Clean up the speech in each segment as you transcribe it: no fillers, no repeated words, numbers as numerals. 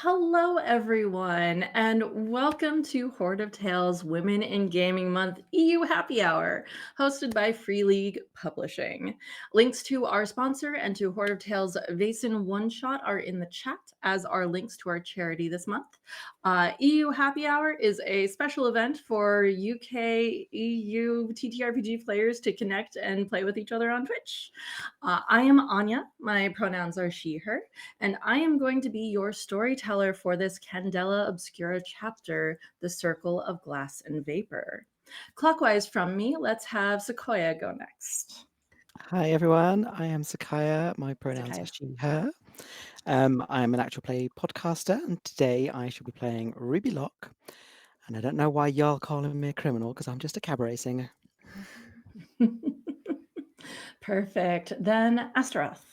Hello, everyone, and welcome to Hoard of Tales Women in Gaming Month EU Happy Hour, hosted by Free League Publishing. Links to our sponsor and to Hoard of Tales Vason One Shot are in the chat, as are links to our charity this month. EU Happy Hour is a special event for UK EU TTRPG players to connect and play with each other on Twitch. I am Anya, my pronouns are she, her, and I am going to be your storyteller for this Candela Obscura chapter, The Circle of Glass and Vapor. Clockwise from me, let's have Sequoia go next. Hi everyone, I am Sakaya. My pronouns are Sequoia. she, her. I am an actual play podcaster, and today I shall be playing Ruby Locke. And I don't know why y'all calling me a criminal, because I'm just a cabaret singer. Perfect. Then Astaroth.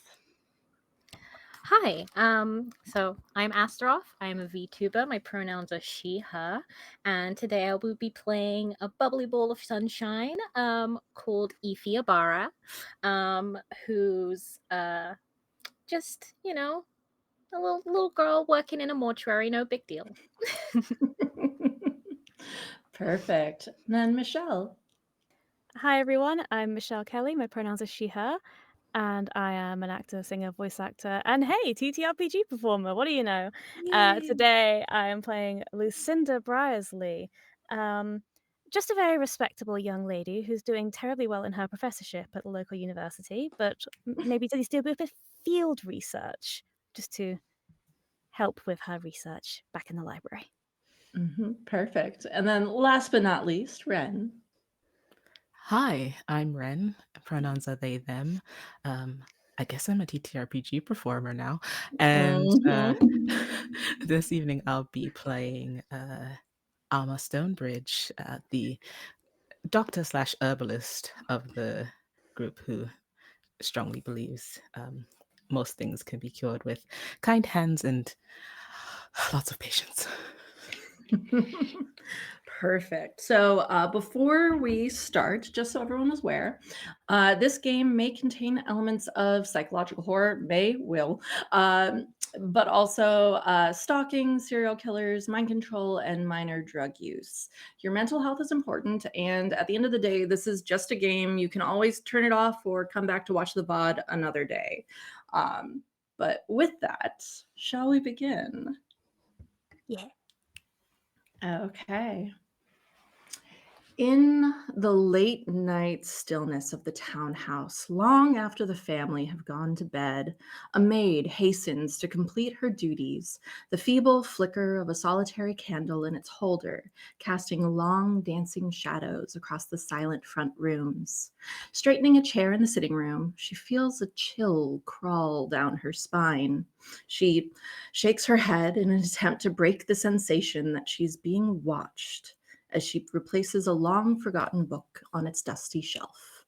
Hi, so I'm Astaroth. I'm a VTuber. My pronouns are she, her, and today I will be playing a bubbly ball of sunshine called Ify Abara, who's just, a little girl working in a mortuary, no big deal. Perfect. Then Michelle. Hi everyone, I'm Michelle Kelly. My pronouns are she, her, and I am an actor, singer, voice actor, and hey, TTRPG performer. What do you know? Today I am playing Lucinda Briersley, just a very respectable young lady who's doing terribly well in her professorship at the local university, but maybe needs to do a bit of field research just to help with her research back in the library. Perfect. And then last but not least, Ren. Hi, I'm Ren. Pronouns are they, them. I guess I'm a TTRPG performer now. And this evening I'll be playing Alma Stonebridge, the doctor slash herbalist of the group who strongly believes most things can be cured with kind hands and lots of patience. Perfect. So before we start, just so everyone is aware, this game may contain elements of psychological horror, will, but also stalking, serial killers, mind control, and minor drug use. Your mental health is important, and at the end of the day, this is just a game. You can always turn it off or come back to watch the VOD another day. But with that, shall we begin? Yeah. Okay. In the late night stillness of the townhouse, long after the family have gone to bed, a maid hastens to complete her duties, the feeble flicker of a solitary candle in its holder, casting long dancing shadows across the silent front rooms. Straightening a chair in the sitting room, she feels a chill crawl down her spine. She shakes her head in an attempt to break the sensation that she's being watched as she replaces a long-forgotten book on its dusty shelf.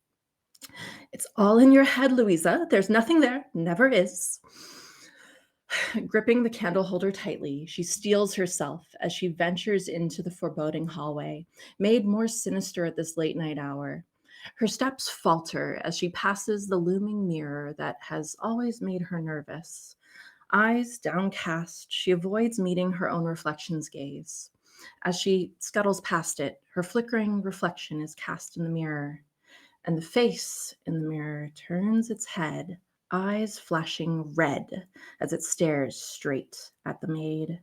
It's all in your head, Louisa. There's nothing there, never is. Gripping the candle holder tightly, she steels herself as she ventures into the foreboding hallway, made more sinister at this late night hour. Her steps falter as she passes the looming mirror that has always made her nervous. Eyes downcast, she avoids meeting her own reflection's gaze. As she scuttles past it, her flickering reflection is cast in the mirror, and the face in the mirror turns its head, eyes flashing red as it stares straight at the maid.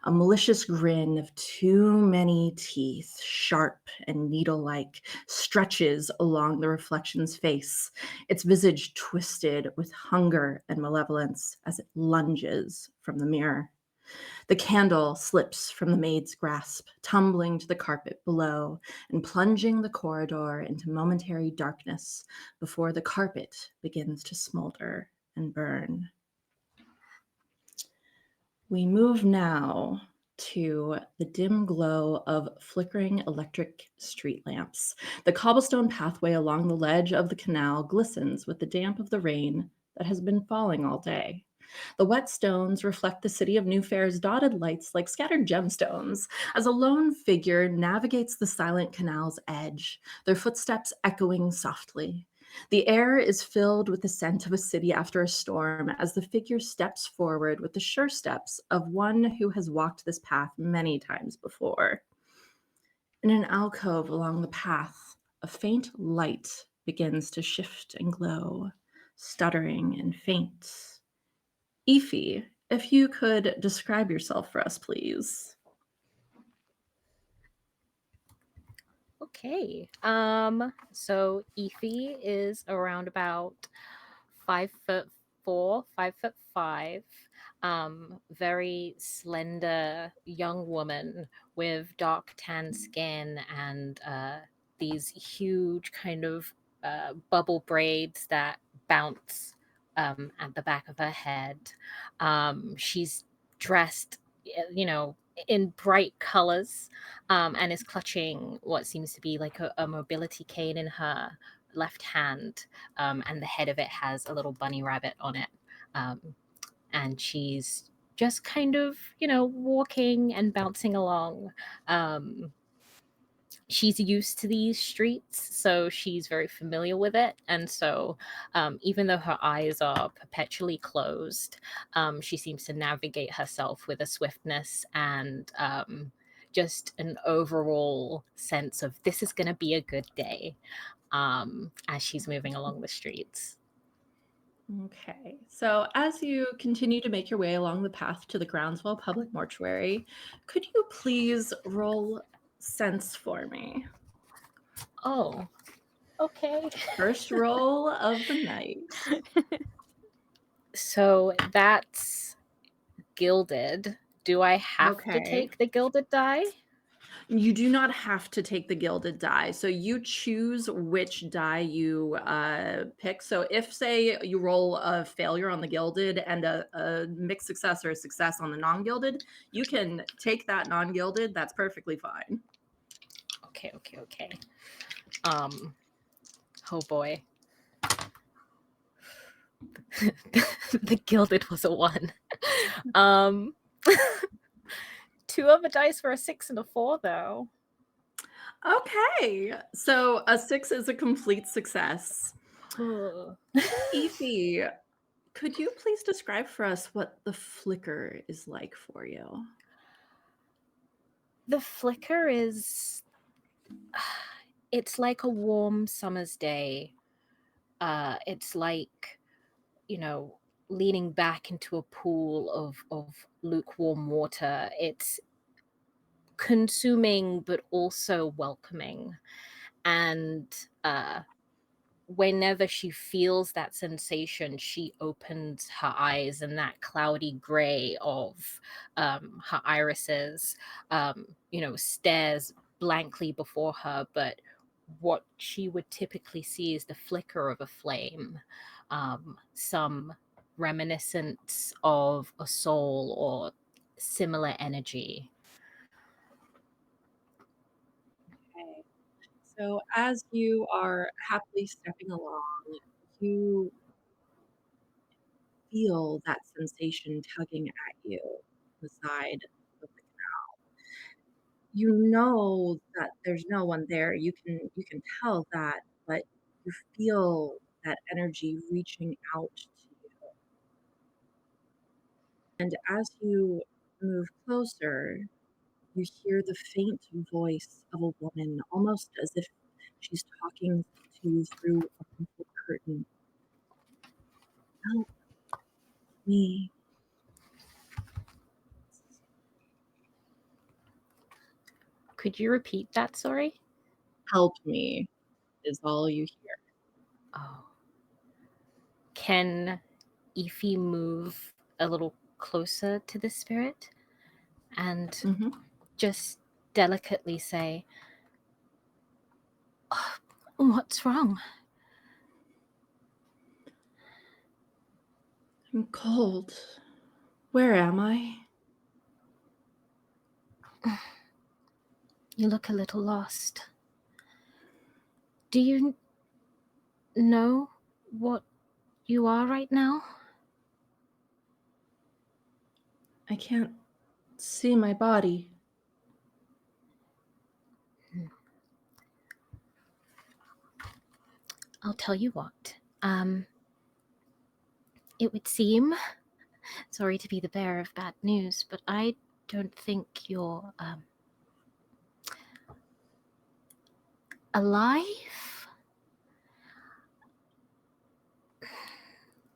A malicious grin of too many teeth, sharp and needle-like, stretches along the reflection's face, its visage twisted with hunger and malevolence as it lunges from the mirror. The candle slips from the maid's grasp, tumbling to the carpet below and plunging the corridor into momentary darkness before the carpet begins to smolder and burn. We move now to the dim glow of flickering electric street lamps. The cobblestone pathway along the ledge of the canal glistens with the damp of the rain that has been falling all day. The wet stones reflect the city of Newfaire's dotted lights like scattered gemstones as a lone figure navigates the silent canal's edge, their footsteps echoing softly. The air is filled with the scent of a city after a storm as the figure steps forward with the sure steps of one who has walked this path many times before. In an alcove along the path, a faint light begins to shift and glow, stuttering and faint. Ify, if you could describe yourself for us, please. Okay. So Ify is around about 5'4", 5'5". Very slender young woman with dark tan skin and these huge kind of bubble braids that bounce at the back of her head. She's dressed, in bright colors, and is clutching what seems to be like a mobility cane in her left hand, and the head of it has a little bunny rabbit on it. And she's just kind of, walking and bouncing along. She's used to these streets, so she's very familiar with it. And so even though her eyes are perpetually closed, she seems to navigate herself with a swiftness and just an overall sense of this is going to be a good day as she's moving along the streets. Okay, so as you continue to make your way along the path to the Groundswell Public Mortuary, could you please roll sense for me? Oh, okay. First roll of the night. So that's gilded. Do I have to Okay. take the gilded die? You do not have to take the gilded die. So you choose which die you pick. So if, say, you roll a failure on the gilded and a mixed success or a success on the non-gilded, you can take that non-gilded. That's perfectly fine. Okay. Oh boy. The gilded was a 1. 2 other dice for a 6 and a 4, though. Okay, so a 6 is a complete success. Ify, could you please describe for us what the flicker is like for you? The flicker is... It's like a warm summer's day. It's like, leaning back into a pool of lukewarm water. It's consuming but also welcoming. And whenever she feels that sensation, she opens her eyes, and that cloudy gray of her irises, stares blankly before her. But what she would typically see is the flicker of a flame, some reminiscence of a soul or similar energy. Okay. So as you are happily stepping along, you feel that sensation tugging at you the side of the canal. You know that there's no one there. You can tell that, but you feel that energy reaching out to you. And as you move closer, you hear the faint voice of a woman, almost as if she's talking to you through a crumpled curtain. Help me. Could you repeat that, sorry? Help me is all you hear. Oh. Can Ify move a little closer to the spirit and just delicately say, oh, what's wrong? I'm cold. Where am I? You look a little lost. Do you know what you are right now? I can't see my body. I'll tell you what. It would seem, sorry to be the bearer of bad news, but I don't think you're alive.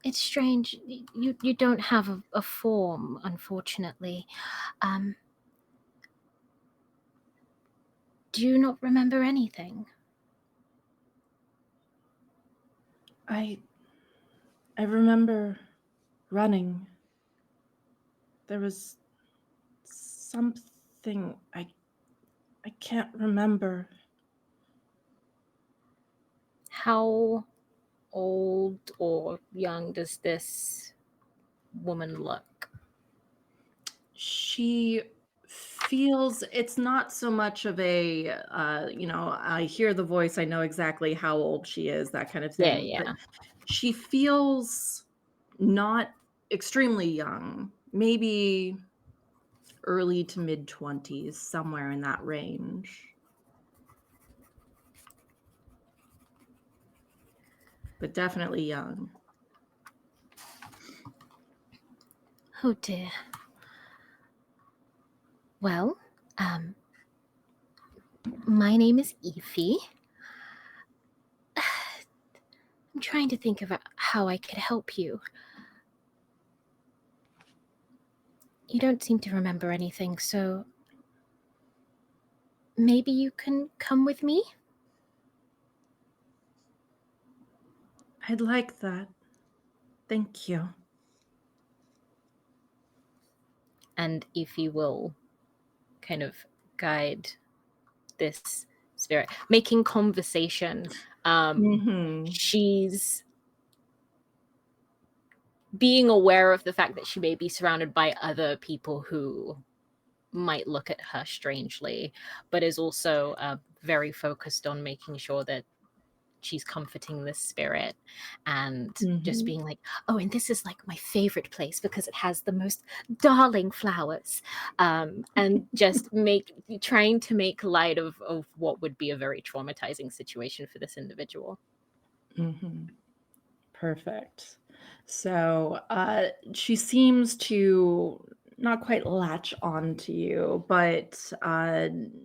It's strange. You don't have a form, unfortunately. Do you not remember anything? I remember running. There was something I can't remember. How old or young does this woman look? She feels it's not so much of a I hear the voice, I know exactly how old she is, that kind of thing. But Yeah. she feels not extremely young, maybe early to mid 20s, somewhere in that range. But definitely young. Oh dear. Well, my name is Ify. I'm trying to think of how I could help you. You don't seem to remember anything, so maybe you can come with me? I'd like that. Thank you. And Ify will kind of guide this spirit, making conversation. She's being aware of the fact that she may be surrounded by other people who might look at her strangely, but is also very focused on making sure that she's comforting this spirit and just being like, oh, and this is like my favorite place because it has the most darling flowers, and just trying to make light of what would be a very traumatizing situation for this individual. Perfect. So she seems to not quite latch on to you, but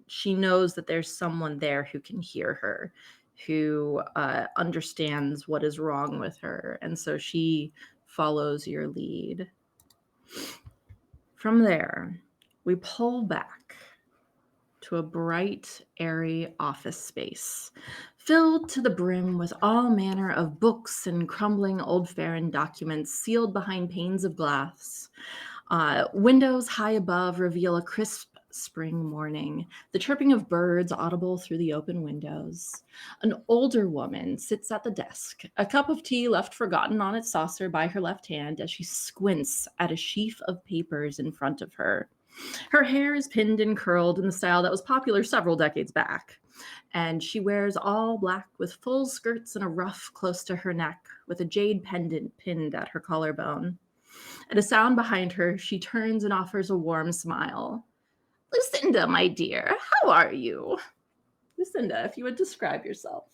she knows that there's someone there who can hear her, who understands what is wrong with her. And so she follows your lead. From there, we pull back to a bright, airy office space, filled to the brim with all manner of books and crumbling old Farron documents sealed behind panes of glass. Windows high above reveal a crisp spring morning, the chirping of birds audible through the open windows. An older woman sits at the desk, a cup of tea left forgotten on its saucer by her left hand as she squints at a sheaf of papers in front of her. Her hair is pinned and curled in the style that was popular several decades back, and she wears all black with full skirts and a ruff close to her neck with a jade pendant pinned at her collarbone. At a sound behind her, she turns and offers a warm smile. Lucinda, my dear, how are you? Lucinda, if you would describe yourself.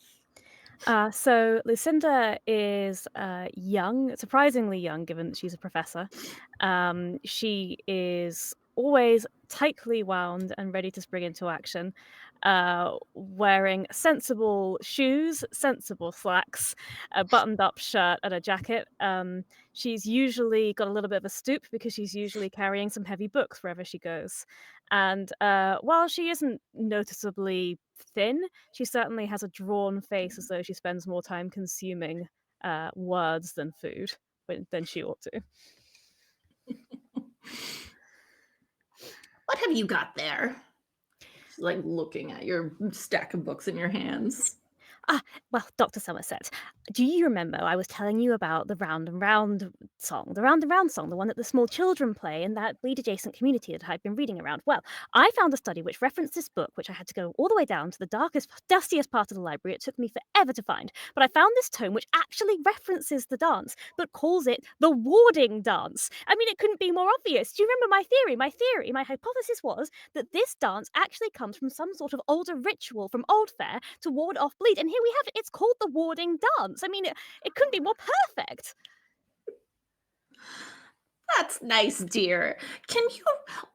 So Lucinda is young, surprisingly young, given that she's a professor. She is always tightly wound and ready to spring into action, wearing sensible shoes, sensible slacks, a buttoned-up shirt, and a jacket. She's usually got a little bit of a stoop because she's usually carrying some heavy books wherever she goes. And while she isn't noticeably thin, she certainly has a drawn face, as though she spends more time consuming words than food than she ought to. What have you got there? She's like looking at your stack of books in your hands. Well, Dr. Somerset, do you remember I was telling you about the Round and Round song? The Round and Round song, the one that the small children play in that weed-adjacent community that I've been reading around. Well, I found a study which referenced this book, which I had to go all the way down to the darkest, dustiest part of the library. It took me forever to find. But I found this tome which actually references the dance, but calls it the warding dance. I mean, it couldn't be more obvious. Do you remember my theory? My hypothesis was that this dance actually comes from some sort of older ritual from Old Fair to ward off bleed. And here we have it's called the warding dance. I mean, it couldn't be more perfect. That's nice, dear. Can you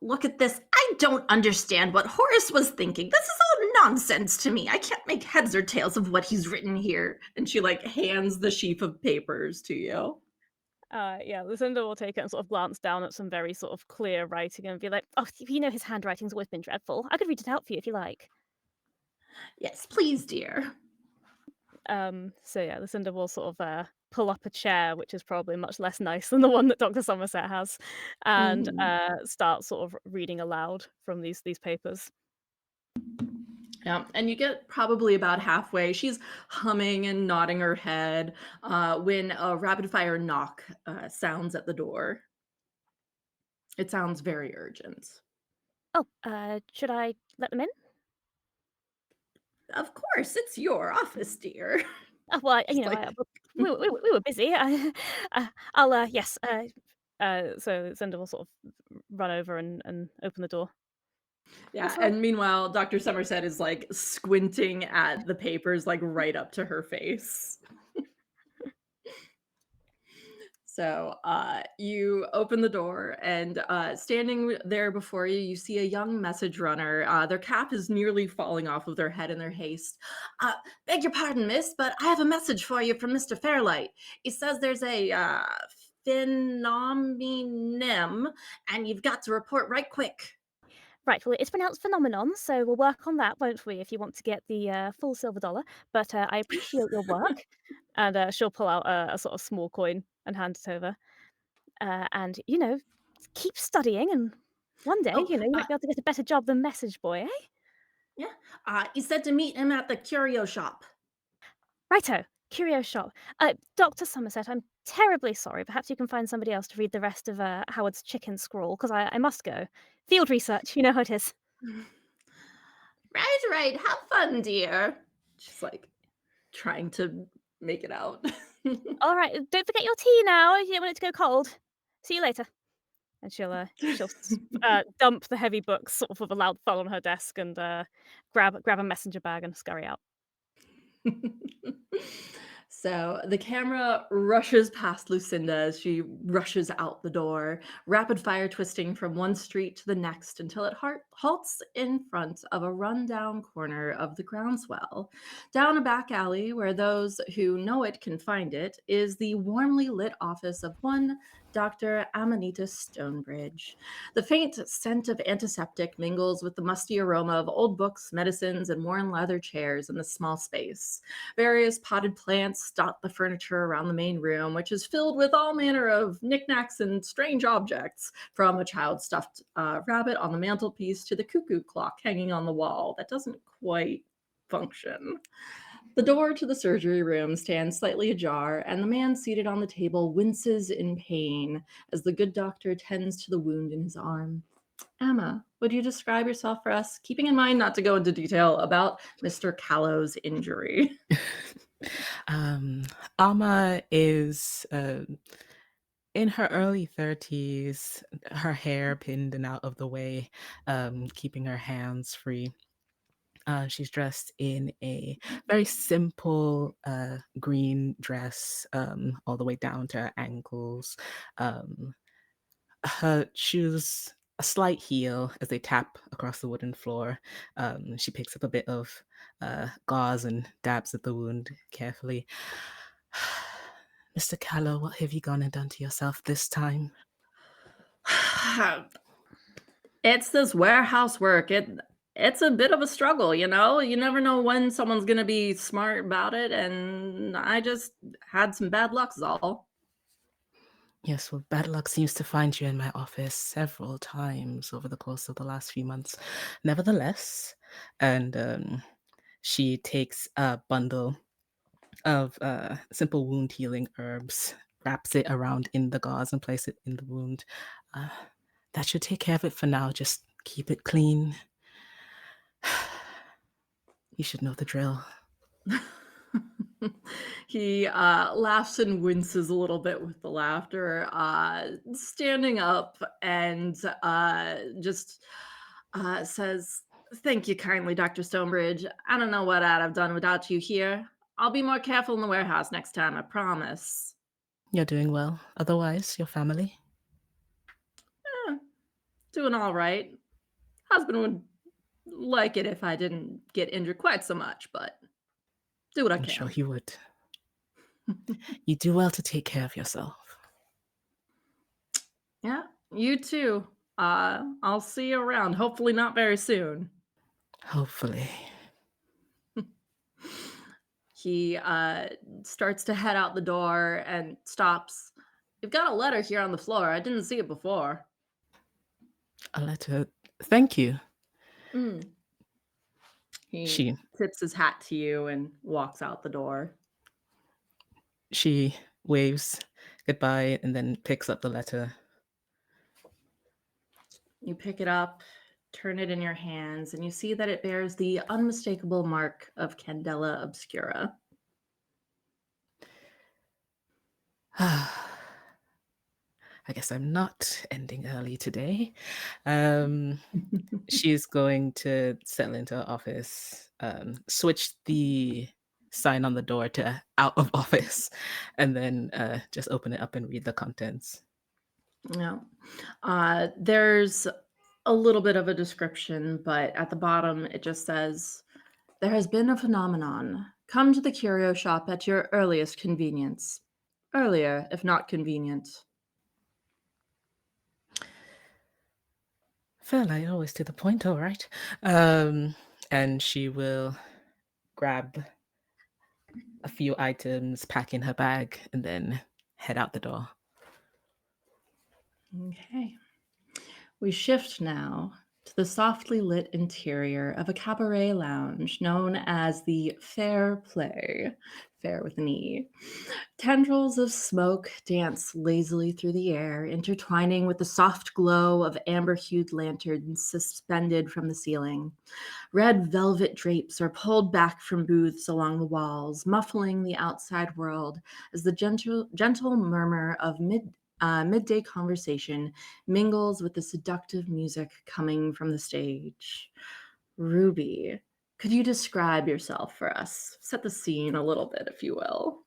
look at this? I don't understand what Horace was thinking. This is all nonsense to me. I can't make heads or tails of what he's written here. And she like hands the sheaf of papers to you. Yeah, Lucinda will take it and sort of glance down at some very sort of clear writing and be like, "Oh, you know his handwriting's always been dreadful. I could read it out for you if you like." Yes, please, dear. So yeah, Lucinda will sort of pull up a chair, which is probably much less nice than the one that Dr. Somerset has, and start sort of reading aloud from these papers. Yeah, and you get probably about halfway. She's humming and nodding her head when a rapid fire knock sounds at the door. It sounds very urgent. Oh, should I let them in? Of course, it's your office, dear. Oh, well, She's like, we were busy. I'll yes. So Lucinda will sort of run over and open the door. yeah. That's all right. And meanwhile, Dr. Somerset is like squinting at the papers, like right up to her face. So you open the door, and standing there before you, you see a young message runner. Their cap is nearly falling off of their head in their haste. Beg your pardon, miss, but I have a message for you from Mr. Fairlight. He says there's a phenomenon, and you've got to report right quick. Right, well, it's pronounced phenomenon, so we'll work on that, won't we, if you want to get the full silver dollar. But I appreciate your work. And she'll pull out a sort of small coin and hand it over. And, keep studying, and one day, Oh, you might be able to get a better job than message boy, eh? yeah. He said to meet him at the curio shop. Righto, curio shop. Dr. Somerset, I'm terribly sorry. Perhaps you can find somebody else to read the rest of Howard's chicken scrawl, because I must go. Field research, you know how it is. Right. Have fun, dear. She's like trying to make it out. All right, don't forget your tea now. You don't want it to go cold. See you later. And she'll dump the heavy books sort of with a loud thud on her desk and grab a messenger bag and scurry out. So the camera rushes past Lucinda as she rushes out the door, rapid fire twisting from one street to the next until it halts in front of a rundown corner of the groundswell. Down a back alley where those who know it can find it is the warmly lit office of one Dr. Amanita Stonebridge. The faint scent of antiseptic mingles with the musty aroma of old books, medicines, and worn leather chairs in the small space. Various potted plants dot the furniture around the main room, which is filled with all manner of knickknacks and strange objects, from a child stuffed rabbit on the mantelpiece to the cuckoo clock hanging on the wall that doesn't quite function. The door to the surgery room stands slightly ajar, and the man seated on the table winces in pain as the good doctor tends to the wound in his arm. Emma, would you describe yourself for us, keeping in mind not to go into detail about Mr. Callow's injury? Alma is in her early 30s, her hair pinned and out of the way, keeping her hands free. She's dressed in a very simple green dress, all the way down to her ankles. Her shoes a slight heel as they tap across the wooden floor. She picks up a bit of gauze and dabs at the wound carefully. Mr. Callow, what have you gone and done to yourself this time? It's this warehouse work. It's a bit of a struggle, you know? You never know when someone's going to be smart about it, and I just had some bad luck, is all. Yes, well, bad luck seems to find you in my office several times over the course of the last few months. Nevertheless, and she takes a bundle of simple wound healing herbs, wraps it around in the gauze, and place it in the wound. That should take care of it for now. Just keep it clean. You should know the drill. He laughs and winces a little bit with the laughter, standing up and just says, "Thank you kindly, Dr. Stonebridge. I don't know what I'd have done without you here. I'll be more careful in the warehouse next time, I promise. You're doing well. Otherwise, your family? Eh, doing all right. Husband would like it if I didn't get injured quite so much, but do what I I'm sure can. he would. You do well to take care of yourself. Yeah, you too. I'll see you around. Hopefully not very soon. Hopefully. He starts to head out the door and stops. You've got a letter here on the floor. I didn't see it before. A letter. Thank you. Mm. He She tips his hat to you and walks out the door. she waves goodbye and then picks up the letter. You pick it up, turn it in your hands, and you see that it bears the unmistakable mark of Candela Obscura. I guess I'm not ending early today. She's going to settle into her office, switch the sign on the door to out of office, and then just open it up and read the contents. Yeah. There's a little bit of a description, but at the bottom it just says, "There has been a phenomenon. Come to the curio shop at your earliest convenience. Earlier, if not convenient." Fairly always to the point, all right. And she will grab a few items, pack in her bag, and then head out the door. Okay. We shift now to the softly lit interior of a cabaret lounge known as the Fair Play, fair with an E. Tendrils of smoke dance lazily through the air, intertwining with the soft glow of amber-hued lanterns suspended from the ceiling. Red velvet drapes are pulled back from booths along the walls, muffling the outside world as the gentle murmur of midday conversation mingles with the seductive music coming from the stage. Ruby, could you describe yourself for us? Set the scene a little bit, if you will.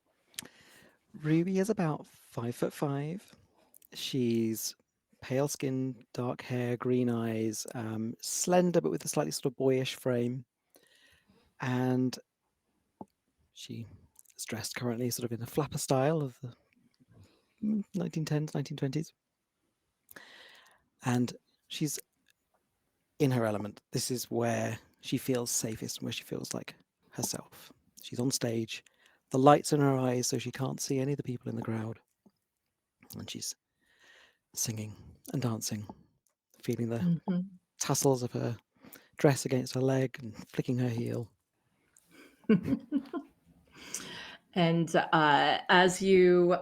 Ruby is about 5'5". She's pale skin, dark hair, green eyes, slender but with a slightly sort of boyish frame. And she is dressed currently sort of in a flapper style of the 1910s, 1920s. And she's in her element. This is where she feels safest and where she feels like herself. She's on stage, the lights in her eyes so she can't see any of the people in the crowd. And she's singing and dancing, feeling the tassels of her dress against her leg and flicking her heel. And as you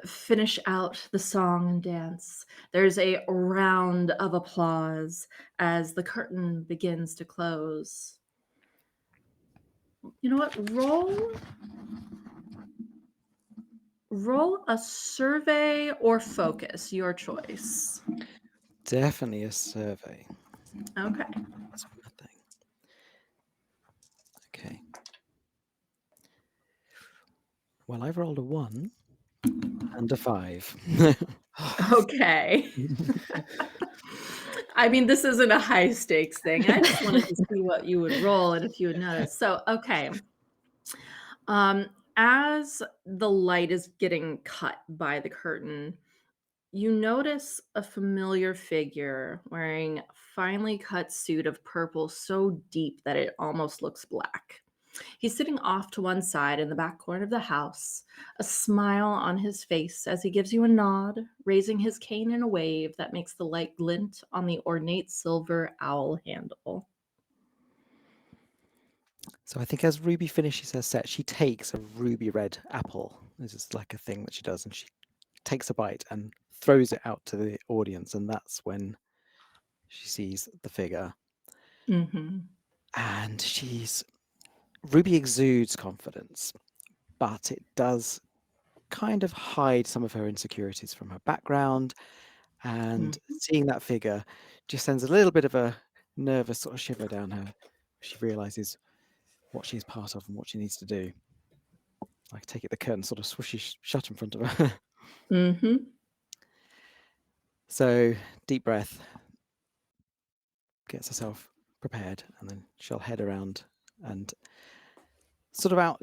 finish out the song and dance, there's a round of applause as the curtain begins to close. You know what? Roll a survey or focus, your choice. Definitely a survey. Okay. That's nothing. Okay. Well, I've rolled a 1 and a 5. Okay. I mean, this isn't a high stakes thing. I just wanted to see what you would roll and if you would notice. So, okay. As the light is getting cut by the curtain, you notice a familiar figure wearing a finely cut suit of purple so deep that it almost looks black. He's sitting off to one side in the back corner of the house, a smile on his face as he gives you a nod, raising his cane in a wave that makes the light glint on the ornate silver owl handle. So I think as Ruby finishes her set, she takes a ruby red apple. This is like a thing that she does, and she takes a bite and throws it out to the audience, and that's when she sees the figure. Mm-hmm. And Ruby exudes confidence, but it does kind of hide some of her insecurities from her background. And seeing that figure just sends a little bit of a nervous sort of shiver down her. She realizes what she's part of and what she needs to do. I take it the curtain sort of swooshy shut in front of her. Mm-hmm. So deep breath, gets herself prepared, and then she'll head around and sort of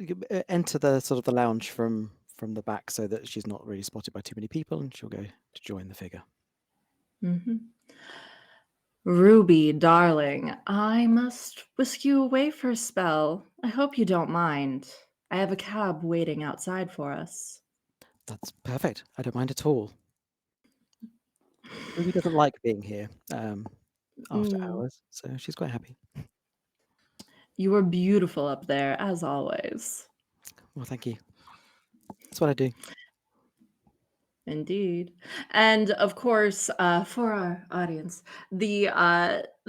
enter the sort of the lounge from the back, so that she's not really spotted by too many people, and she'll go to join the figure. Mm-hmm. Ruby, darling, I must whisk you away for a spell. I hope you don't mind. I have a cab waiting outside for us. That's perfect. I don't mind at all. Ruby doesn't like being here after hours, so she's quite happy. You are beautiful up there, as always. Well, thank you. That's what I do. Indeed. And of course, for our audience, the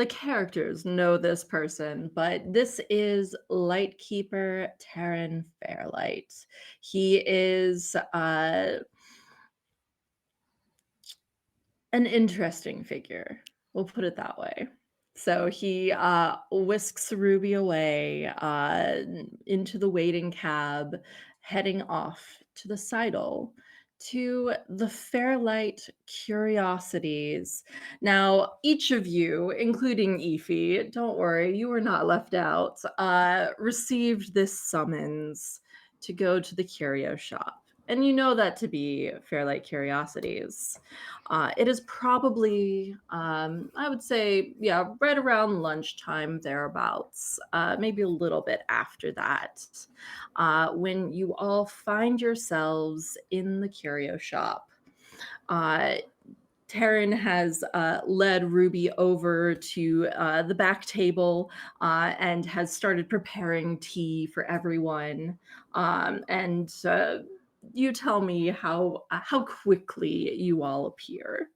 characters know this person, but this is Lightkeeper Taryn Fairlight. He is an interesting figure. We'll put it that way. So he whisks Ruby away into the waiting cab, heading off to the Seidel to the Fairlight Curiosities. Now, each of you, including Efi, don't worry, you were not left out, received this summons to go to the curio shop. And you know that to be Fairlight Curiosities. It is probably, I would say, yeah, right around lunchtime, thereabouts, maybe a little bit after that, when you all find yourselves in the curio shop. Taryn has led Ruby over to the back table and has started preparing tea for everyone. You tell me how quickly you all appear.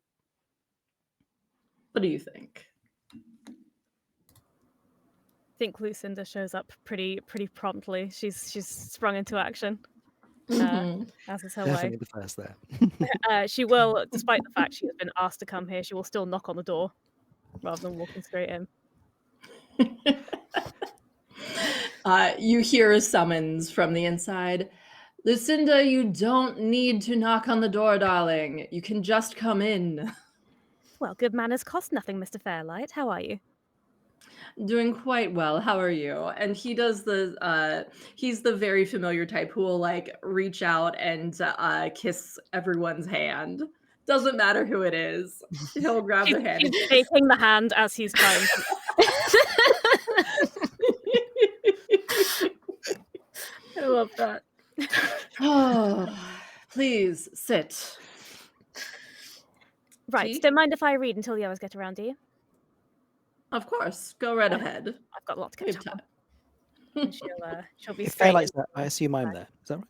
What do you think? I think Lucinda shows up pretty promptly. She's sprung into action. As is her Definitely way. the first there. She will, despite the fact she has been asked to come here, she will still knock on the door rather than walking straight in. You hear a summons from the inside. Lucinda, you don't need to knock on the door, darling. You can just come in. Well, good manners cost nothing, Mr. Fairlight. How are you? Doing quite well. How are you? And he does he's the very familiar type who will like reach out and kiss everyone's hand. Doesn't matter who it is. He'll grab the hand. He's shaking the hand as he's trying to. I love that. Oh, please sit. Right. Tea? Don't mind if I read until the others get around, do you? Of course. Go right ahead. I've got a lot to We catch have up time. on. And she'll be If straight. Fairlight's there, I assume I'm there. Is that right?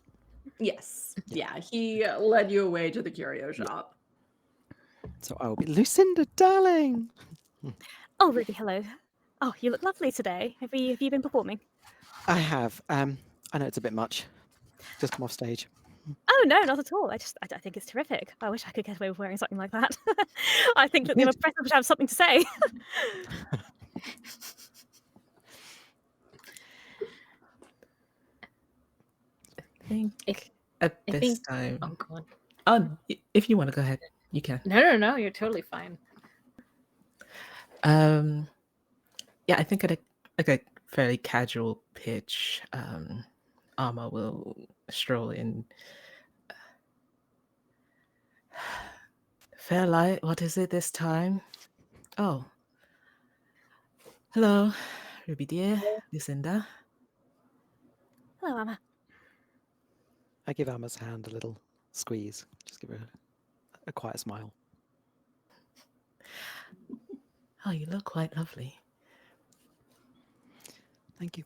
Yes. Yeah. He led you away to the curio shop. So I will be Lucinda, darling. Oh, Ruby, hello. Oh, you look lovely today. Have you been performing? I have. I know it's a bit much. Just come off stage. Oh no, not at all. I think it's terrific. I wish I could get away with wearing something like that. I think that the other press would have something to say. I think I this think- time. Oh, God. If you want to go ahead, you can. No, you're totally fine. Yeah, I think at a fairly casual pitch, Alma will stroll in. Fairlight, what is it this time? Oh. Hello, Ruby dear, Lucinda. Hello, Emma. I give Emma's hand a little squeeze. Just give her a quiet smile. Oh, you look quite lovely. Thank you.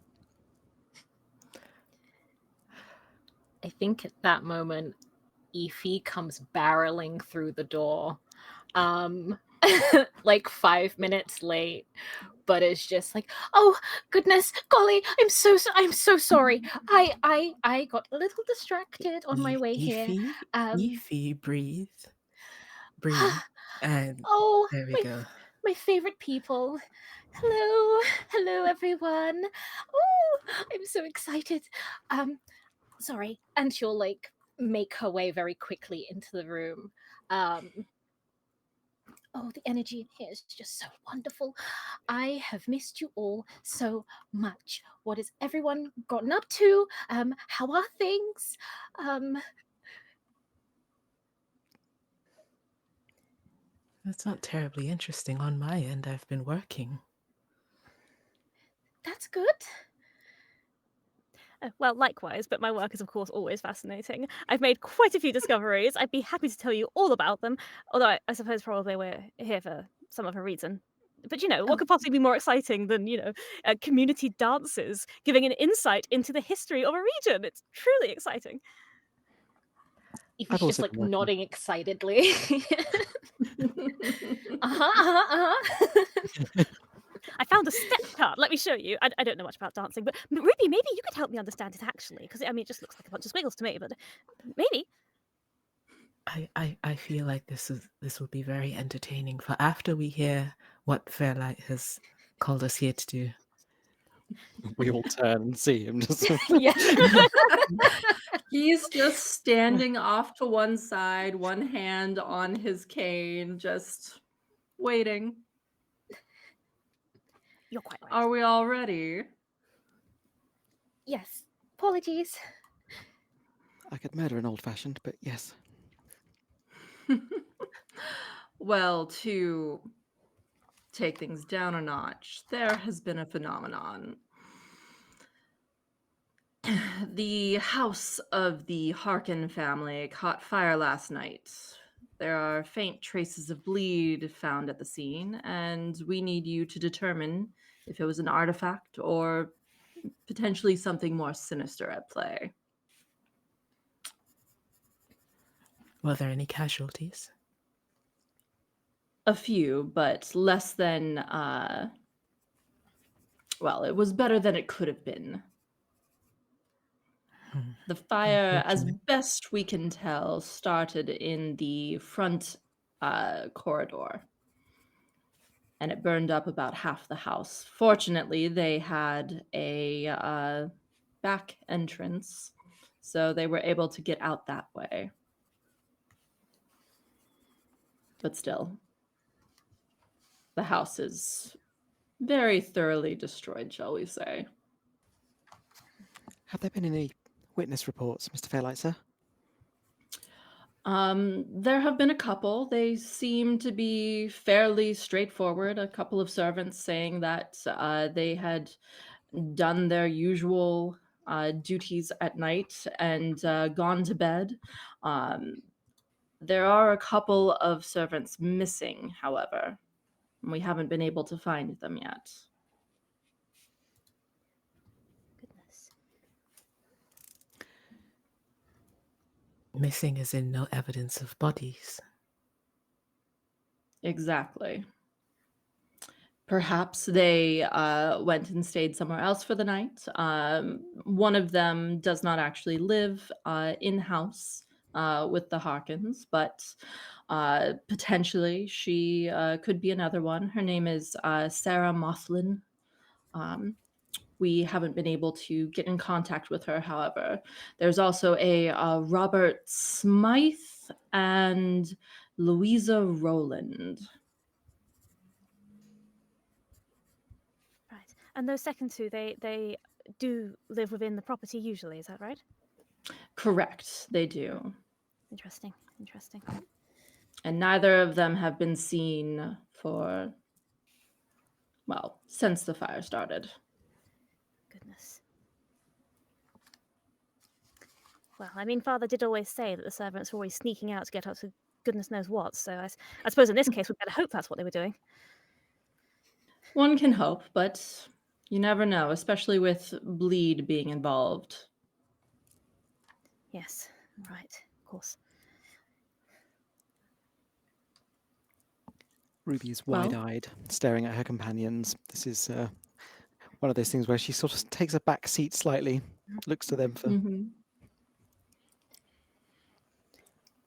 I think at that moment, Efi comes barreling through the door, like 5 minutes late, but it's just like, oh goodness, golly, I'm so sorry. I got a little distracted on my way here. Efi, breathe, and Oh, there we go. my favorite people. Hello everyone. Oh, I'm so excited. sorry. And she'll like make her way very quickly into the room. Oh, the energy in here is just so wonderful. I have missed you all so much. What has everyone gotten up to? How are things? That's not terribly interesting on my end. I've been working. That's good. Well, likewise, but my work is, of course, always fascinating. I've made quite a few discoveries. I'd be happy to tell you all about them, although I suppose probably we're here for some other reason. But, what could possibly be more exciting than, community dances, giving an insight into the history of a region? It's truly exciting. Evie's I've just also like been working. nodding excitedly. I found a step card. Let me show you. I don't know much about dancing, but Ruby, maybe you could help me understand it actually, because it just looks like a bunch of squiggles to me. But maybe. I feel like this will be very entertaining for after we hear what Fairlight has called us here to do. We all turn and see him. Just Yeah. He's just standing off to one side, one hand on his cane, just waiting. You're quite right. Are we all ready? Yes. Apologies. I could murder an old-fashioned, but yes. Well, to take things down a notch, there has been a phenomenon. The house of the Harkin family caught fire last night. There are faint traces of bleed found at the scene, and we need you to determine if it was an artifact or potentially something more sinister at play. Were there any casualties? A few, but less than, well, it was better than it could have been. The fire, as Unfortunate. best we can tell, started in the front corridor, and it burned up about half the house. Fortunately, they had a back entrance, so they were able to get out that way. But still, the house is very thoroughly destroyed, shall we say. Have there been any witness reports, Mr. Fairlight, sir? There have been a couple. They seem to be fairly straightforward. A couple of servants saying that they had done their usual duties at night and gone to bed. There are a couple of servants missing, however. We haven't been able to find them yet. Goodness. Missing as in no evidence of bodies. Exactly. Perhaps they went and stayed somewhere else for the night. One of them does not actually live in-house with the Harkins, but potentially she could be another one. Her name is Sarah Mothlin. We haven't been able to get in contact with her, however. There's also a Robert Smythe and Louisa Rowland. Right. And those second two, they do live within the property usually, is that right? Correct, they do. Interesting. And neither of them have been seen for, well, since the fire started. Goodness. Well, I mean, Father did always say that the servants were always sneaking out to get up to goodness knows what, so I suppose in this case we better hope that's what they were doing. One can hope, but you never know, especially with bleed being involved. Yes, right, of course. Ruby's Well? wide-eyed, staring at her companions. This is one of those things where she sort of takes a back seat slightly, looks to them for... Mm-hmm.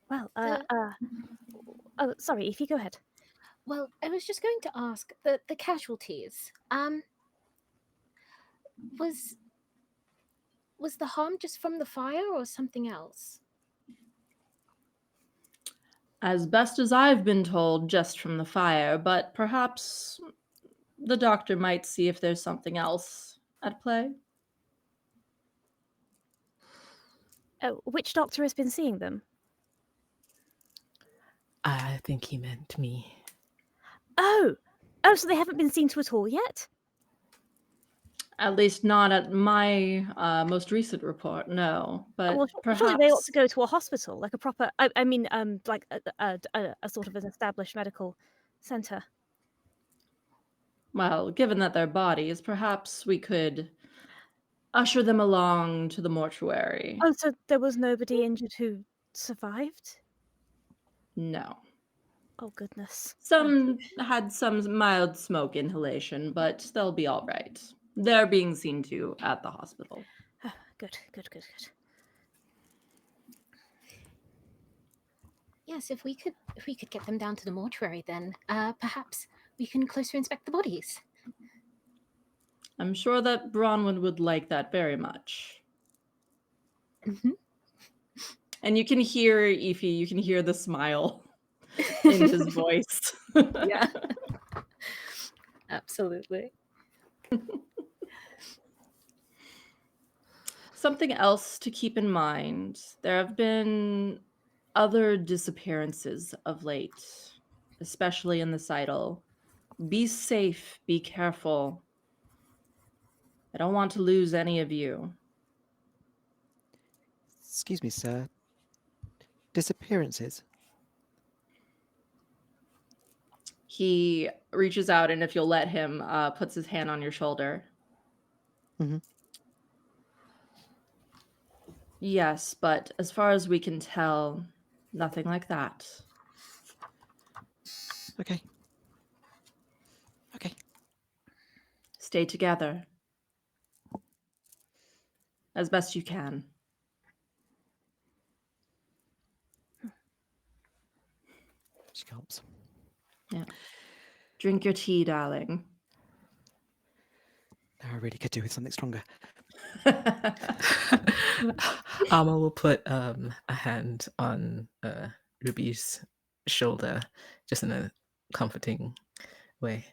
Well, oh, sorry, Ify, go ahead. Well, I was just going to ask the casualties. Was the harm just from the fire or something else? As best as I've been told, just from the fire, but perhaps the doctor might see if there's something else at play. Which doctor has been seeing them? I think he meant me. Oh, so they haven't been seen to at all yet? At least not at my most recent report, no. But Well, perhaps surely they ought to go to a hospital, like a proper. I mean, like a sort of an established medical center. Well, given that they're bodies, perhaps we could usher them along to the mortuary. Oh, so there was nobody injured who survived? No. Oh goodness. Some had some mild smoke inhalation, but they'll be all right. They're being seen to at the hospital. Good. Yes, if we could get them down to the mortuary, then perhaps we can closer inspect the bodies. I'm sure that Bronwyn would like that very much. Mm-hmm. And you can hear, Ify, you can hear the smile in his voice. Yeah. Absolutely. Something else to keep in mind. There have been other disappearances of late, especially in the Seidel. Be safe, be careful. I don't want to lose any of you. Excuse me, sir. Disappearances? He reaches out, and if you'll let him, puts his hand on your shoulder. Mm-hmm. Yes, but as far as we can tell, nothing like that. Okay. Stay together. As best you can. She comes. Yeah. Drink your tea, darling. Now I really could do with something stronger. Alma will put a hand on Ruby's shoulder, just in a comforting way.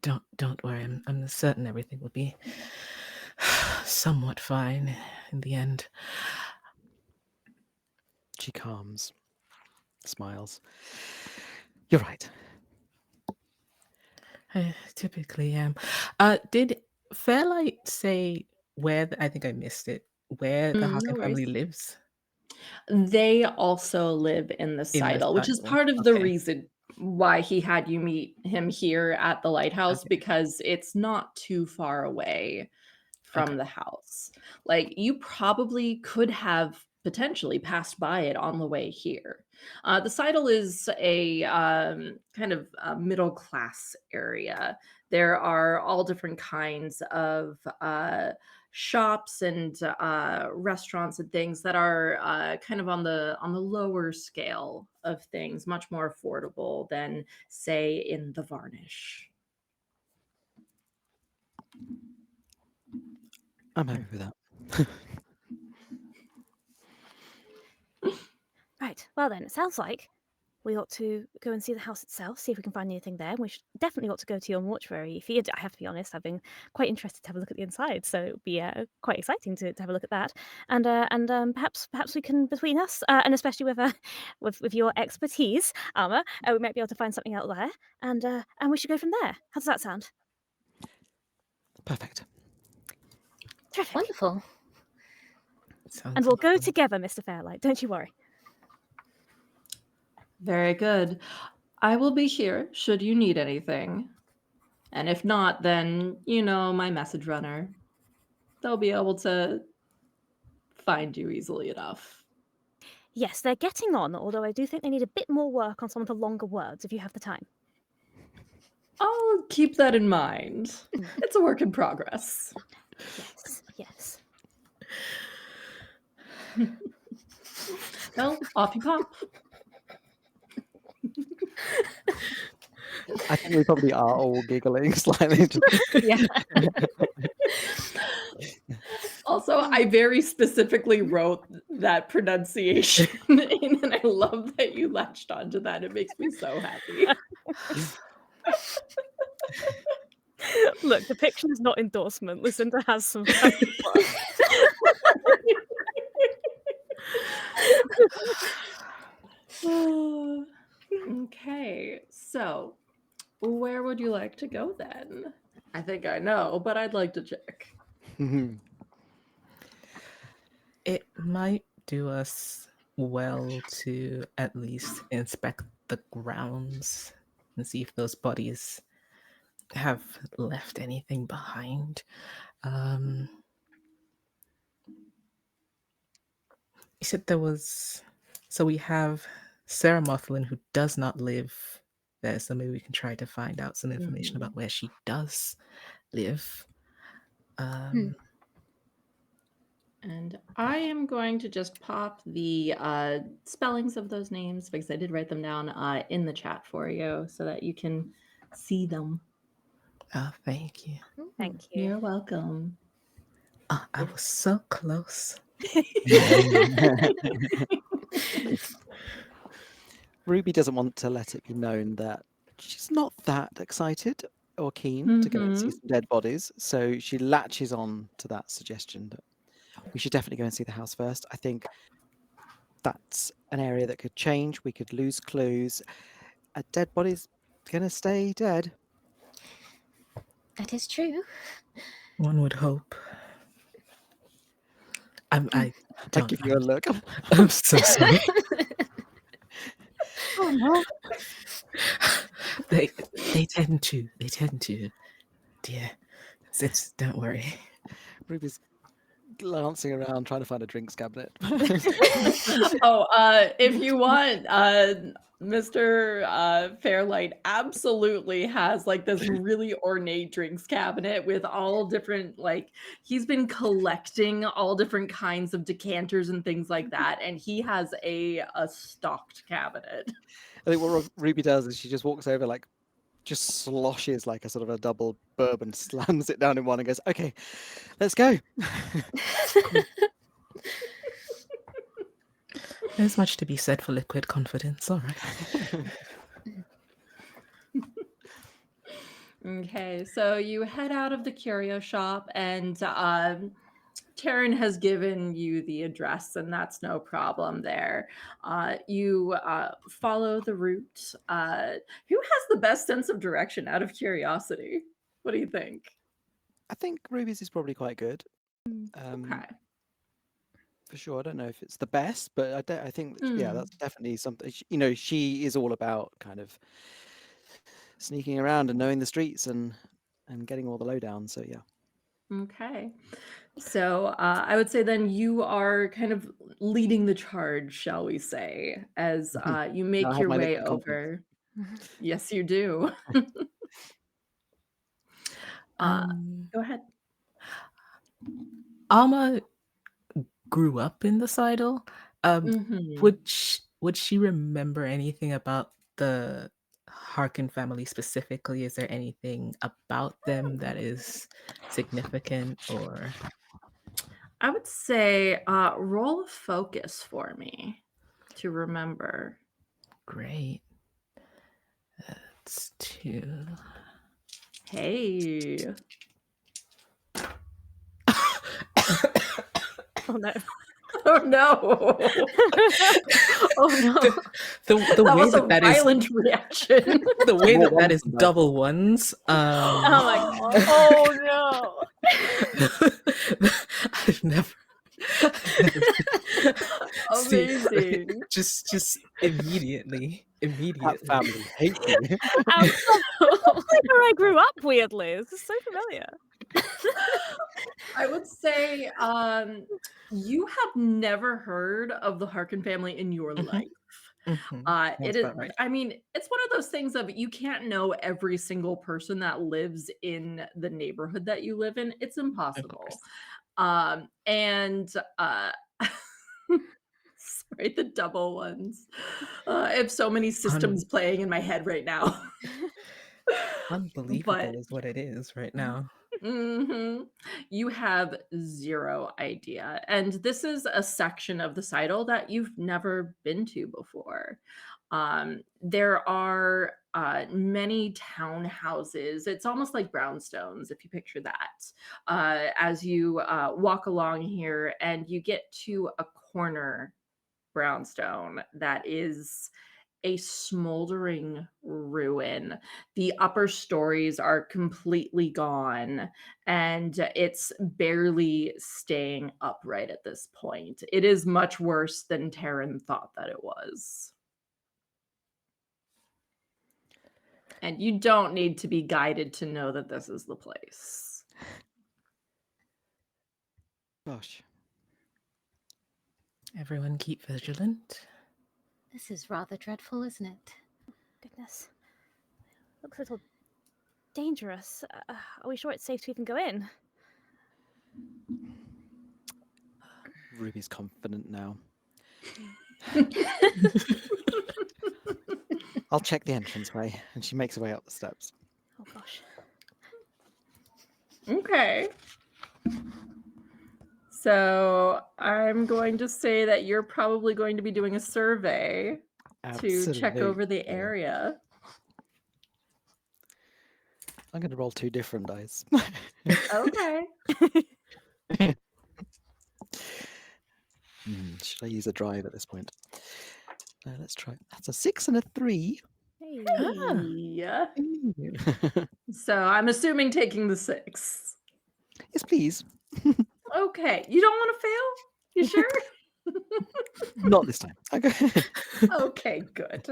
Don't worry. I'm certain everything will be somewhat fine in the end. She calms, smiles. You're right. I typically am. Did Fairlight say where? I think I missed it. Where the No Hawken family worries. lives? They also live in the In the Seidel, which is Seidel. part of the Okay. reason why he had you meet him here at the lighthouse, Okay. because it's not too far away from Okay. the house. Like, you probably could have potentially passed by it on the way here. The Seidel is a kind of middle class area. There are all different kinds of shops and restaurants and things that are kind of on the lower scale of things, much more affordable than, say, in the Varnish. I'm happy with that. Right. Well then, it sounds like we ought to go and see the house itself, see if we can find anything there. We should definitely ought to go to your mortuary. If you, I have to be honest, I've been quite interested to have a look at the inside, so it would be quite exciting to have a look at that. And perhaps we can, between us, and especially with with your expertise, Armor, we might be able to find something out there. And we should go from there. How does that sound? Perfect. Terrific. Wonderful. Sounds And we'll go lovely. together, Mr. Fairlight. Don't you worry. Very good. I will be here should you need anything. And if not, then you know my message runner. They'll be able to find you easily enough. Yes, they're getting on, although I do think they need a bit more work on some of the longer words if you have the time. I'll keep that in mind. It's a work in progress. Yes. Well, off you pop. I think we probably are all giggling slightly. Yeah. Also, I very specifically wrote that pronunciation in, and I love that you latched onto that. It makes me so happy. Look, depiction is not endorsement. Lucinda has some fucking fun. Okay, so where would you like to go then? I think I know, but I'd like to check. It might do us well to at least inspect the grounds and see if those bodies have left anything behind. You said there was... So we have Sarah Mothlin, who does not live there, so maybe we can try to find out some information about where she does live. And I am going to just pop the spellings of those names, because I did write them down in the chat for you so that you can see them. Oh, thank you. Thank you. You're welcome. Oh, I was so close. Ruby doesn't want to let it be known that she's not that excited or keen to go and see some dead bodies, so she latches on to that suggestion that we should definitely go and see the house first. I think that's an area that could change. We could lose clues. A dead body's gonna stay dead. That is true. One would hope. I don't give you a look. I'm so sorry. Oh no. They tend to. Dear. Don't worry. Ruby's glancing around trying to find a drinks cabinet. If you want, Mr. Fairlight absolutely has like this really ornate drinks cabinet with all different, like, he's been collecting all different kinds of decanters and things like that, and he has a stocked cabinet. I think what Ruby does is she just walks over, like, just sloshes like a sort of a double bourbon, slams it down in one and goes, okay, let's go. There's much to be said for liquid confidence, all right. Okay, so you head out of the curio shop, and Taryn has given you the address, and that's no problem there. You follow the route. Who has the best sense of direction, out of curiosity? What do you think? I think Ruby's is probably quite good. Okay. For sure. I don't know if it's the best, but I think, yeah, that's definitely something. She is all about kind of sneaking around and knowing the streets and getting all the lowdown. So yeah. Okay. So I would say then you are kind of leading the charge, shall we say, as you make I have your my way liquid confidence. over. Yes, you do. Go ahead. Alma grew up in the Seidel. Would she remember anything about the Harkin family specifically? Is there anything about them that is significant? Or I would say roll a focus for me to remember. Great. That's 2. Hey. Oh no. Oh no. Oh no. The That way was a that is violent reaction. the way that is double ones. Oh my god. Oh no. I've never seen Amazing. just immediately. That family hates you. Where I grew up, weirdly. This is so familiar. I would say you have never heard of the Harkin family in your life. It is, right. I mean, it's one of those things of you can't know every single person that lives in the neighborhood that you live in. It's impossible. And Right, the double ones. I have so many systems playing in my head right now. Unbelievable But is what it is right now. you have zero idea. And this is a section of the Seidel that you've never been to before. There are many townhouses. It's almost like brownstones, if you picture that, as you walk along here and you get to a corner brownstone that is a smoldering ruin. The upper stories are completely gone, and it's barely staying upright at this point. It is much worse than Taryn thought that it was. And you don't need to be guided to know that this is the place. Gosh. Everyone keep vigilant. This is rather dreadful, isn't it? Goodness. Looks a little dangerous. Are we sure it's safe to even go in? Ruby's confident now. I'll check the entranceway, and she makes her way up the steps. Oh gosh. Okay. So I'm going to say that you're probably going to be doing a survey to check over the Absolutely. area. I'm going to roll 2 different dice. Okay. Should I use a drive at this point? No, let's try. That's a 6 and a 3. Hey. Yeah. So I'm assuming taking the 6. Yes, please. Okay. You don't want to fail? You sure? Not this time. Okay. Okay, good.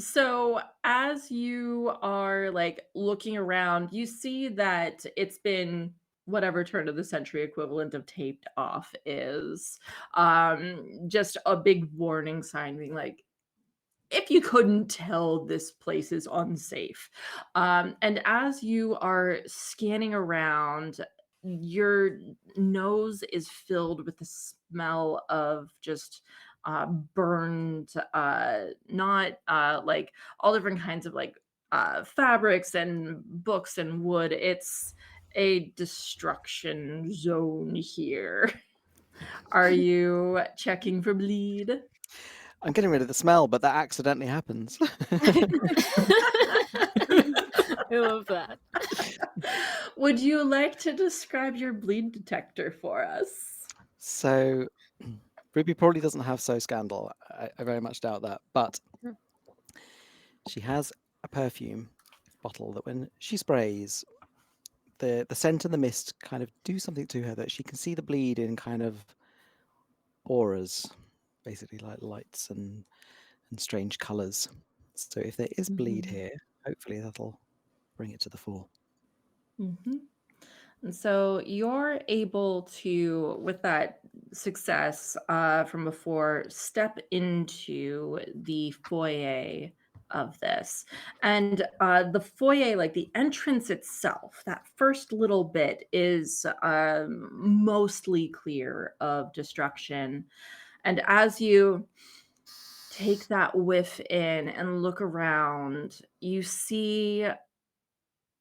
So as you are like looking around, you see that it's been whatever turn of the century equivalent of taped off is. Just a big warning sign being like, if you couldn't tell, this place is unsafe. And as you are scanning around, your nose is filled with the smell of just burned, not like all different kinds of like fabrics and books and wood. It's a destruction zone here. Are you checking for bleed? I'm getting rid of the smell, but that accidentally happens. I love that. Would you like to describe your bleed detector for us? So, Ruby probably doesn't have So Scandal. I very much doubt that. But she has a perfume bottle that when she sprays, the scent and the mist kind of do something to her that she can see the bleed in kind of auras, basically like lights and strange colours. So if there is bleed here, hopefully that'll bring it to the fore. And so you're able to, with that success from before, step into the foyer of this. And the foyer, like the entrance itself, that first little bit is mostly clear of destruction. And as you take that whiff in and look around, you see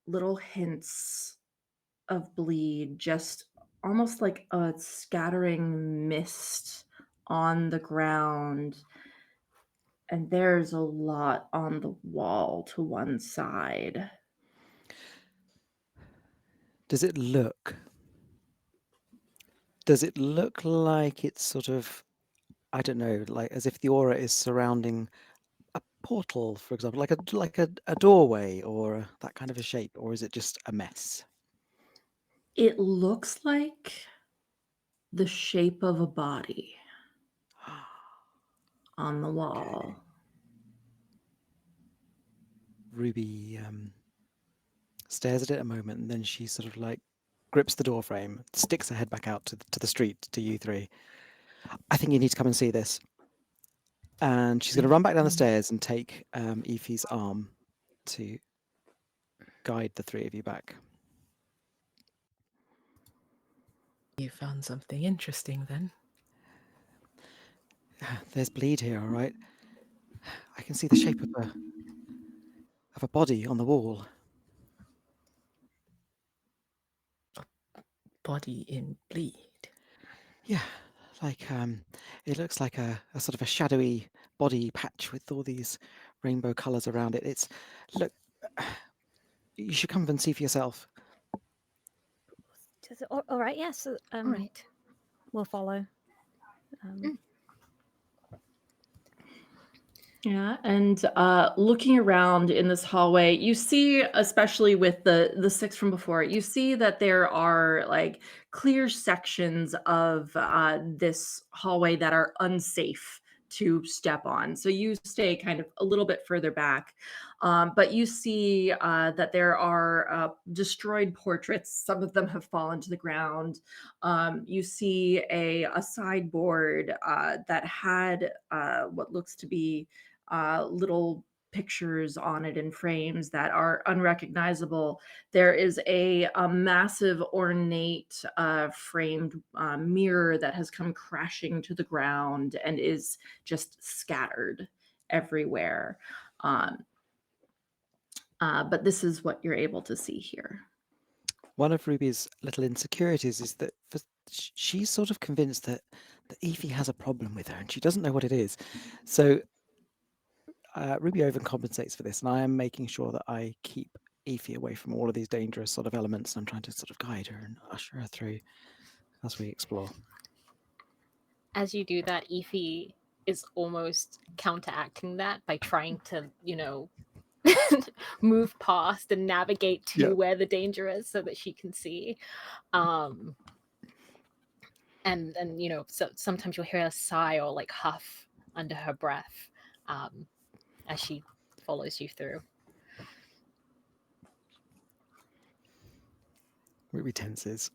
little hints of bleed, just almost like a scattering mist on the ground. And there's a lot on the wall to one side. Does it look like it's sort of, I don't know, like as if the aura is surrounding a portal, for example, like a doorway or that kind of a shape, or is it just a mess? It looks like the shape of a body on the wall. Ruby stares at it a moment, and then she sort of like grips the door frame, sticks her head back out to the street, to you three. I think you need to come and see this. And she's going to run back down the stairs and take Efi's arm to guide the three of you back. You found something interesting then? There's bleed here, all right. I can see the shape of a body on the wall. Body in bleed. Yeah, like it looks like a sort of a shadowy body patch with all these rainbow colours around it. It's look. You should come and see for yourself. All right, yes. All right. We'll follow. Yeah, and looking around in this hallway, you see, especially with the six from before, you see that there are like clear sections of this hallway that are unsafe to step on. So you stay kind of a little bit further back, but you see that there are destroyed portraits. Some of them have fallen to the ground. You see a sideboard that had what looks to be little pictures on it in frames that are unrecognizable. There is a massive ornate framed mirror that has come crashing to the ground and is just scattered everywhere. But this is what you're able to see here. One of Ruby's little insecurities is that she's sort of convinced that Evie has a problem with her and she doesn't know what it is. So Ruby overcompensates for this, and I am making sure that I keep Evie away from all of these dangerous sort of elements. I'm trying to sort of guide her and usher her through as we explore. As you do that, Ify is almost counteracting that by trying to, move past and navigate to where the danger is so that she can see. And so sometimes you'll hear a sigh or like huff under her breath as she follows you through. Ruby tenses.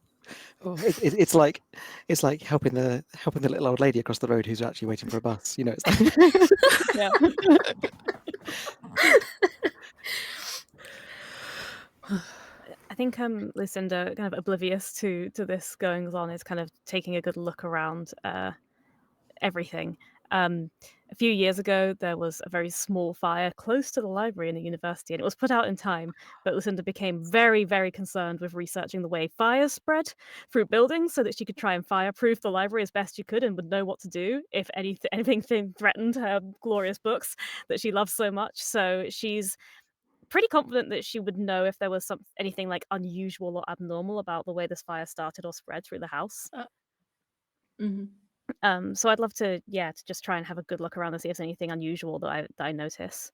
Oh, it's like helping the little old lady across the road who's actually waiting for a bus. It's like Yeah. I think Lucinda, kind of oblivious to this goings on, is kind of taking a good look around everything. A few years ago, there was a very small fire close to the library in the university, and it was put out in time. But Lucinda became very, very concerned with researching the way fires spread through buildings so that she could try and fireproof the library as best she could and would know what to do if anything threatened her glorious books that she loves so much. So she's pretty confident that she would know if there was anything like unusual or abnormal about the way this fire started or spread through the house. So I'd love to just try and have a good look around and see if there's anything unusual that I notice.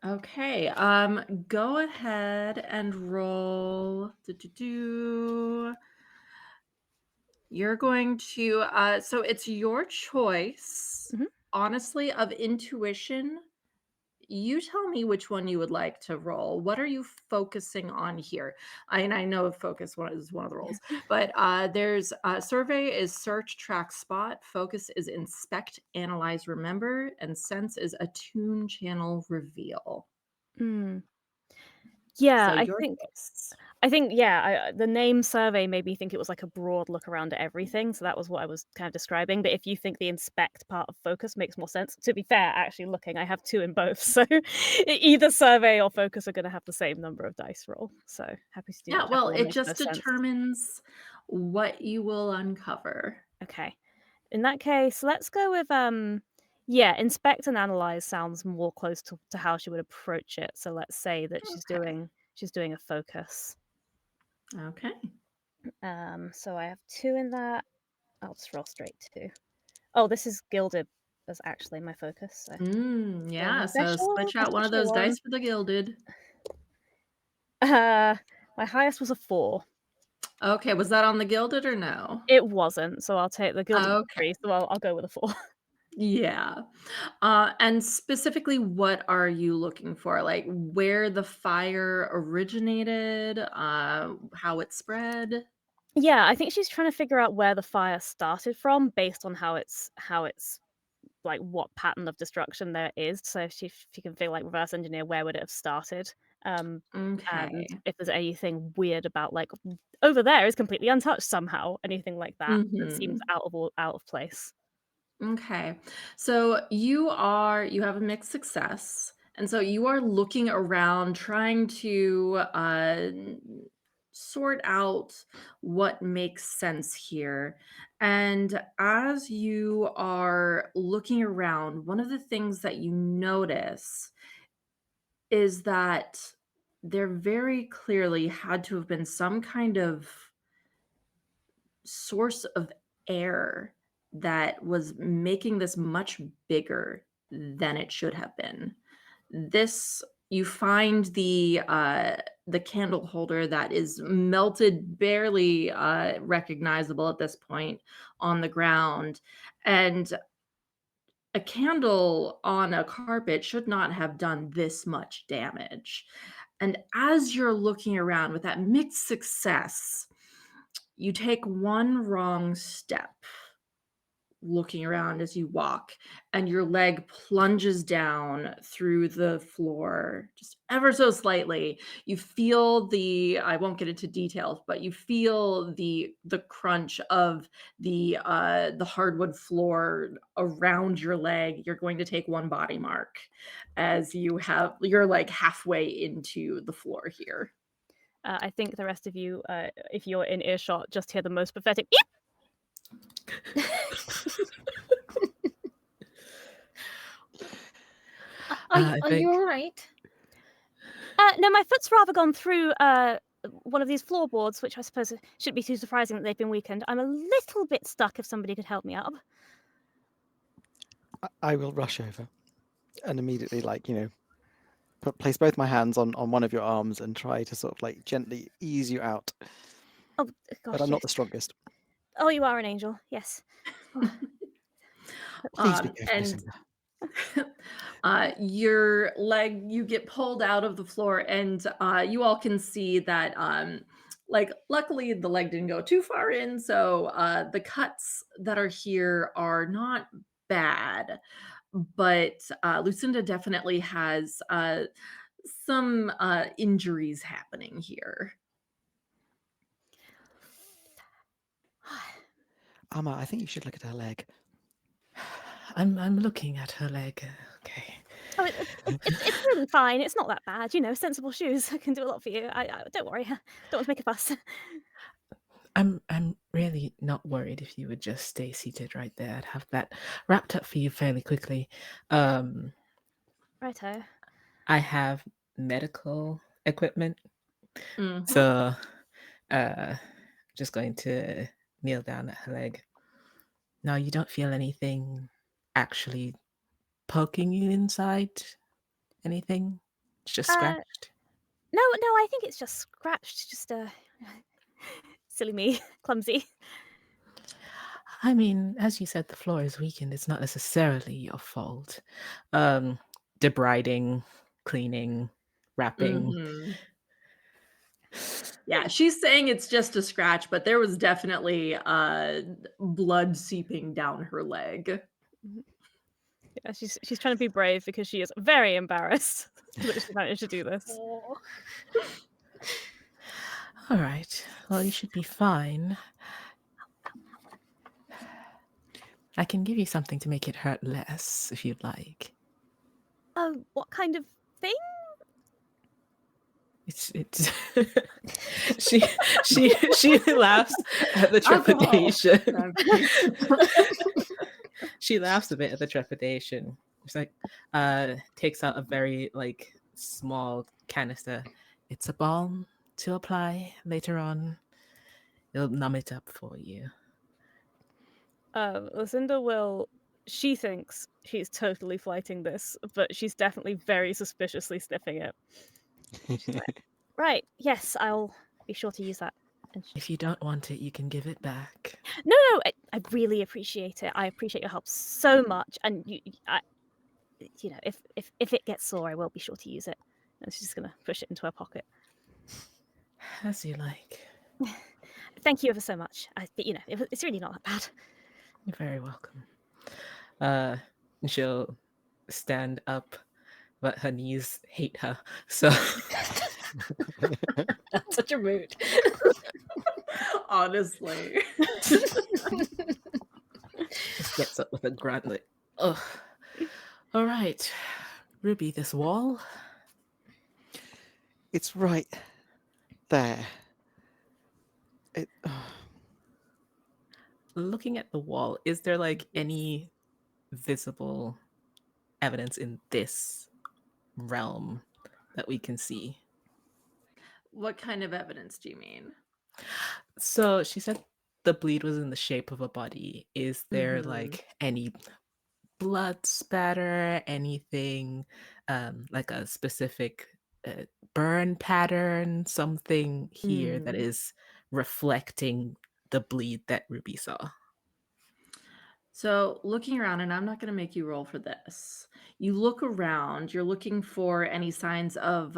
Okay, go ahead and roll. You're going to, so it's your choice, honestly, of intuition. You tell me which one you would like to roll. What are you focusing on here? I know focus is one of the roles, but there's survey is search, track, spot. Focus is inspect, analyze, remember, and sense is attune, channel, reveal. Yeah, So I your think choice. the name survey made me think it was like a broad look around at everything, so that was what I was kind of describing. But if you think the inspect part of focus makes more sense, to be fair, actually looking, I have 2 in both, so either survey or focus are going to have the same number of dice roll. So happy to do Yeah, well, whichever one it makes just most sense. determines what you will uncover. Okay, in that case, let's go with inspect and analyze sounds more close to how she would approach it. So let's say that she's doing a focus. Okay. So I have 2 in that. I'll just roll straight 2. Oh, this is gilded as actually my focus. So Yeah, so special, switch out one of those dice for the gilded. My highest was a 4. Okay, was that on the gilded or no? It wasn't, so I'll take the gilded 3. So I'll go with a 4. Yeah. And specifically, what are you looking for? Like where the fire originated, how it spread? Yeah, I think she's trying to figure out where the fire started from based on how it's like what pattern of destruction there is. So if she can feel like reverse engineer where would it have started. And Okay. if there's anything weird about like over there is completely untouched somehow, anything like that that seems out of place. Okay. So you have a mixed success. And so you are looking around trying to sort out what makes sense here. And as you are looking around, one of the things that you notice is that there very clearly had to have been some kind of source of air that was making this much bigger than it should have been. This you find the candle holder that is melted, barely recognizable at this point on the ground, and a candle on a carpet should not have done this much damage. And as you're looking around with that mixed success, you take one wrong step looking around as you walk, and your leg plunges down through the floor just ever so slightly. You feel I won't get into details, but you feel the crunch of the hardwood floor around your leg. You're going to take one body mark as you're like halfway into the floor here. I think the rest of you, if you're in earshot, just hear the most pathetic. Are you all right? No, my foot's rather gone through one of these floorboards, which I suppose shouldn't be too surprising that they've been weakened. I'm a little bit stuck. If somebody could help me up. I will rush over and immediately, place both my hands on one of your arms and try to sort of gently ease you out. Oh gosh, but I'm not the strongest. Oh, you are an angel. Yes. Oh. Please be careful, and Lucinda. your leg, you get pulled out of the floor, and you all can see that luckily the leg didn't go too far in, so the cuts that are here are not bad, but Lucinda definitely has some injuries happening here. Amma, I think you should look at her leg. I'm looking at her leg. Okay. Oh, it's really fine. It's not that bad. Sensible shoes. I can do a lot for you. I don't worry. Don't want to make a fuss. I'm really not worried. If you would just stay seated right there, I'd have that wrapped up for you fairly quickly. Righto. I have medical equipment, Mhm. so just going to kneel down at her leg. Now, you don't feel anything actually poking you inside? Anything? It's just scratched? No, I think it's just scratched. Just silly me, clumsy. I mean, as you said, the floor is weakened. It's not necessarily your fault. Debriding, cleaning, wrapping. Mhm. Yeah, she's saying it's just a scratch, but there was definitely blood seeping down her leg. Yeah, she's trying to be brave because she is very embarrassed that she managed to do this. Oh. All right. Well, you should be fine. I can give you something to make it hurt less, if you'd like. Oh, what kind of thing? It's she laughs at the trepidation. She laughs a bit at the trepidation. She's like, takes out a very small canister. It's a balm to apply later on. It'll numb it up for you. Lucinda she thinks she's totally flighting this, but she's definitely very suspiciously sniffing it. She's like, right, yes, I'll be sure to use that. If you don't want it, you can give it back. No, I really appreciate it. I appreciate your help so much, and if it gets sore, I will be sure to use it. And she's just gonna push it into her pocket. As you like. Thank you ever so much. It's really not that bad. You're very welcome. She'll stand up, but her knees hate her. So That's such a mood. Honestly. Just gets up with a grunt like, ugh. All right, Ruby, this wall. It's right there. Looking at the wall, is there like any visible evidence in this realm that we can see? What kind of evidence do you mean? So she said the bleed was in the shape of a body. Is there Mhm. like any blood spatter, anything like a specific burn pattern, something here that is reflecting the bleed that Ruby saw? So, looking around, and I'm not going to make you roll for this. You look around, you're looking for any signs of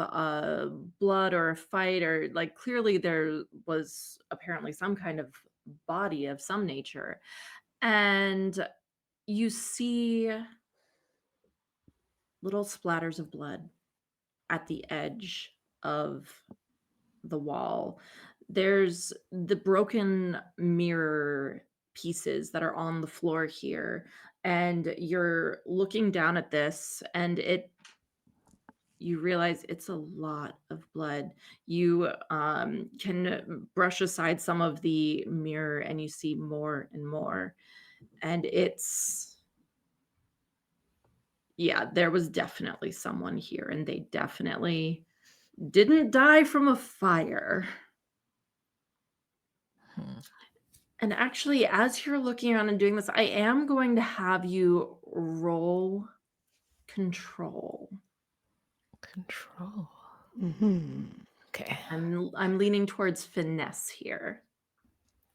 blood or a fight, or like clearly there was apparently some kind of body of some nature. And you see little splatters of blood at the edge of the wall. There's the broken mirror pieces that are on the floor here, and you're looking down at this, and you realize it's a lot of blood. You can brush aside some of the mirror, and you see more and more. And yeah, there was definitely someone here, and they definitely didn't die from a fire. Hmm. And actually, as you're looking around and doing this, I am going to have you roll control. Control. Mm-hmm. Okay. I'm leaning towards finesse here.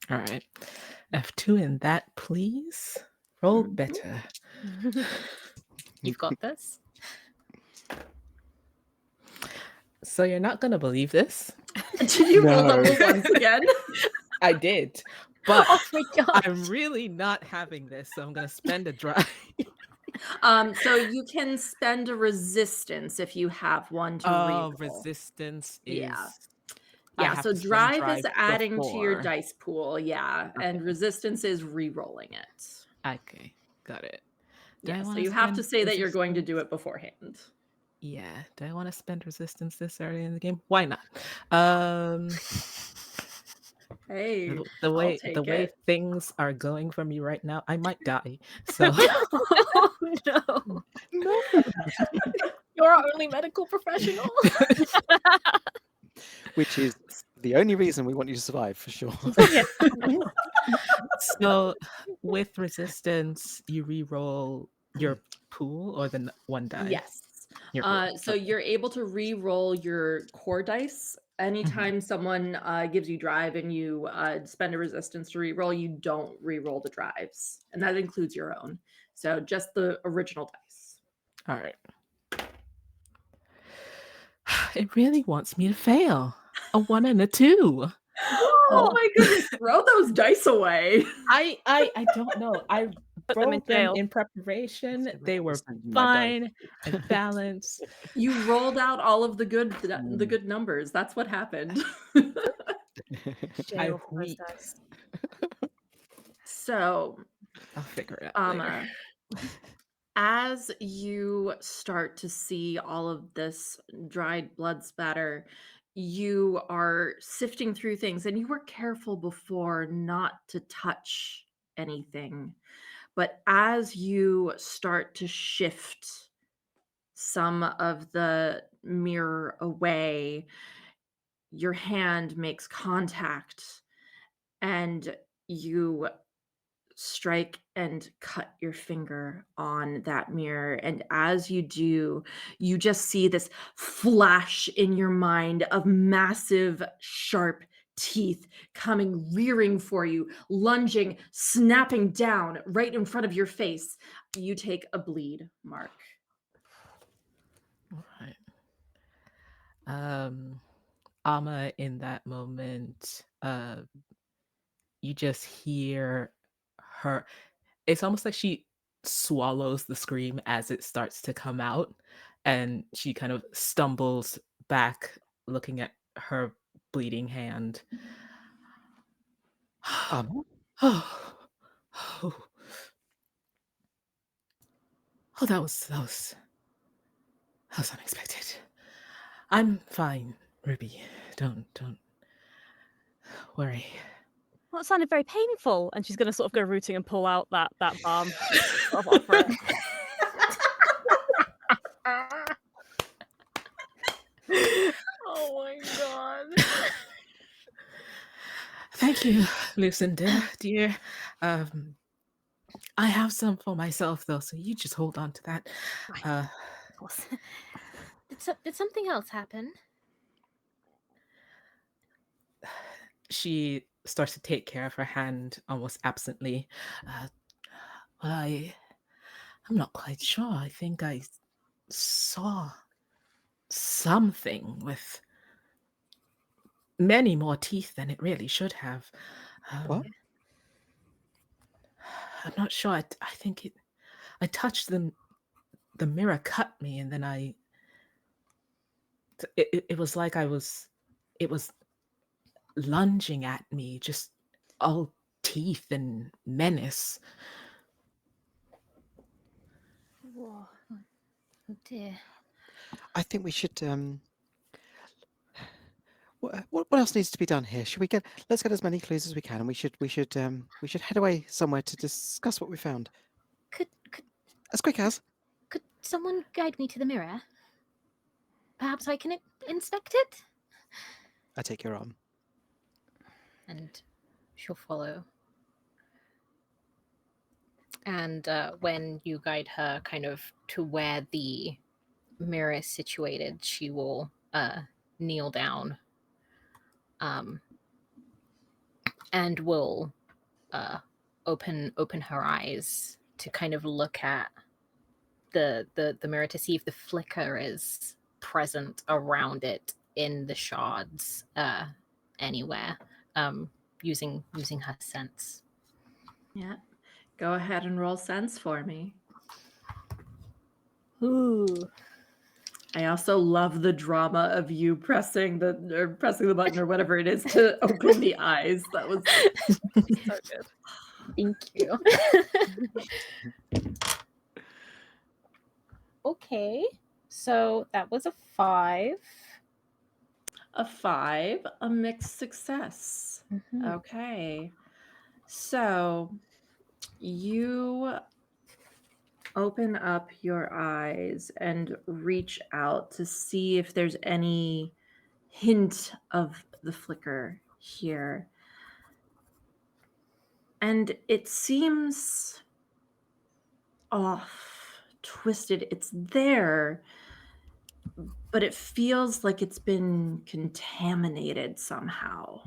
All right. F2 in that, please. Roll Mhm. better. You've got this. So you're not going to believe this. Did you roll No. double once again? I did, but Oh my god. I'm really not having this, so I'm going to spend a drive. So you can spend a resistance if you have one to reroll. Resistance is... Yeah. I Yeah, have so to spend drive is adding to your before. dice pool, yeah, and Okay. resistance is re-rolling it. Okay, got it. Do I Yeah, so wanna you have to spend say that you're going to do resistance? it beforehand. Yeah. Do I want to spend resistance this early in the game? Why not? Um, Hey, the I'll way take it. things are going for me right now, I might die. So Oh no. No. You're our only medical professional. Which is the only reason we want you to survive, for sure. Yeah. so with resistance, you re-roll your pool or the one die. Yes. Your pool. So you're able to re-roll your core dice. Anytime someone gives you drive and you spend a resistance to re-roll, you don't re-roll the drives. And that includes your own. So just the original dice. All right. It really wants me to fail. A 1 and a 2. Oh my goodness, throw those dice away. I don't know. I Put them in rolled them jail. in preparation. Say, They were "Sending my dice." fine and balanced. You rolled out all of the good numbers. That's what happened. Jail for those weep. dice. So, I'll figure it out later. as you start to see all of this dried blood spatter, you are sifting through things, and you were careful before not to touch anything. But as you start to shift some of the mirror away, your hand makes contact, and you strike and cut your finger on that mirror. And as you do, you just see this flash in your mind of massive, sharp teeth coming rearing for you, lunging, snapping down right in front of your face. You take a bleed, Mark. All right. Amma, in that moment, you just hear her. It's almost like she swallows the scream as it starts to come out, and she kind of stumbles back, looking at her bleeding hand. Amma? Oh, Oh, that was unexpected. I'm fine, Ruby. Don't worry. Well, it sounded very painful. And she's going to sort of go rooting and pull out that balm, sort of offer it. Oh my god. Thank you, Lucinda, dear. I have some for myself though, so you just hold on to that. Right. Of course. Did something else happen? She starts to take care of her hand almost absently. Well, I'm not quite sure. I think I saw something with many more teeth than it really should have. What? I'm not sure. I think I touched them. The mirror cut me, and then it was like it was lunging at me, just all teeth and menace. Whoa. Oh dear. I think we should. What else needs to be done here? Should we let's get as many clues as we can, and we should head away somewhere to discuss what we found. Could As quick as. could someone guide me to the mirror? Perhaps I can inspect it? I take your arm. And she'll follow. And when you guide her kind of to where the mirror is situated, she will kneel down and will open her eyes to kind of look at the mirror to see if the flicker is present around it in the shards anywhere, using her sense. Yeah. Go ahead and roll sense for me. Ooh. I also love the drama of you pressing the button or whatever it is to open the eyes. That was so good. Thank you. Okay, so that was a 5. A 5, a mixed success. Mm-hmm. Okay. So you open up your eyes and reach out to see if there's any hint of the flicker here. And it seems off, twisted. It's there, but it feels like it's been contaminated somehow.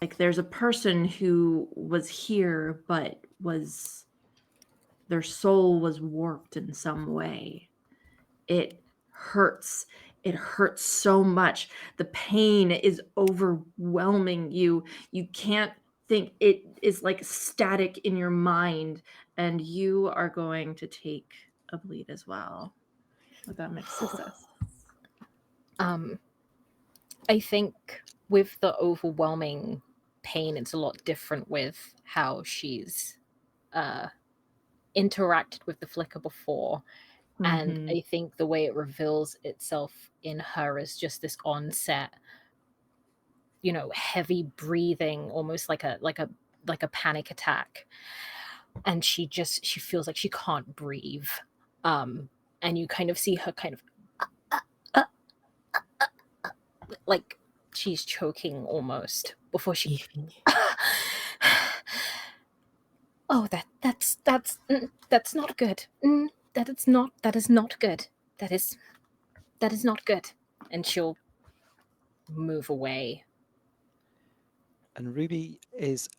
Like there's a person who was here, but their soul was warped in some way. It hurts. It hurts so much. The pain is overwhelming you. You can't think. It is like static in your mind, and you are going to take a bleed as well with that mixed success. I think with the overwhelming pain, it's a lot different with how she's interacted with the flicker before. And I think the way it reveals itself in her is just this onset, heavy breathing, almost like a panic attack. And she feels like she can't breathe. And you kind of see her kind of like she's choking almost before she oh, that's not good. That is not good. That is not good. And she'll move away. And Ruby is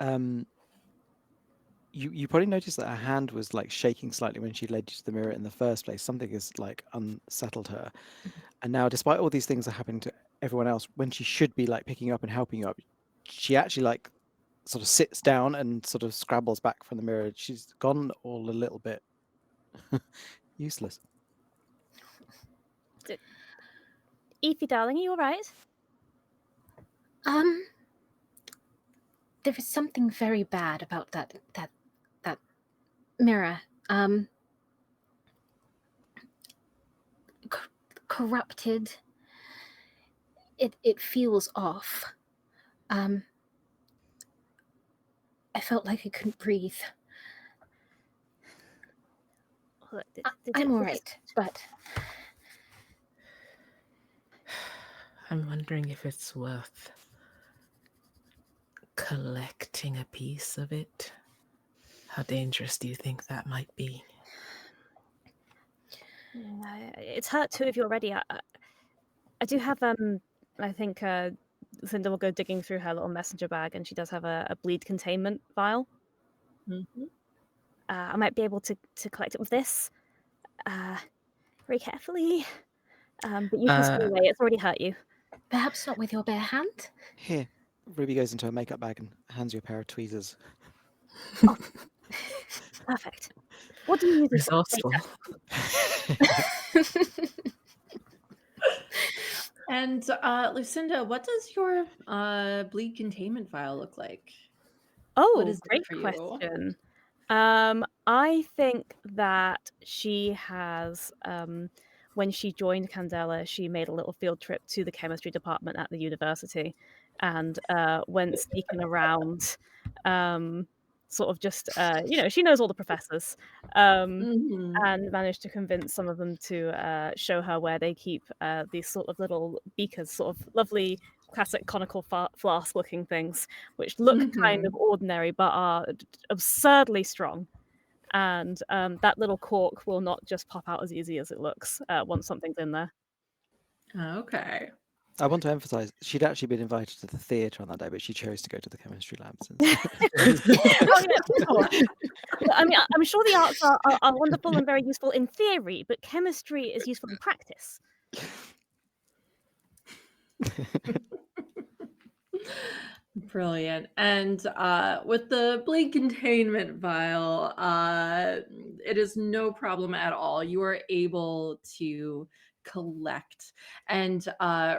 you probably noticed that her hand was like shaking slightly when she led you to the mirror in the first place. Something has like unsettled her. And now, despite all these things that are happening to everyone else, when she should be like picking up and helping you up, she actually like sort of sits down and sort of scrabbles back from the mirror. She's gone all a little bit useless. Ethy, darling, are you all right? There is something very bad about that Mira, corrupted. It feels off. I felt like I couldn't breathe. Look, I'm all right, but I'm wondering if it's worth collecting a piece of it. How dangerous do you think that might be? It's hurt too if you're ready. I do have I think Cinda will go digging through her little messenger bag, and she does have a bleed containment vial. Mhm. I might be able to collect it with this, very carefully. But you can stay away. It's already hurt you. perhaps not with your bare hand. Here, Ruby goes into her makeup bag and hands you a pair of tweezers. Perfect. What do you use this for? Resourceful. And Lucinda, what does your bleed containment vial look like? What Oh, is great it for you? question. I think that she has, when she joined Candela, she made a little field trip to the chemistry department at the university and went sneaking around, sort of just, she knows all the professors, Mhm. and managed to convince some of them to show her where they keep these sort of little beakers, sort of lovely classic conical flask looking things, which look kind of Mhm. ordinary but are absurdly strong. And that little cork will not just pop out as easy as it looks once something's in there. Okay. I want to emphasise she'd actually been invited to the theatre on that day, but she chose to go to the chemistry labs instead. Oh yeah, for sure. I mean, I'm sure the arts are wonderful and very useful in theory, but chemistry is useful in practice. Brilliant. And with the bleed containment vial, it is no problem at all. You are able to collect. And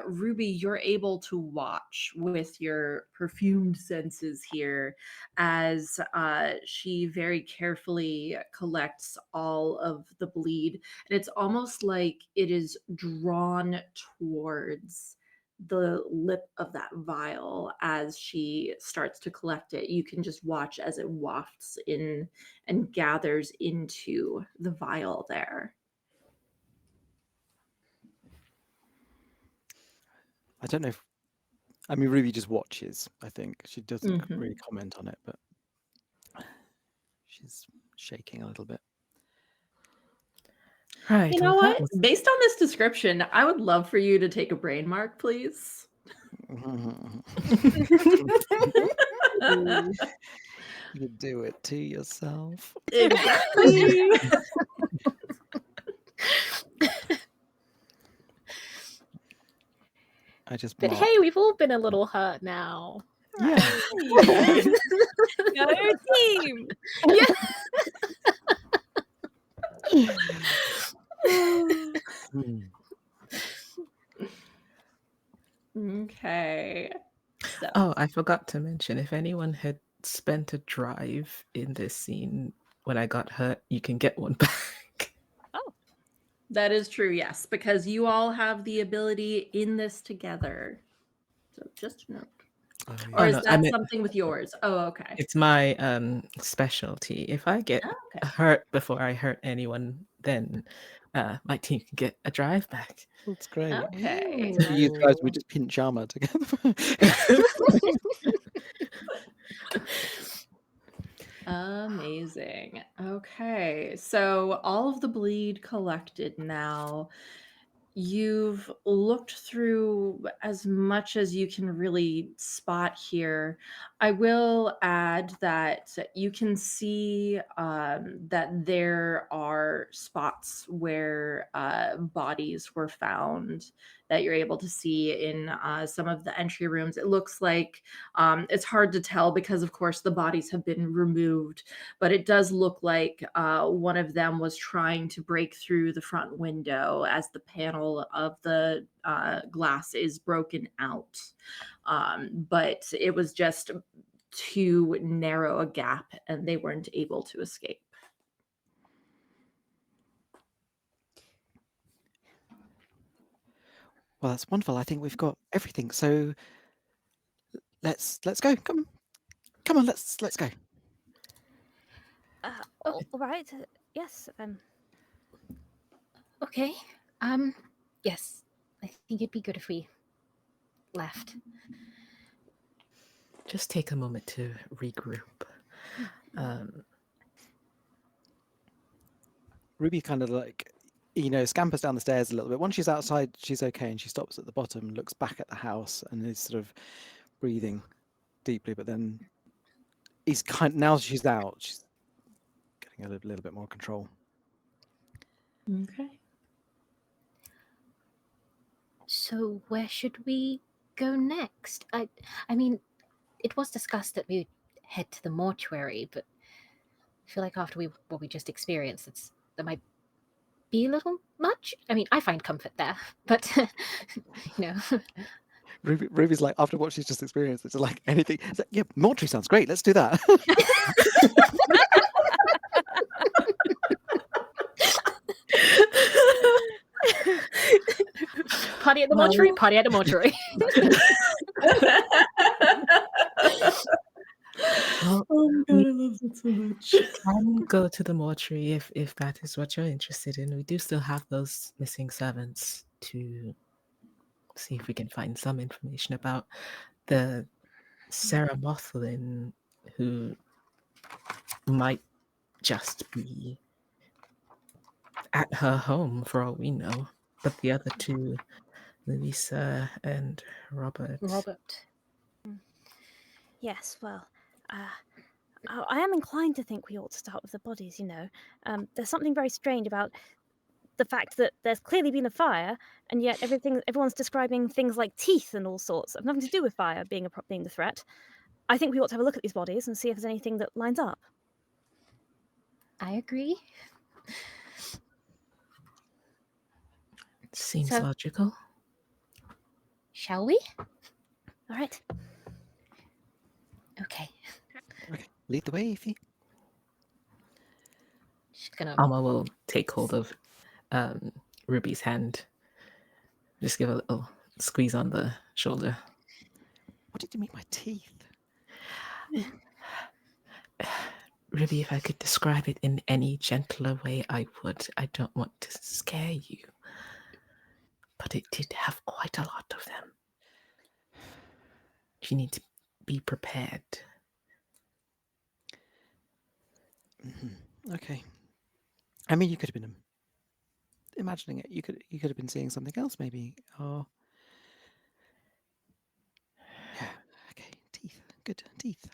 Ruby, you're able to watch with your perfumed senses here as she very carefully collects all of the bleed. And it's almost like it is drawn towards the lip of that vial as she starts to collect it. You can just watch as it wafts in and gathers into the vial there. I don't know if, I mean, Ruby just watches, I think. She doesn't Mhm. really comment on it, but she's shaking a little bit. Right. You know well, that what? was Based on this description, I would love for you to take a brain mark, please. You do it to yourself. Exactly. I just But mark. hey, we've all been a little hurt now. Yeah. Right. Go team! Hmm. Okay. So Oh, I forgot to mention, if anyone had spent a drive in this scene when I got hurt, you can get one back. that is true, yes, because you all have the ability in this together. So just a note. Oh, Or Oh, is no, I that meant something with yours? Oh, okay. it's my specialty. If I get Oh, okay. hurt before I hurt anyone, then my team can get a drive back. that's great. Okay. So you guys Ooh. would just pinch armor together. Amazing. Okay. So all of the bleed collected now. You've looked through as much as you can really spot here. I will add that you can see that there are spots where bodies were found that you're able to see in some of the entry rooms. It looks like it's hard to tell because, of course, the bodies have been removed, but it does look like one of them was trying to break through the front window as the panel of the glass is broken out. But it was just too narrow a gap and they weren't able to escape. Well, that's wonderful. I think we've got everything. So let's go. Come on. Let's go. All right. Yes. Okay. Yes. I think it'd be good if we left. Just take a moment to regroup. Ruby kind of like, scampers down the stairs a little bit. Once she's outside, she's okay, and she stops at the bottom, looks back at the house, and is sort of breathing deeply. But then now she's out, she's getting a little bit more control. Okay. So where should we go next? I mean, it was discussed that we'd head to the mortuary, but I feel like after what we just experienced, that might be a little much. I mean, I find comfort there, but Ruby's like, after what she's just experienced, it's like anything. It's like, yeah, mortuary sounds great. Let's do that. Party at the mortuary. Party at the mortuary. Well, Oh my god, I love it so much. can go to the mortuary if that is what you're interested in. We do still have those missing servants to see if we can find some information about the Sarah Mothlin, who might just be at her home for all we know. But the other two, Louisa and Robert. Yes. Well, I am inclined to think we ought to start with the bodies. There's something very strange about the fact that there's clearly been a fire, and yet everyone's describing things like teeth and all sorts of nothing to do with fire being the threat. I think we ought to have a look at these bodies and see if there's anything that lines up. I agree. Seems So- logical. Shall we? All right. Okay. Okay, lead the way, Ify. She's gonna. Alma will take hold of Ruby's hand. Just give a little squeeze on the shoulder. What did you mean by teeth? Ruby, if I could describe it in any gentler way, I would. I don't want to scare you. But it did have quite a lot of them. You need to be prepared. Mm-hmm. Okay. I mean, you could have been imagining it. You could have been seeing something else, maybe. Or yeah. Okay. Teeth. Good teeth.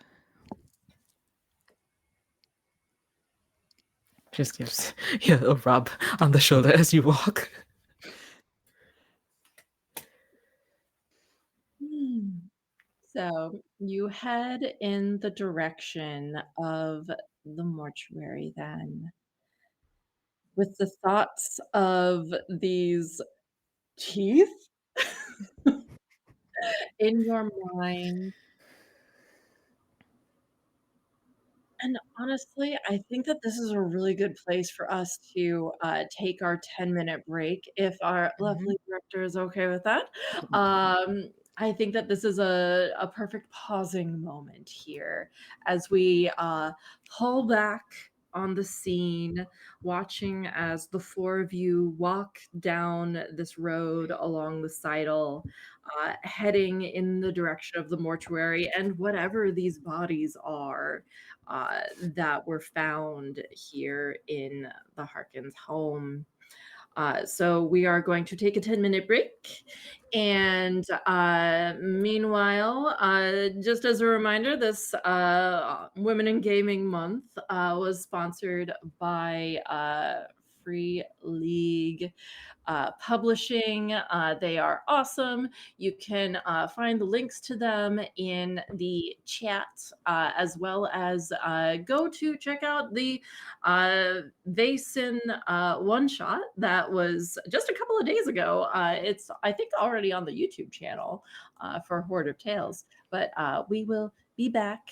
Just gives you a rub on the shoulder as you walk. So you head in the direction of the mortuary then, with the thoughts of these teeth in your mind. And honestly, I think that this is a really good place for us to take our 10-minute break if our lovely director is okay with that. I think that this is a perfect pausing moment here as we pull back on the scene, watching as the four of you walk down this road along the sidle, heading in the direction of the mortuary and whatever these bodies are that were found here in the Harkins home. So we are going to take a 10-minute break. And meanwhile, just as a reminder, this Women in Gaming Month was sponsored by Free League Publishing. They are awesome. You can find the links to them in the chat, as well as go to check out the Vason one shot that was just a couple of days ago. It's, I think, already on the YouTube channel for Hoard of Tales, but we will be back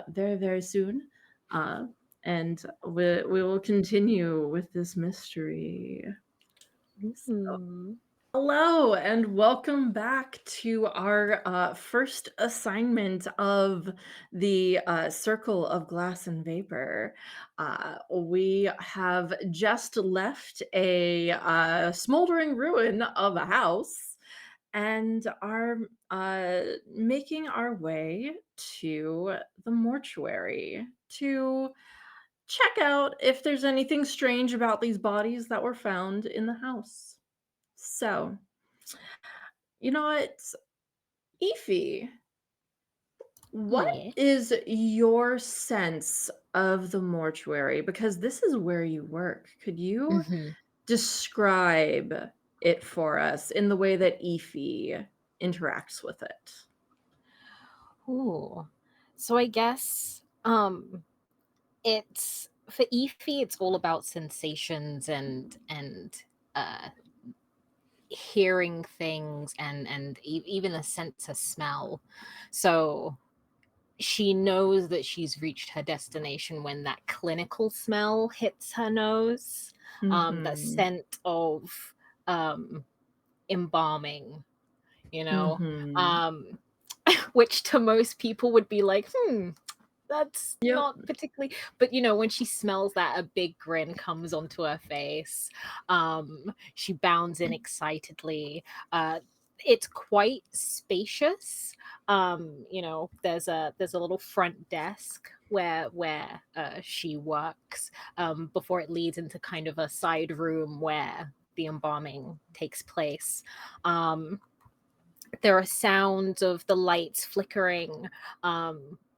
very, very soon. And we will continue with this mystery. So, Hello, and welcome back to our first assignment of the Circle of Glass and Vapor. We have just left a smoldering ruin of a house and are making our way to the mortuary to check out if there's anything strange about these bodies that were found in the house. So, you know what, Ify, what Yeah. is your sense of the mortuary? Because this is where you work. Could you hmm describe it for us in the way that Ify interacts with it? Ooh. So I guess it's for Ify, it's all about sensations and uh hearing things and even a sense of smell. So she knows that she's reached her destination when that clinical smell hits her nose, that Mm-hmm. scent of um embalming, you know, Mm-hmm. um which to most people would be like, that's Yep. not particularly, but when she smells that, a big grin comes onto her face. She bounds in excitedly. It's quite spacious. There's a little front desk where she works, before it leads into kind of a side room where the embalming takes place. There are sounds of the lights flickering,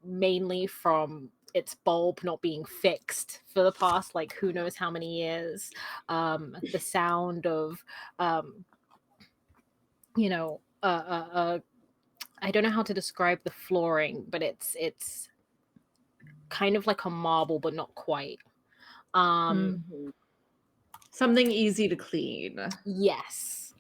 mainly from its bulb not being fixed for the past, like, who knows how many years. The sound of, um, you know, I don't know how to describe the flooring, but it's kind of like a marble, but not quite. Mm-hmm. Something easy to clean. Yes.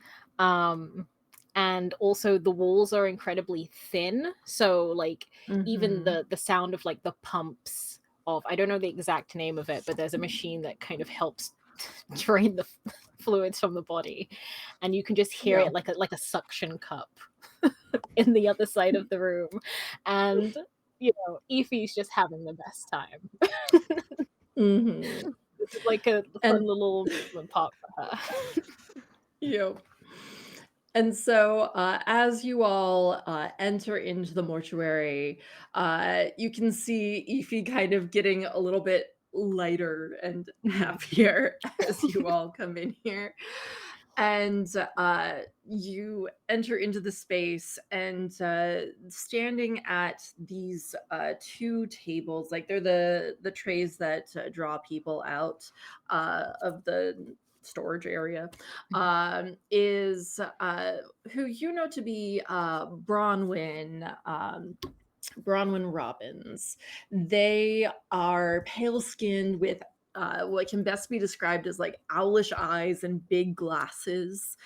And also the walls are incredibly thin, so like even Mm-hmm. the sound of like the pumps of, I don't know the exact name of it, but there's a machine that kind of helps drain the fluids from the body, and you can just hear Yeah. it like a suction cup in the other side of the room. And Ify's just having the best time. Mm-hmm. This is like a fun And little amusement park for her. yep. And so, as you all enter into the mortuary, you can see Ify kind of getting a little bit lighter and happier as you all come in here. And you enter into the space, and standing at these two tables, like they're the trays that draw people out of the storage area, is who you know to be Bronwyn. Bronwyn Robbins. They are pale skinned with what can best be described as like owlish eyes and big glasses.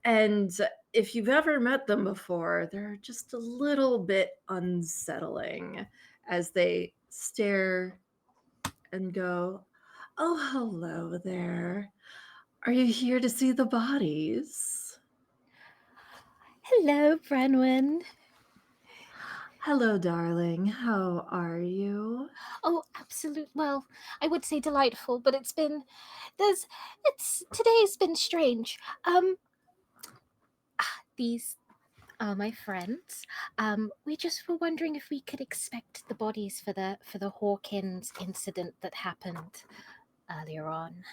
And if you've ever met them before, they're just a little bit unsettling as they stare and go, "Oh, hello there. Are you here to see the bodies?" Hello, Brenwyn. "Hello, darling. How are you?" Oh, absolute. Well, I would say delightful, but today's been strange. These are my friends. We just were wondering if we could expect the bodies for the Hawkins incident that happened earlier on.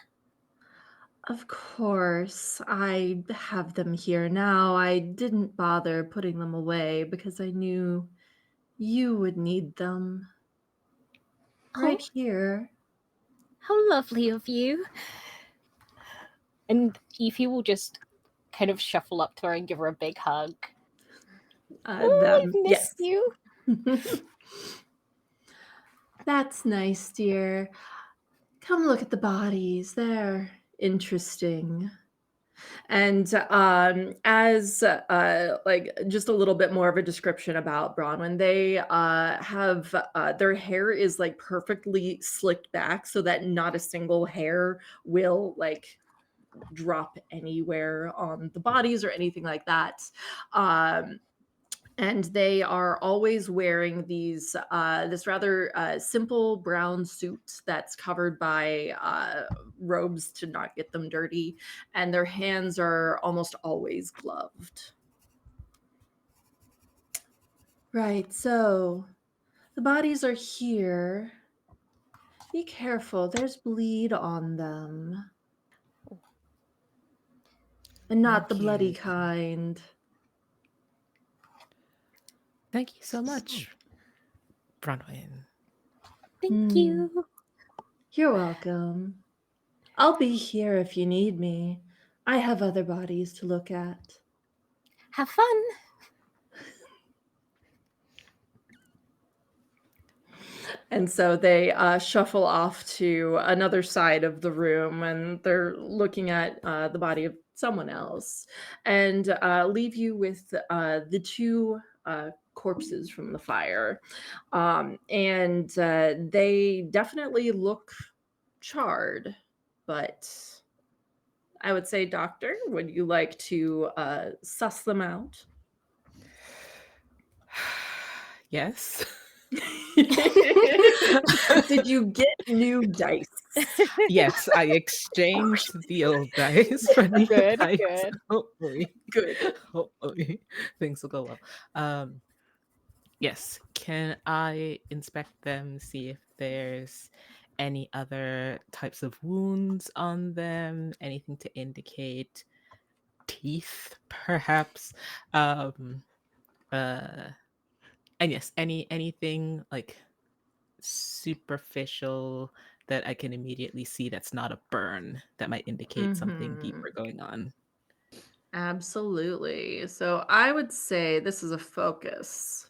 "Of course. I have them here now. I didn't bother putting them away because I knew you would need them. Oh, Right here." how lovely of you. And Ify will just kind of shuffle up to her and give her a big hug. Oh, I've Them, missed yes. you. "That's nice, dear. Come look at the bodies. They're interesting." And as like just a little bit more of a description about Bronwyn, they have their hair is like perfectly slicked back so that not a single hair will like drop anywhere on the bodies or anything like that. And they are always wearing these this rather simple brown suit that's covered by robes to not get them dirty, and their hands are almost always gloved. Right, so the bodies are here. Be careful, there's bleed on them. And not the Thank bloody you. kind. Thank you so much, Bronwyn. Thank you. You're welcome. I'll be here if you need me. I have other bodies to look at. Have fun. And so they shuffle off to another side of the room, and they're looking at the body of someone else, and leave you with the two corpses from the fire. And they definitely look charred, but I would say, Doctor, would you like to suss them out? Yes. Did you get new dice? Yes, I exchanged the old dice for new Good, dice. good. Hopefully. Good. Hopefully things will go well. Yes, can I inspect them, see if there's any other types of wounds on them, anything to indicate teeth, perhaps? And yes, anything like superficial that I can immediately see that's not a burn that might indicate something deeper going on. Absolutely. So I would say this is a focus.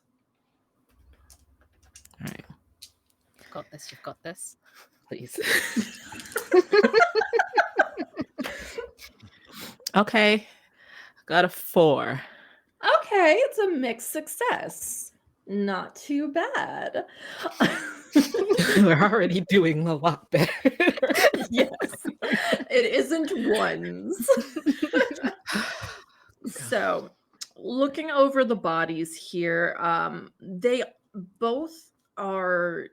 All right, Got this. You've got this. please. Okay, got a 4. Okay, it's a mixed success. Not too bad. We're already doing a lot better. Yes. It isn't ones. So, looking over the bodies here, they both are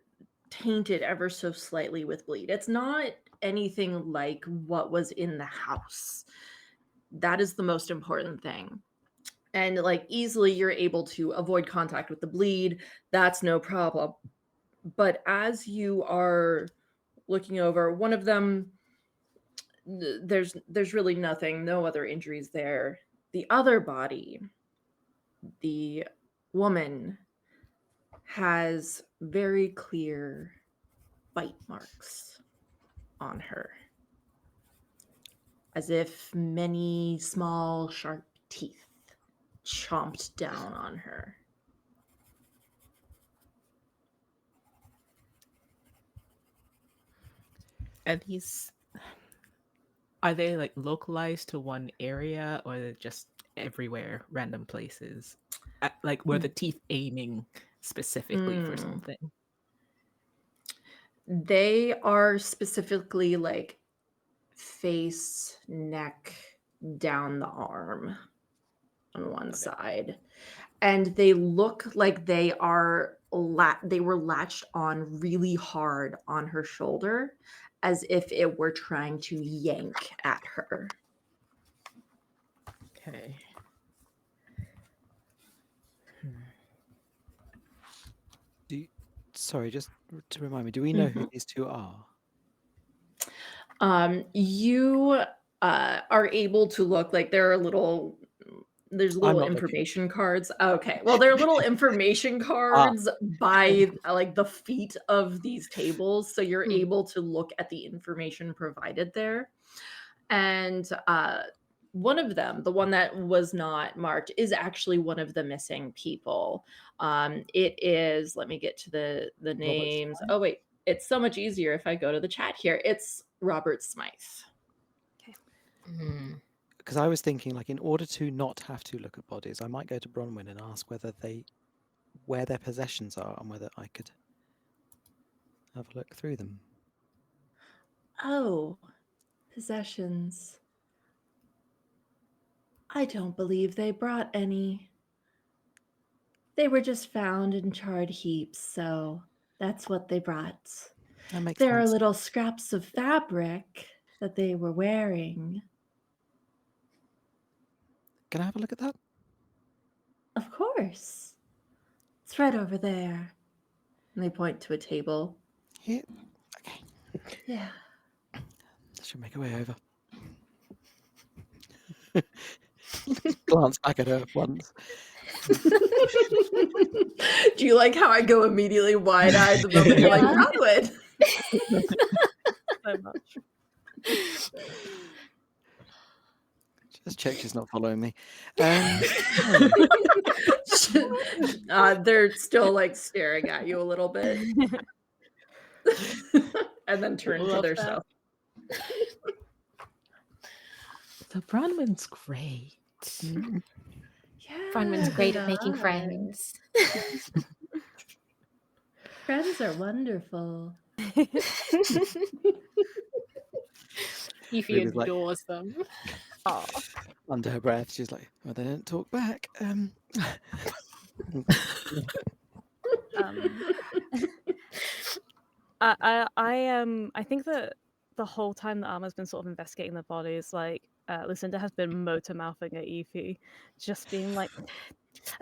tainted ever so slightly with bleed. It's not anything like what was in the house. That is the most important thing. And like easily you're able to avoid contact with the bleed. That's no problem. But as you are looking over one of them, there's really nothing, no other injuries there. The other body, the woman, has very clear bite marks on her, as if many small sharp teeth chomped down on her. And are they like localized to one area, or they're just everywhere, random places? Like were the teeth aiming specifically for something? They are specifically like face, neck, down the arm on one side. And they look like they are they were latched on really hard on her shoulder, as if it were trying to yank at her. Okay. Sorry, just to remind me, do we know who these two are? You are able to look, like there are there's little information cards. Okay, well, there are little information cards by like the feet of these tables, so you're able to look at the information provided there. And one of them, the one that was not marked, is actually one of the missing people. It is, let me get to the names. Oh wait, it's so much easier if I go to the chat here. It's Robert Smythe. Okay. Because I was thinking, like, in order to not have to look at bodies, I might go to Bronwyn and ask where their possessions are, and whether I could have a look through them. Oh, possessions. I don't believe they brought any. They were just found in charred heaps, so that's what they brought. That makes There are sense. little scraps of fabric that they were wearing. Can I have a look at that? Of course. It's right over there. And they point to a table. Here. Okay. Yeah. That should make our way over. Glance back at her once. Do you like how I go immediately wide-eyed the moment you're like, Yeah. Bronwyn? So much. Just check she's not following me. They're still like staring at you a little bit. And then turn to Love their that. stuff. So Bronwyn's great. Yeah, Bronwyn's great at they making are. friends. Friends are wonderful. Evie Ruby's like- adores them. Aw. Under her breath, she's like, "Well, they don't talk back." I think that the whole time that Alma's been sort of investigating the bodies, like Lucinda has been motor mouthing at Evie, just being like,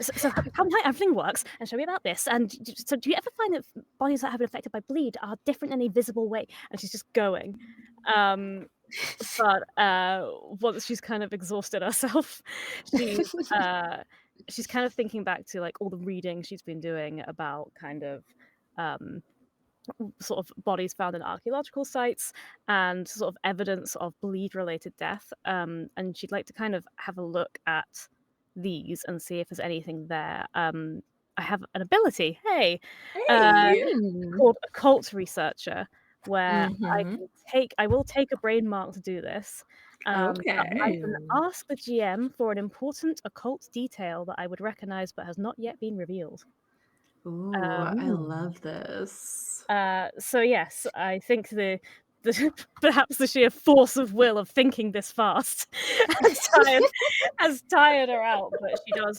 so how everything works, and show me about this. And so, do you ever find that bodies that have been affected by bleed are different in a visible way? And she's just going. But once she's kind of exhausted herself, she's kind of thinking back to like all the reading she's been doing about kind of sort of bodies found in archaeological sites and sort of evidence of bleed-related death. And she'd like to kind of have a look at these and see if there's anything there. I have an ability, Hey. called Occult Researcher, where Mhm. I will take a brain mark to do this. I can ask the GM for an important occult detail that I would recognize but has not yet been revealed. Ooh, I love this. So yes, I think the perhaps the sheer force of will of thinking this fast has tired her out, but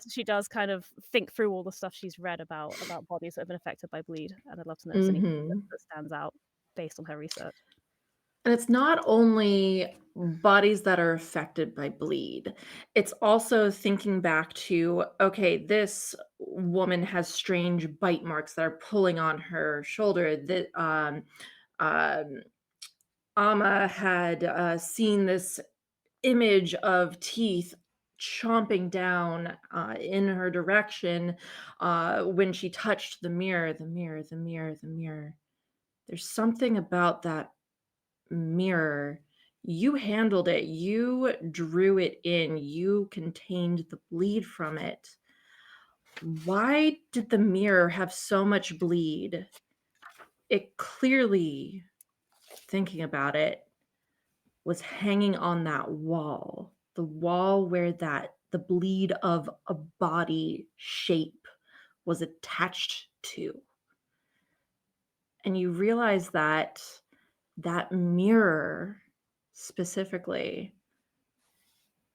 she does kind of think through all the stuff she's read about bodies that have been affected by bleed, and I'd love to know if there's anything that stands out based on her research. And it's not only bodies that are affected by bleed. It's also thinking back to, okay, this woman has strange bite marks that are pulling on her shoulder. That Amma had seen this image of teeth chomping down in her direction when she touched the mirror. There's something about that mirror. You handled it. You drew it in. You contained the bleed from it. Why did the mirror have so much bleed? It clearly, thinking about it, was hanging on that wall. The wall where the bleed of a body shape was attached to. And you realize that mirror specifically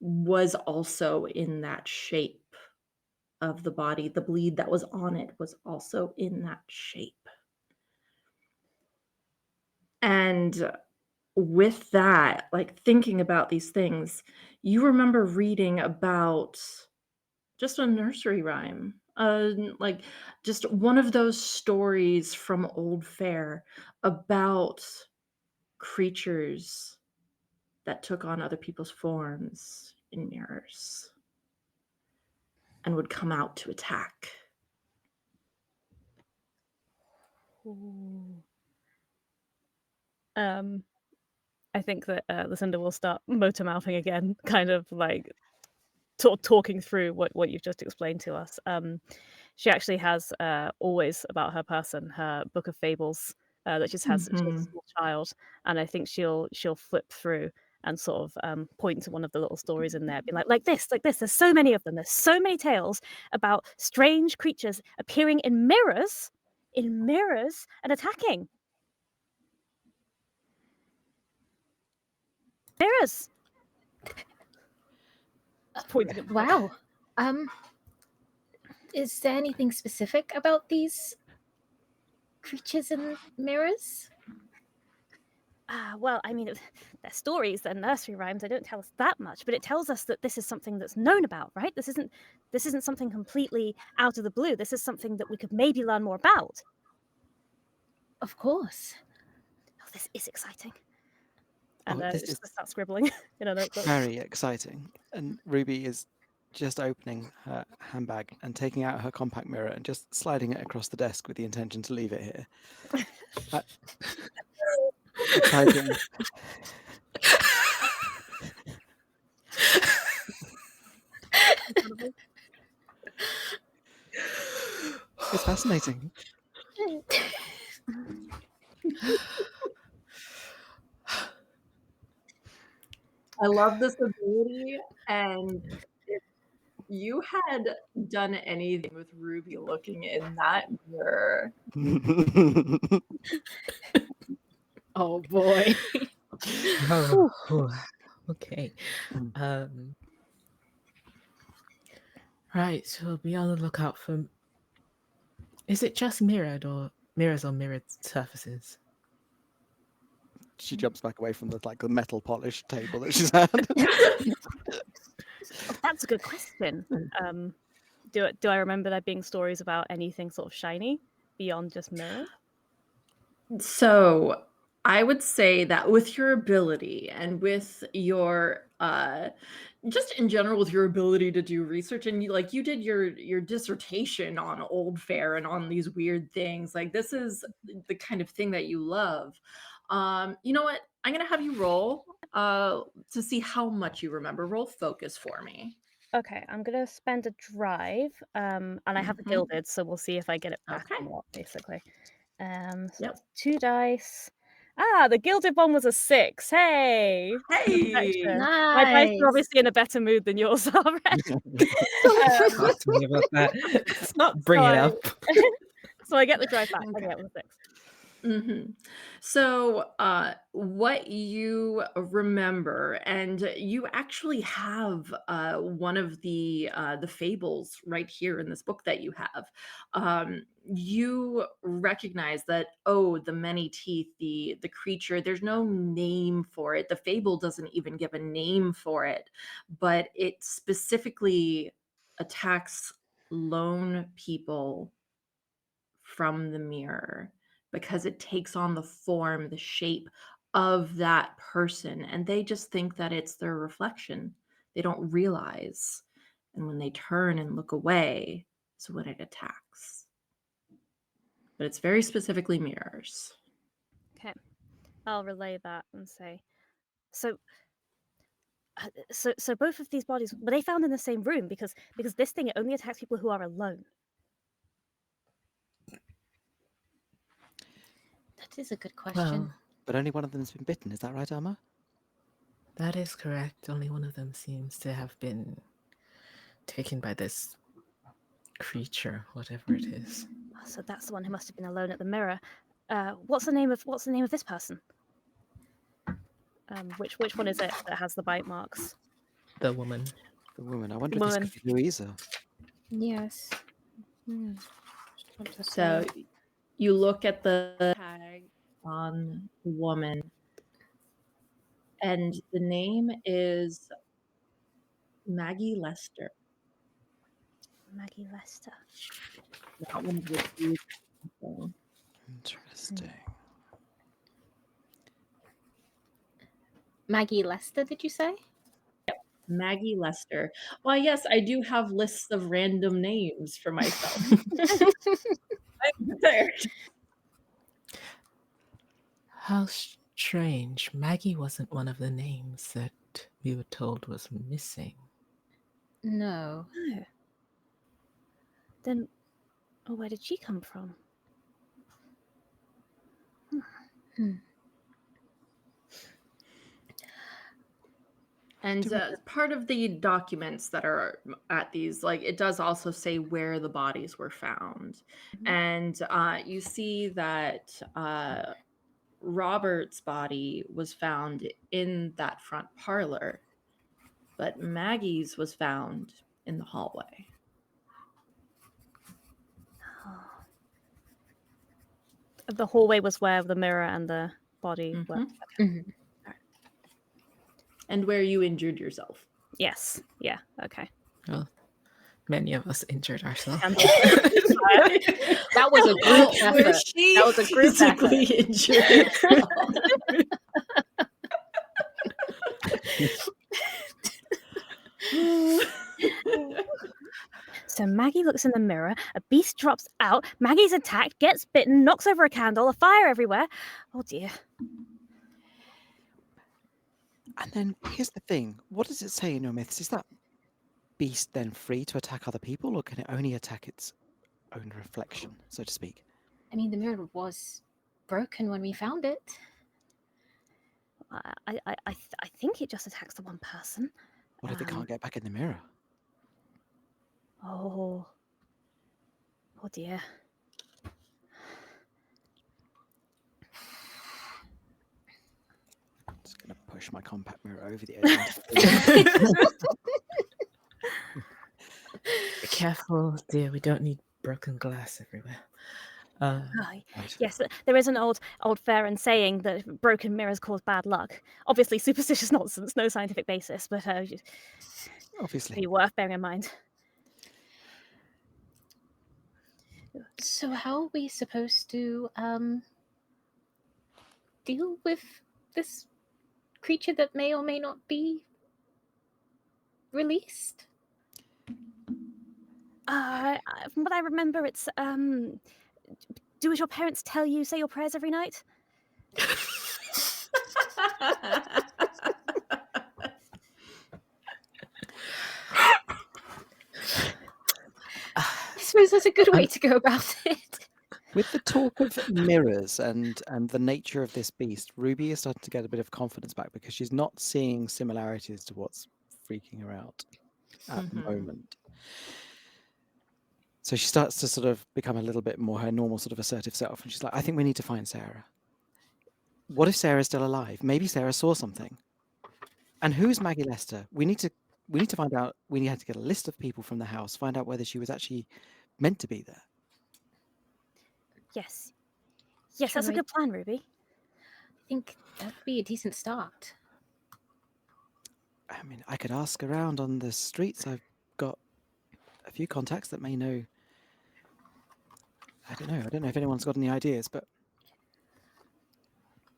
was also in that shape of the body. The bleed that was on it was also in that shape. And with that, like thinking about these things, you remember reading about just a nursery rhyme, like just one of those stories from Old Fair about creatures that took on other people's forms in mirrors and would come out to attack. Ooh. I think that Lucinda will start motor mouthing again, kind of like talking through what you've just explained to us. She actually has always about her person her book of fables that she has since she was a small child, and I think she'll flip through and sort of point to one of the little stories in there, be like this. There's so many of them. There's so many tales about strange creatures appearing in mirrors and attacking. Mirrors. Pointing at the Wow. Is there anything specific about these creatures in mirrors? Well, I mean, they're stories, they're nursery rhymes. They don't tell us that much, but it tells us that this is something that's known about, right? This isn't something completely out of the blue. This is something that we could maybe learn more about. Of course. Oh, this is exciting. And this just is start scribbling in a notebook. very exciting. And Ruby is just opening her handbag and taking out her compact mirror and just sliding it across the desk with the intention to leave it here. Exciting. It's fascinating. I love this ability, and if you had done anything with Ruby looking in that mirror, Oh boy. Oh, okay. Right, so be on the lookout for. Is it just mirrors or mirrored surfaces? She jumps back away from the metal polished table that she's had. Oh, that's a good question. Do I remember there being stories about anything sort of shiny beyond just mirrors? so I would say that with your ability and with your just in general with your ability to do research, and you did your dissertation on Old Fair and on these weird things, like this is the kind of thing that you love. You know what? I'm gonna have you roll to see how much you remember. Roll focus for me. Okay, I'm gonna spend a drive, and I have a Mhm. gilded, so we'll see if I get it back Okay. or not, basically. So Yep. that's 2 dice. The gilded one was a 6. Hey! Hey! Perfection. My dice are obviously in a better mood than yours are, Ren. Talk to me about that. Let's not bring so it I- up. So I get the drive back. Okay, Okay. it was a 6. So, what you remember, and you actually have one of the fables right here in this book that you have. You recognize that, oh, the many teeth, the creature. There's no name for it. The fable doesn't even give a name for it, but it specifically attacks lone people from the mirror because it takes on the form, the shape of that person. And they just think that it's their reflection. They don't realize. And when they turn and look away, is when it attacks. But it's very specifically mirrors. Okay, I'll relay that and say, so both of these bodies, were they found in the same room? Because this thing, it only attacks people who are alone. That is a good question. Well, But only one of them has been bitten. Is that right, Alma? that is correct. Only one of them seems to have been taken by this creature, whatever it is. So that's the one who must have been alone at the mirror. What's the name of this person? Which one is it that has the bite marks? The woman. The woman. I wonder The if woman. this could be Louisa. Yes. So you look at the tag on the woman, and the name is Maggie Lester. Maggie Lester. Not one of the two people. Interesting. Maggie Lester, did you say? Maggie Lester. Why, yes, I do have lists of random names for myself. I'm prepared. How strange. Maggie wasn't one of the names that we were told was missing. No. No. Then, where did she come from? And part of the documents that are at these, it does also say where the bodies were found. And you see that Robert's body was found in that front parlor. but Maggie's was found in the hallway. The hallway was where the mirror and the body were. Mhm. And where you injured yourself. Yes. Yeah. Okay. Well, many of us injured ourselves. That was a group effort. Where she That was a group physically effort. injured herself. So Maggie looks in the mirror, a beast drops out, Maggie's attacked, gets bitten, knocks over a candle, a fire everywhere. Oh dear. And then here's the thing. What does it say in your myths? Is that beast then free to attack other people, or can it only attack its own reflection, so to speak? I mean, the mirror was broken when we found it. I think it just attacks the one person. What if it can't get back in the mirror? Oh dear. I'm just going to push my compact mirror over the edge. Be careful, dear. We don't need broken glass everywhere. Right. Yes, there is an old Farron saying that broken mirrors cause bad luck. Obviously, superstitious nonsense, no scientific basis, but Obviously. be worth bearing in mind. So how are we supposed to deal with this creature that may or may not be released? From what I remember, it's do as your parents tell you, say your prayers every night. I suppose that's a good way to go about it. With the talk of mirrors and the nature of this beast, Ruby is starting to get a bit of confidence back because she's not seeing similarities to what's freaking her out at the moment. So she starts to sort of become a little bit more her normal sort of assertive self. And she's like, I think we need to find Sarah. What if Sarah's still alive? Maybe Sarah saw something. And who's Maggie Lester? We need to find out. We need to get a list of people from the house, find out whether she was actually meant to be there. Yes, that's a good plan, Ruby. I think that would be a decent start. I mean, I could ask around on the streets. I've got a few contacts that may know. I don't know if anyone's got any ideas, but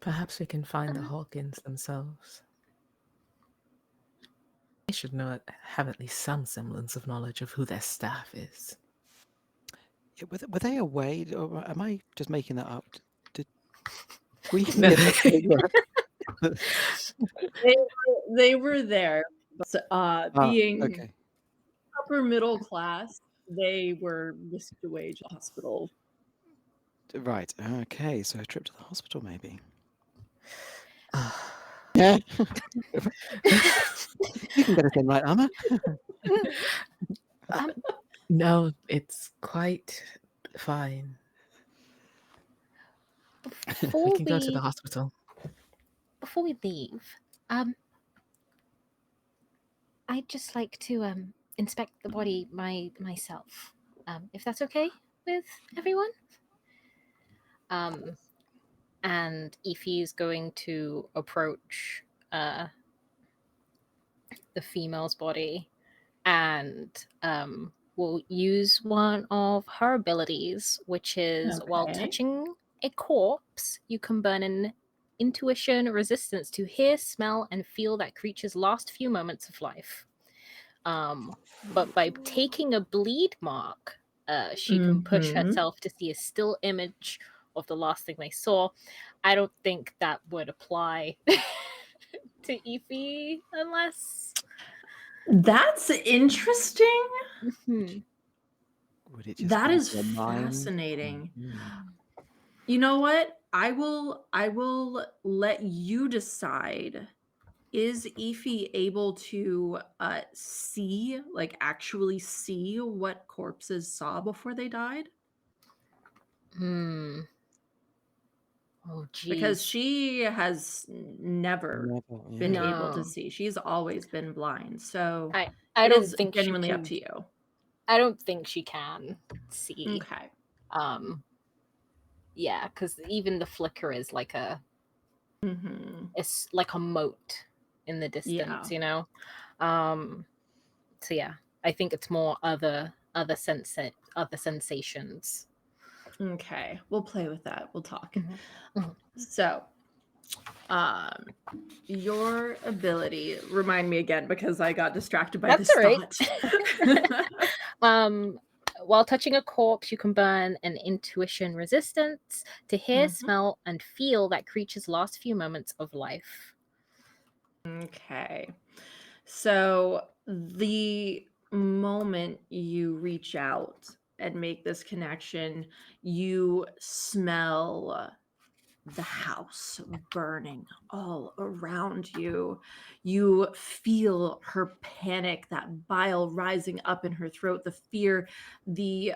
Perhaps we can find the Hawkins themselves. They should have at least some semblance of knowledge of who their staff is. were they away, or am I just making that up? Did we? They were there, but being okay. upper middle class, they were whisked away to the hospital. Right. Okay. So a trip to the hospital, maybe. Yeah. You can get us in, right, Amma? No, it's quite fine. We can go to the hospital. Before we leave, I'd just like to inspect the body myself, if that's okay with everyone. And Ife's going to approach the female's body and will use one of her abilities, which is while touching a corpse, you can burn an intuition resistance to hear, smell, and feel that creature's last few moments of life. But by taking a bleed mark, she can push herself to see a still image of the last thing they saw. I don't think that would apply to Ife unless... That's interesting. Would it just That is your mind? fascinating. You know what? I will let you decide. Is Ife able to see, like actually see what corpses saw before they died? Oh, because geez. she has never Never, yeah. been able to No. see. She's always been blind. So I it don't is think she genuinely up can. to you. I don't think she can see. Okay. Yeah, because even the flicker is like it's like a moat in the distance, Yeah. So yeah, I think it's more other sensations. Okay. We'll play with that. We'll talk. Mhm. So, your ability, remind me again because I got distracted by That's this all right. thought. While touching a corpse, you can burn an intuition resistance to hear, Mhm. smell, and feel that creature's last few moments of life. Okay. So the moment you reach out and make this connection, you smell the house burning all around you. You feel her panic, that bile rising up in her throat, the fear, the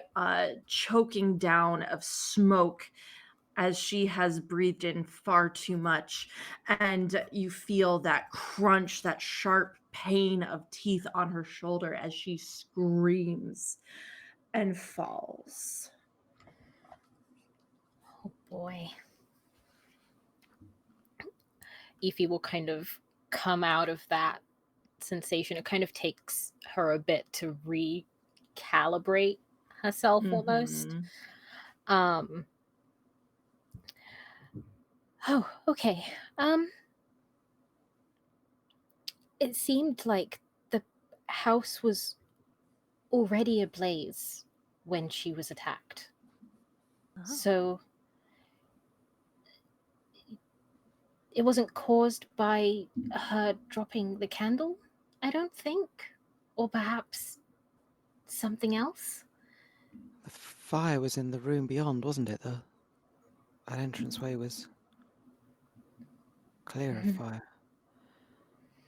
choking down of smoke as she has breathed in far too much. And you feel that crunch, that sharp pain of teeth on her shoulder as she screams and falls. Oh boy. Ify will kind of come out of that sensation. It kind of takes her a bit to recalibrate herself almost. Mhm. Oh, okay. It seemed like the house was already ablaze when she was attacked. Oh. So it wasn't caused by her dropping the candle, I don't think. Or perhaps something else? The fire was in the room beyond, wasn't it? That entranceway was clear of fire.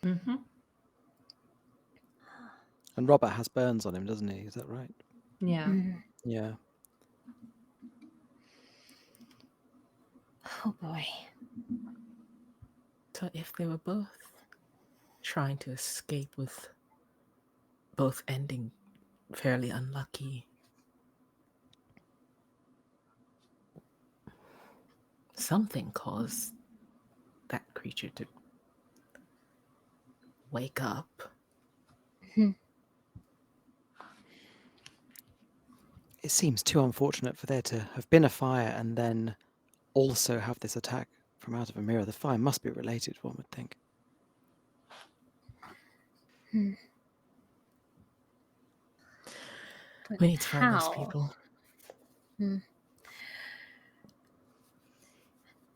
Mhm. And Robert has burns on him, doesn't he? Is that right? Yeah. Yeah. Oh boy. So if they were both trying to escape with both ending fairly unlucky, something caused that creature to wake up. It seems too unfortunate for there to have been a fire and then also have this attack from out of a mirror. The fire must be related, one would think. But We need to find those how? people.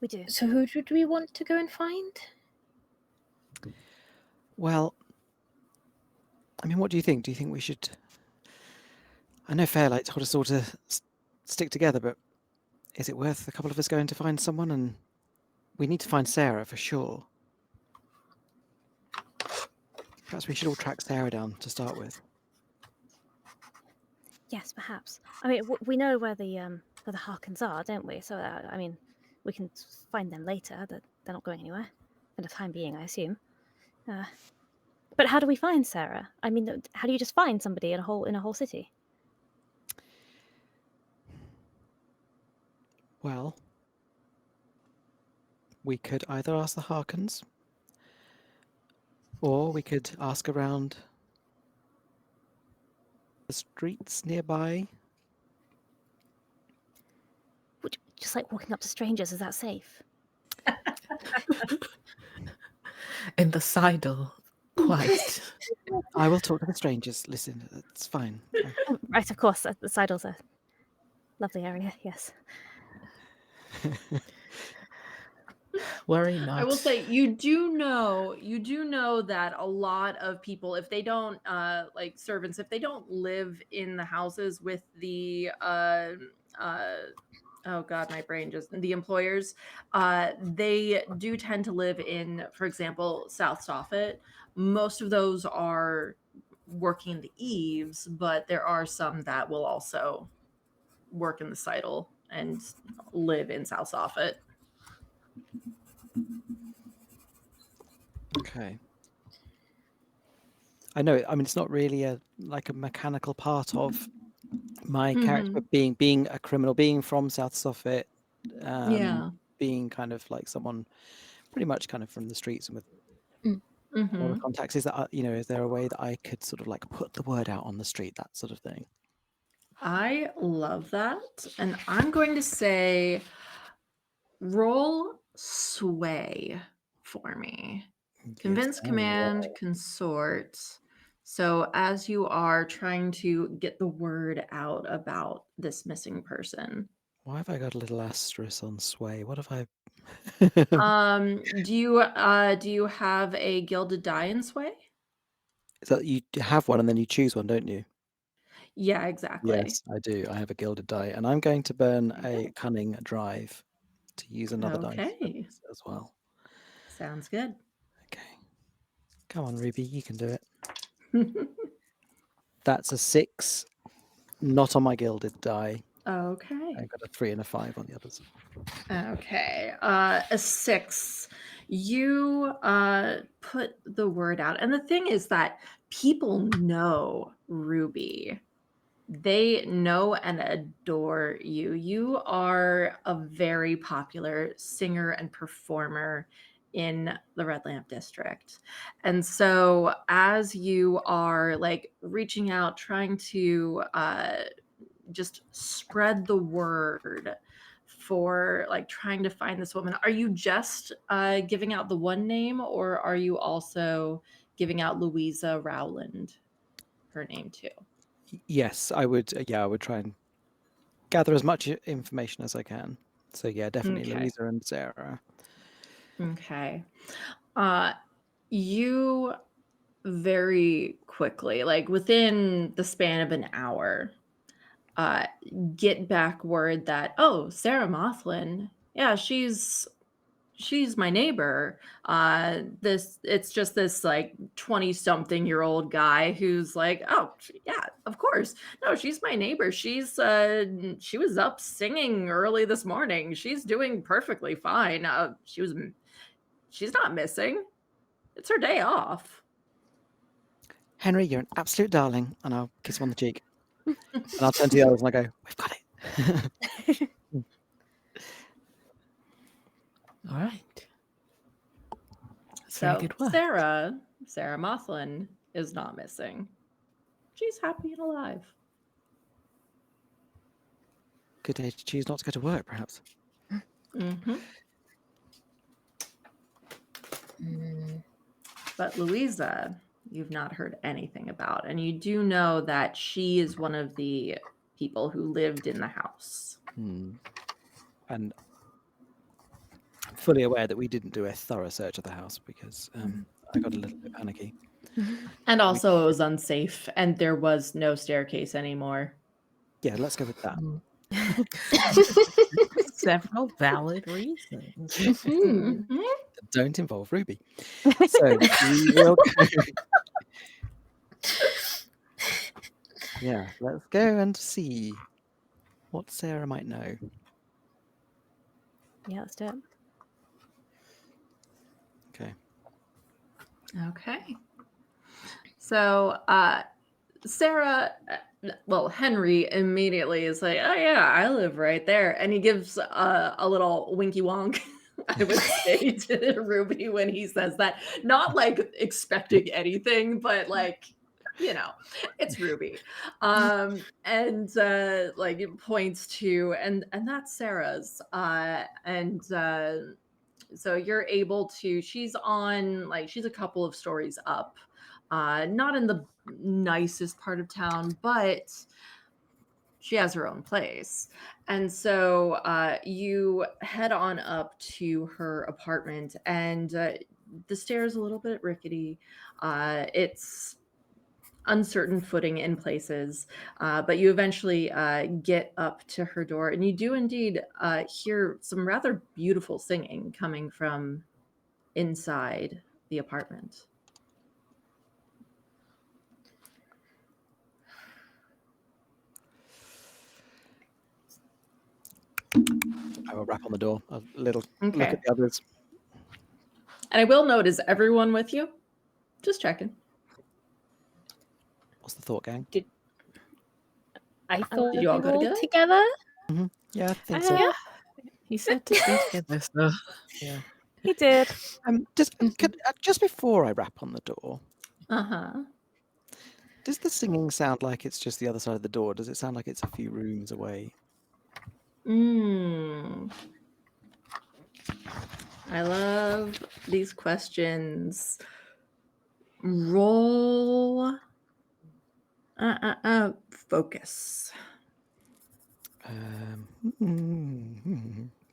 We do. So who would we want to go and find? Well, I mean, what do you think? Do you think we should... I know Fairlight told us all to stick together, but is it worth a couple of us going to find someone? And we need to find Sarah for sure. Perhaps we should all track Sarah down to start with. Yes, perhaps. I mean, we know where the Harkins are, don't we? So I mean, we can find them later. They're not going anywhere for the time being, I assume. But how do we find Sarah? I mean, how do you just find somebody in a whole city? Well, we could either ask the Harkins, or we could ask around the streets nearby. Just like walking up to strangers, is that safe? In the sidle, quite. I will talk to the strangers. Listen, it's fine. Oh, right, of course. The Sidle's a lovely area. Yes. Worry not. I will say you do know that a lot of people, if they don't like servants, if they don't live in the houses with the oh god, my brain just the employers, they do tend to live in, for example, South Soffit. Most of those are working the eaves, but there are some that will also work in the Sidle and live in South Soffit. Okay. I know. I mean, it's not really a mechanical part of my character, but being a criminal, being from South Suffolk, Yeah. being kind of like someone pretty much kind of from the streets and with a lot of Mhm. contacts. Is that is there a way that I could sort of like put the word out on the street, that sort of thing? I love that. And I'm going to say roll sway for me. Convince, Yes. command, consort. So as you are trying to get the word out about this missing person. Why have I got a little asterisk on sway? What have I? Do you have a gilded die in sway? So you have one and then you choose one, don't you? Yeah, exactly. Yes, I do. I have a gilded die, and I'm going to burn a cunning drive to use another dice for Okay. this as well. Sounds good. Okay. Come on, Ruby, you can do it. That's a 6, not on my gilded die. Okay. I got a 3 and a 5 on the others. Okay. A 6. You put the word out. And the thing is that people know Ruby. They know and adore you. You are a very popular singer and performer in the Red Lamp District. And so as you are like reaching out, trying to just spread the word for like trying to find this woman, are you just giving out the one name, or are you also giving out Louisa Rowland, her name too? Yes, I would. Yeah, I would try and gather as much information as I can. So yeah, definitely Okay. Louisa and Sarah. Okay. You very quickly, like within the span of an hour, uh, get back word that, oh, Sarah Mothlan, yeah, she's my neighbor. It's just this like 20-something-year-old guy who's like, oh yeah, of course. No, she's my neighbor. She was up singing early this morning. She's doing perfectly fine. She's not missing. It's her day off. Henry, you're an absolute darling, and I'll kiss him on the cheek. And I'll turn to the others and I go, we've got it. All right. That's very So good work. Sarah Mothlan is not missing. She's happy and alive. Good day to choose not to go to work, perhaps. Mm-hmm. Mm. But Louisa, you've not heard anything about. And you do know that she is one of the people who lived in the house. And I'm fully aware that we didn't do a thorough search of the house because I got a little bit panicky. And also it was unsafe and there was no staircase anymore. Yeah, let's go with that. Several valid reasons. Mhm. Mhm. Don't involve Ruby. So we will go. Yeah, let's go and see what Sarah might know. Yeah, let's do it. Okay. Okay. So Sarah, Henry immediately is like, oh yeah, I live right there. And he gives a little winky wonk, I would say, to Ruby when he says that. Not like expecting anything, but like, it's Ruby. And like it points to, and that's Sarah's. So you're able to, she's a couple of stories up, not in the nicest part of town, but she has her own place. And so you head on up to her apartment, and the stairs a little bit rickety. It's uncertain footing in places, but you eventually get up to her door, and you do indeed hear some rather beautiful singing coming from inside the apartment. I will rap on the door. A little look Okay. at the others. And I will note, is everyone with you? Just checking. What's the thought, gang? I thought Did we you all were go all together? together. Yeah, I think so. Yeah. He said to stay together, so Yeah. He did. Just before I rap on the door, Uh-huh. does the singing sound like it's just the other side of the door? Does it sound like it's a few rooms away? I love these questions. Roll focus.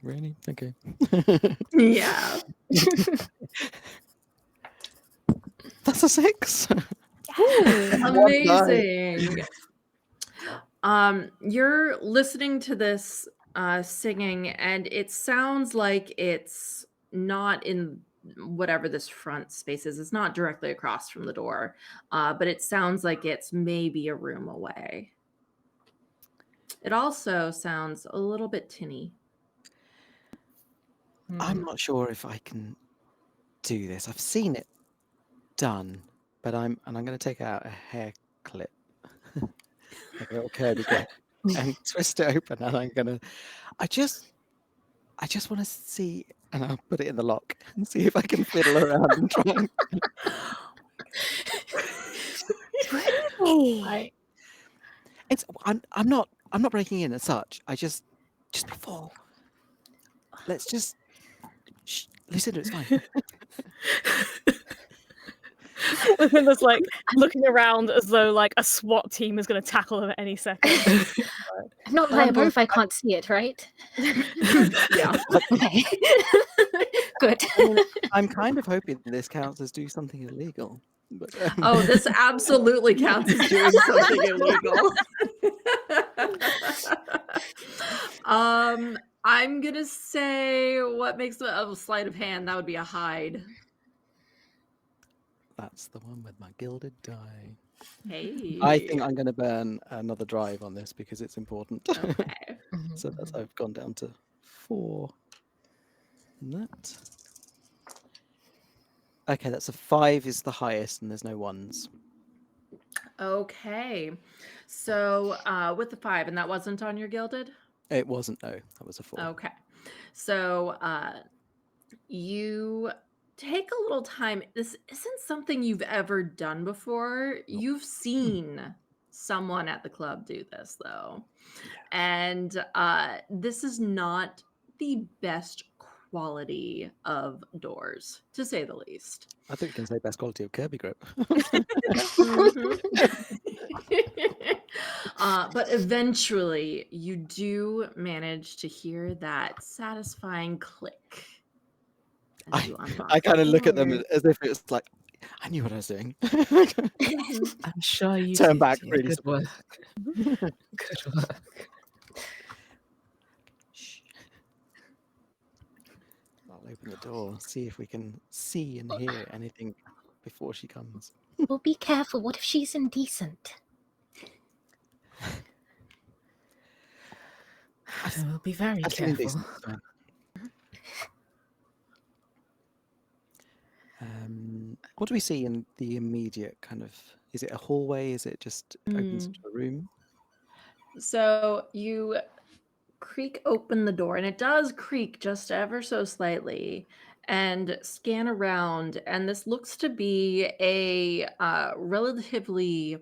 Really? Okay. Yeah. That's a 6. Amazing. You're listening to this singing, and it sounds like it's not in whatever this front space is. It's not directly across from the door, but it sounds like it's maybe a room away. It also sounds a little bit tinny. I'm not sure if I can do this. I've seen it done, but I'm going to take out a hair clip, like a little curly clip, and twist it open. And I just want to see, and I'll put it in the lock and see if I can fiddle around and try. Really? I'm not breaking in as such. I just before. Let's just Lucinda, it's fine. Lucinda's like looking around as though like a SWAT team is going to tackle him at any second. I'm not liable if I can't see it, right? Yeah. Okay. Good. I'm kind of hoping this counts as do something illegal. But, Oh, this absolutely counts as doing something illegal. I'm gonna say what makes a sleight of hand. That would be a hide. That's the one with my gilded die. Hey. I think I'm going to burn another drive on this because it's important. Okay. So that's I've gone down to 4. And that. Okay, that's a 5 is the highest, and there's no 1s. Okay. So with the 5, and that wasn't on your gilded? It wasn't. No, that was a 4. Okay. So you take a little time. This isn't something you've ever done before. You've seen someone at the club do this, though. And this is not the best quality of doors, to say the least. I think we can say best quality of Kirby grip. But eventually, you do manage to hear that satisfying click. as you unlock I kind the of look at them door. as if it's like, I knew what I was doing. I'm sure you Turn did, back dear. really Good work. Good work. Shh. I'll open the door, see if we can see and hear anything before she comes. Well, be careful. What if she's indecent? We'll be very I've seen careful. indecent, it's fine. What do we see in the immediate kind of? Is it a hallway? Is it just opens into a room? So you creak open the door, and it does creak just ever so slightly, and scan around. And this looks to be a relatively.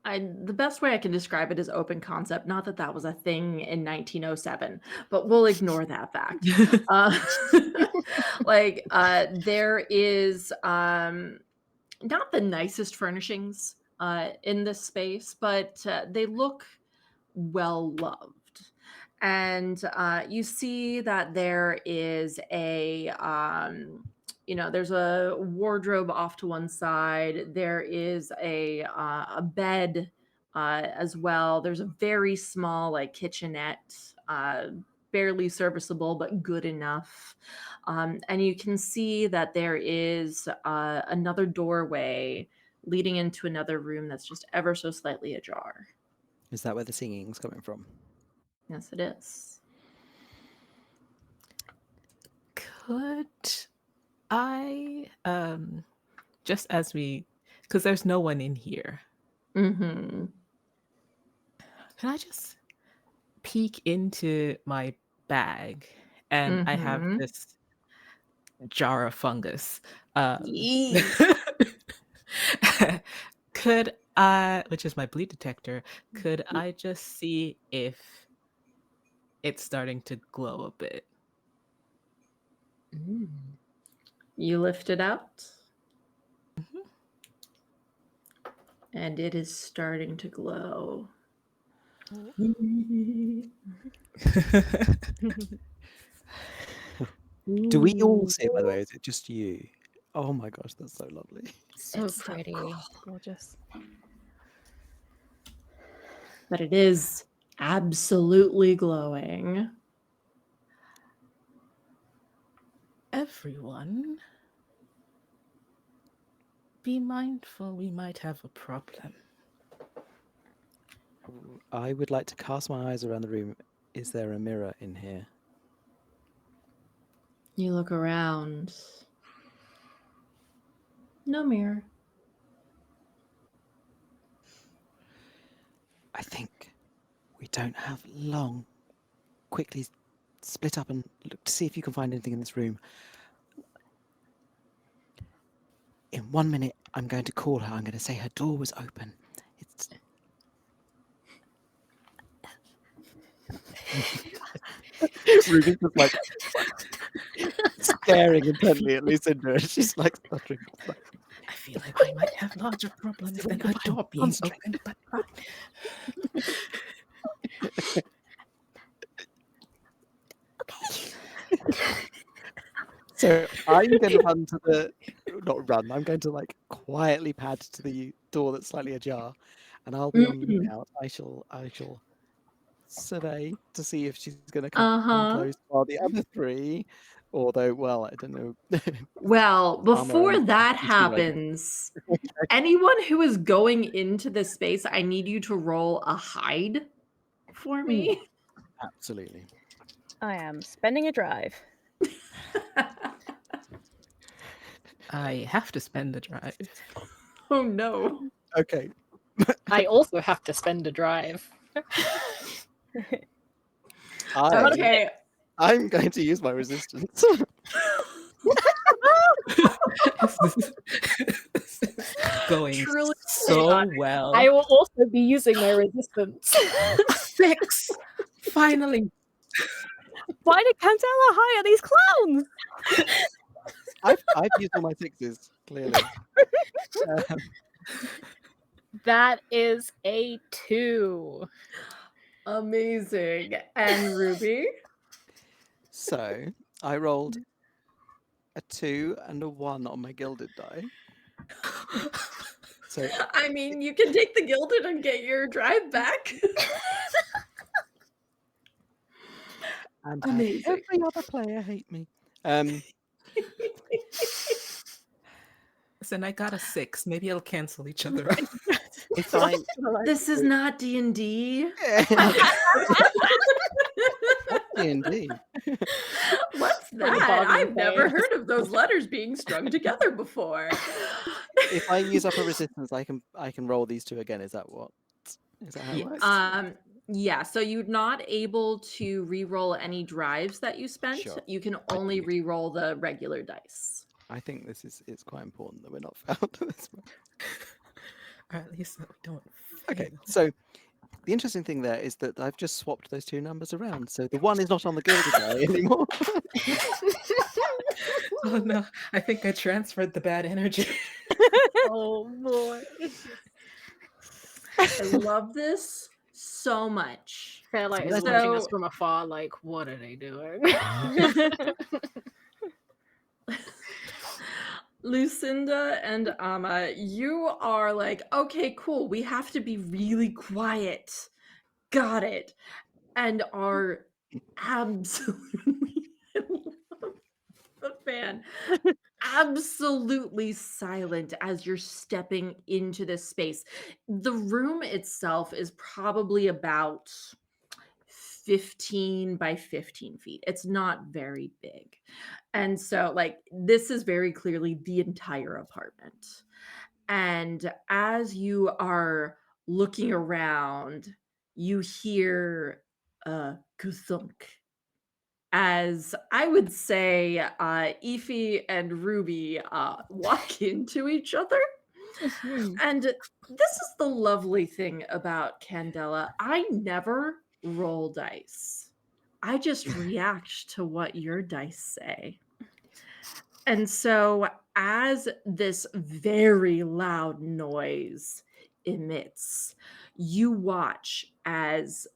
The best way I can describe it is open concept. Not that that was a thing in 1907, but we'll ignore that fact. There is not the nicest furnishings in this space, but they look well loved. And you see that there is there's a wardrobe off to one side. There is a bed as well. There's a very small like kitchenette, barely serviceable but good enough. And you can see that there is another doorway leading into another room that's just ever so slightly ajar. Is that where the singing's coming from? Yes, it is. Could I, just as because there's no one in here, Mm-hmm. can I just peek into my bag and I have Mm-hmm. this jar of fungus? Yee. Could I, which is my bleed detector, could I just see if it's starting to glow a bit? You lift it out, Mhm. and it is starting to glow. Do we all Ooh. see it, by the way? Is it just you? Oh my gosh, that's so lovely. So It's so pretty. cool. Gorgeous. But it is absolutely glowing. Everyone, be mindful, we might have a problem. I would like to cast my eyes around the room. Is there a mirror in here? You look around. No mirror. I think we don't have long. Quickly split up and look to see if you can find anything in this room. In 1 minute, I'm going to call her. I'm going to say her door was open. It's Ruby's just like staring intently at Lucinda. She's like stuttering. I feel like we might have larger problems than a door being open, but fine. So I'm going to run to the, not run, I'm going to like quietly pad to the door that's slightly ajar, and I'll be on the lookout. I shall survey to see if she's going to come close, while the other three, although, well, I don't know. Well, before and that Lucy might- happens, anyone who is going into this space, I need you to roll a hide for me. Absolutely. I am spending a drive. I have to spend the drive. Oh no. Okay. I also have to spend a drive. Okay. I'm going to use my resistance. This is going Truly so well. I will also be using my resistance. 6! Finally! Why did Candela hire these clowns? I've used all my 6s, clearly. That is a 2. Amazing. And Ruby? So I rolled a 2 and a 1 on my gilded die. So I mean, you can take the gilded and get your drive back. and Amazing. every other player hate me. Listen, I got a 6. Maybe it'll cancel each other out. If I This is not D&D. D&D. What's the that? bottom I've never page. heard of those letters being strung together before. If I use up a resistance, I can roll these 2 again. Is that how it works? Yeah, so you're not able to re-roll any drives that you spent. Sure. You can only re-roll the regular dice. I think it's quite important that we're not found at this point. Or at least that we don't Okay, fail. so the interesting thing there is that I've just swapped those 2 numbers around. So the 1 is not on the gilded die anymore. Oh no, I think I transferred the bad energy. Oh boy. I love this so much. Fairlight is So- watching us from afar, like, what are they doing? Lucinda and Amma, you are like, okay, cool. We have to be really quiet. Got it. And are absolutely, I love the fan, absolutely silent as you're stepping into this space. The room itself is probably about 15 by 15 feet. It's not very big. And so, like, this is very clearly the entire apartment. And as you are looking around, you hear a kuthunk. As I would say, Ify and Ruby walk into each other. And this is the lovely thing about Candela. I never roll dice. I just react to what your dice say. And so, as this very loud noise emits, you watch as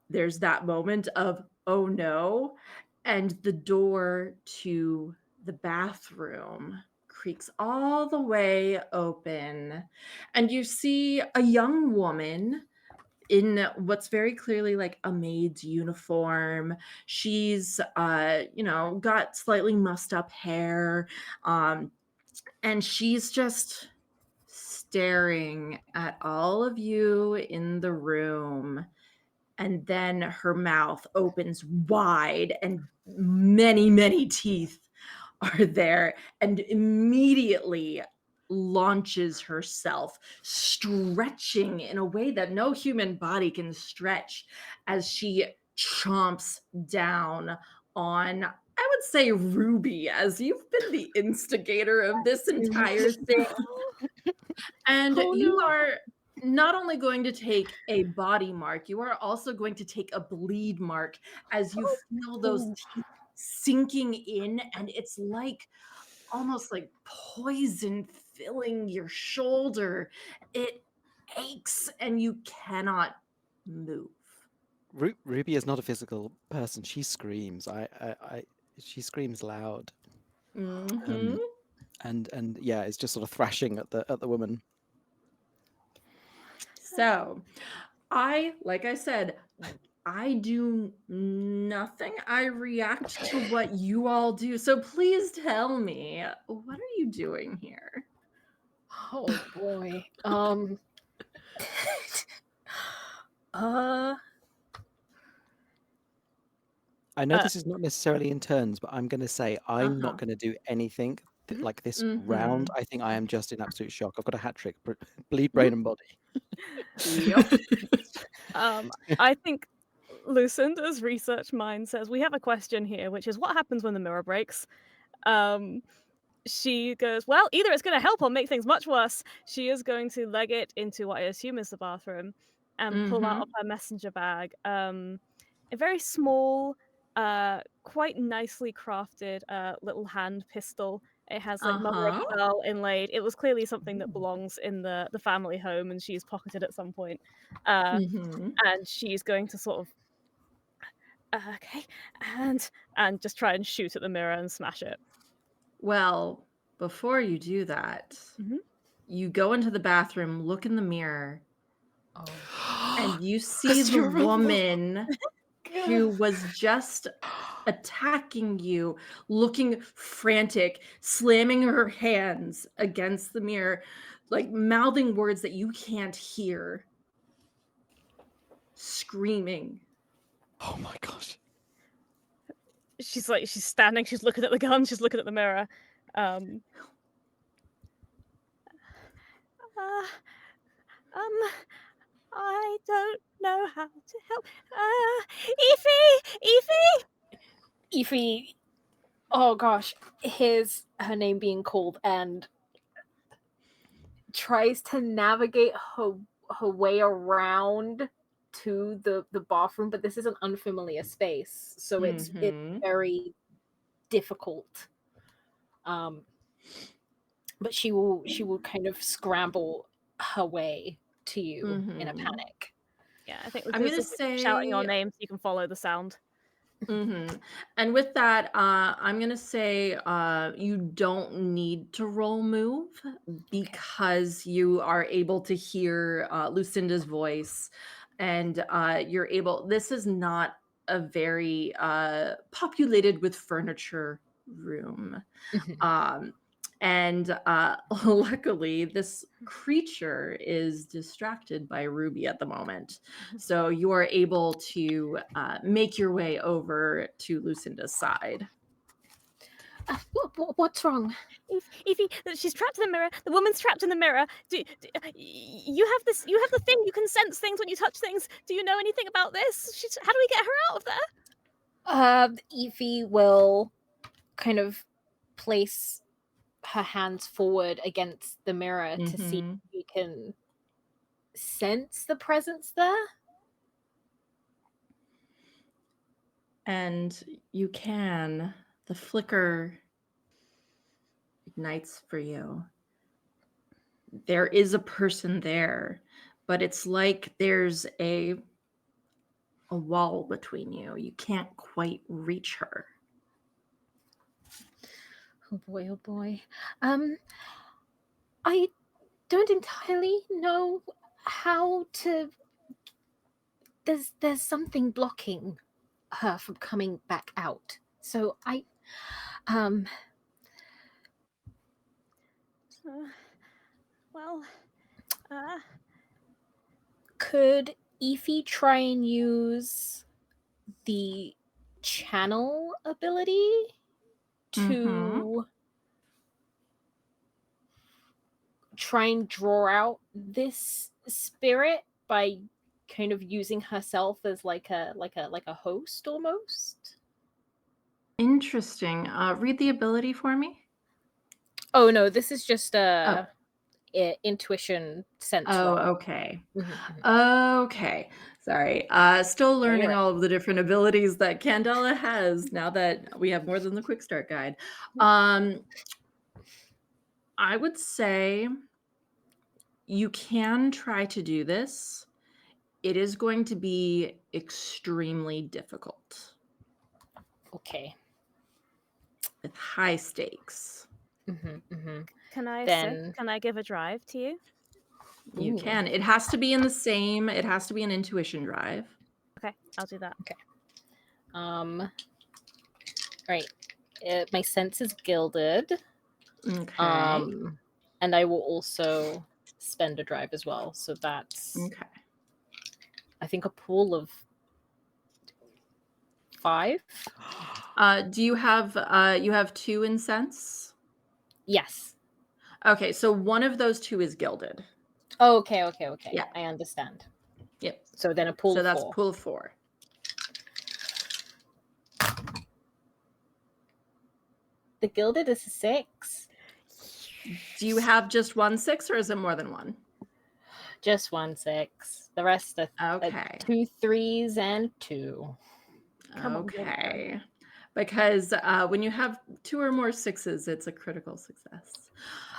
there's that moment of, oh no, and the door to the bathroom creaks all the way open. And you see a young woman in what's very clearly like a maid's uniform. She's got slightly mussed up hair, and she's just staring at all of you in the room. And then her mouth opens wide and many, many teeth are there, and immediately launches herself, stretching in a way that no human body can stretch as she chomps down on, I would say, Ruby, as you've been the instigator of this entire thing. And Oh, you no. are not only going to take a body mark, you are also going to take a bleed mark as you feel those teeth sinking in, and it's like almost like poison filling your shoulder. It aches and you cannot move. Ruby is not a physical person. She screams. She screams loud. Mhm. And yeah, it's just sort of thrashing at the woman. So, like I said, I do nothing. I react to what you all do. So please tell me, what are you doing here? Oh boy. I know this is not necessarily in turns, but I'm going to say I'm not Uh-huh. going to do anything like this round. Mhm. I think I am just in absolute shock. I've got a hat trick, bleed, brain, Mhm. and body. Yep. I think Lucinda's research mind says we have a question here, which is what happens when the mirror breaks? She goes, well, either it's going to help or make things much worse. She is going to leg it into what I assume is the bathroom and pull out of Mhm. her messenger bag a very small, quite nicely crafted little hand pistol. It has like mother of Uh-huh. pearl inlaid. It was clearly something that belongs in the family home, and she's pocketed at some point. Mhm. And she's going to sort of okay, and just try and shoot at the mirror and smash it. Well, before you do that, Mhm. you go into the bathroom, look in the mirror, and you see It's the your uncle. woman who was just attacking you, looking frantic, slamming her hands against the mirror, like mouthing words that you can't hear, screaming. Oh my gosh. She's standing, she's looking at the gun, she's looking at the mirror. Um, uh, I don't know how to help. Ify! Ify, oh gosh, hears her name being called and tries to navigate her way around to the bathroom, but this is an unfamiliar space, so it's Mhm. very difficult. But she will kind of scramble her way to you in a Mhm. panic. Yeah, I think we I'm should gonna just shouting your say name so you can follow the sound. mhm. And with that, I'm gonna say you don't need to roll move because you are able to hear Lucinda's voice, and you're able. This is not a very populated with furniture room, Mhm. um, And luckily, this creature is distracted by Ruby at the moment. So you are able to make your way over to Lucinda's side. What's wrong? Evie, she's trapped in the mirror. The woman's trapped in the mirror. You have this? You have the thing. You can sense things when you touch things. Do you know anything about this? How do we get her out of there? Evie will kind of place her hands forward against the mirror to see if we can sense the presence there. And you can. The flicker ignites for you. There is a person there, but it's like there's a wall between you. You can't quite reach her. Oh boy. I don't entirely know how to. There's something blocking her from coming back out. So could Ify try and use the channel ability to try and draw out this spirit by kind of using herself as like a host almost? Interesting. Read the ability for me. Oh no, this is just intuition sense. Oh, roll. okay. Mm-hmm. Okay. Sorry. Still learning all of the different abilities that Candela has now that we have more than the quick start guide. I would say you can try to do this. It is going to be extremely difficult. Okay. With high stakes. Can I give a drive to you? You can. It has to be in the same. It has to be an intuition drive. Okay, I'll do that. Okay. Right. My sense is gilded. Okay. And I will also spend a drive as well. So that's okay. I think a pool of 5. Do you have 2 in sense? Yes. Okay, so one of those 2 is gilded. Oh, okay. Yeah. I understand. Yep. So then a pool of 4. So that's pool of 4. The gilded is a 6. Do you have just 1 6 or is it more than 1? Just 1 6. The rest are okay. 2 3s and 2. Okay. Because when you have 2 or more 6s, it's a critical success.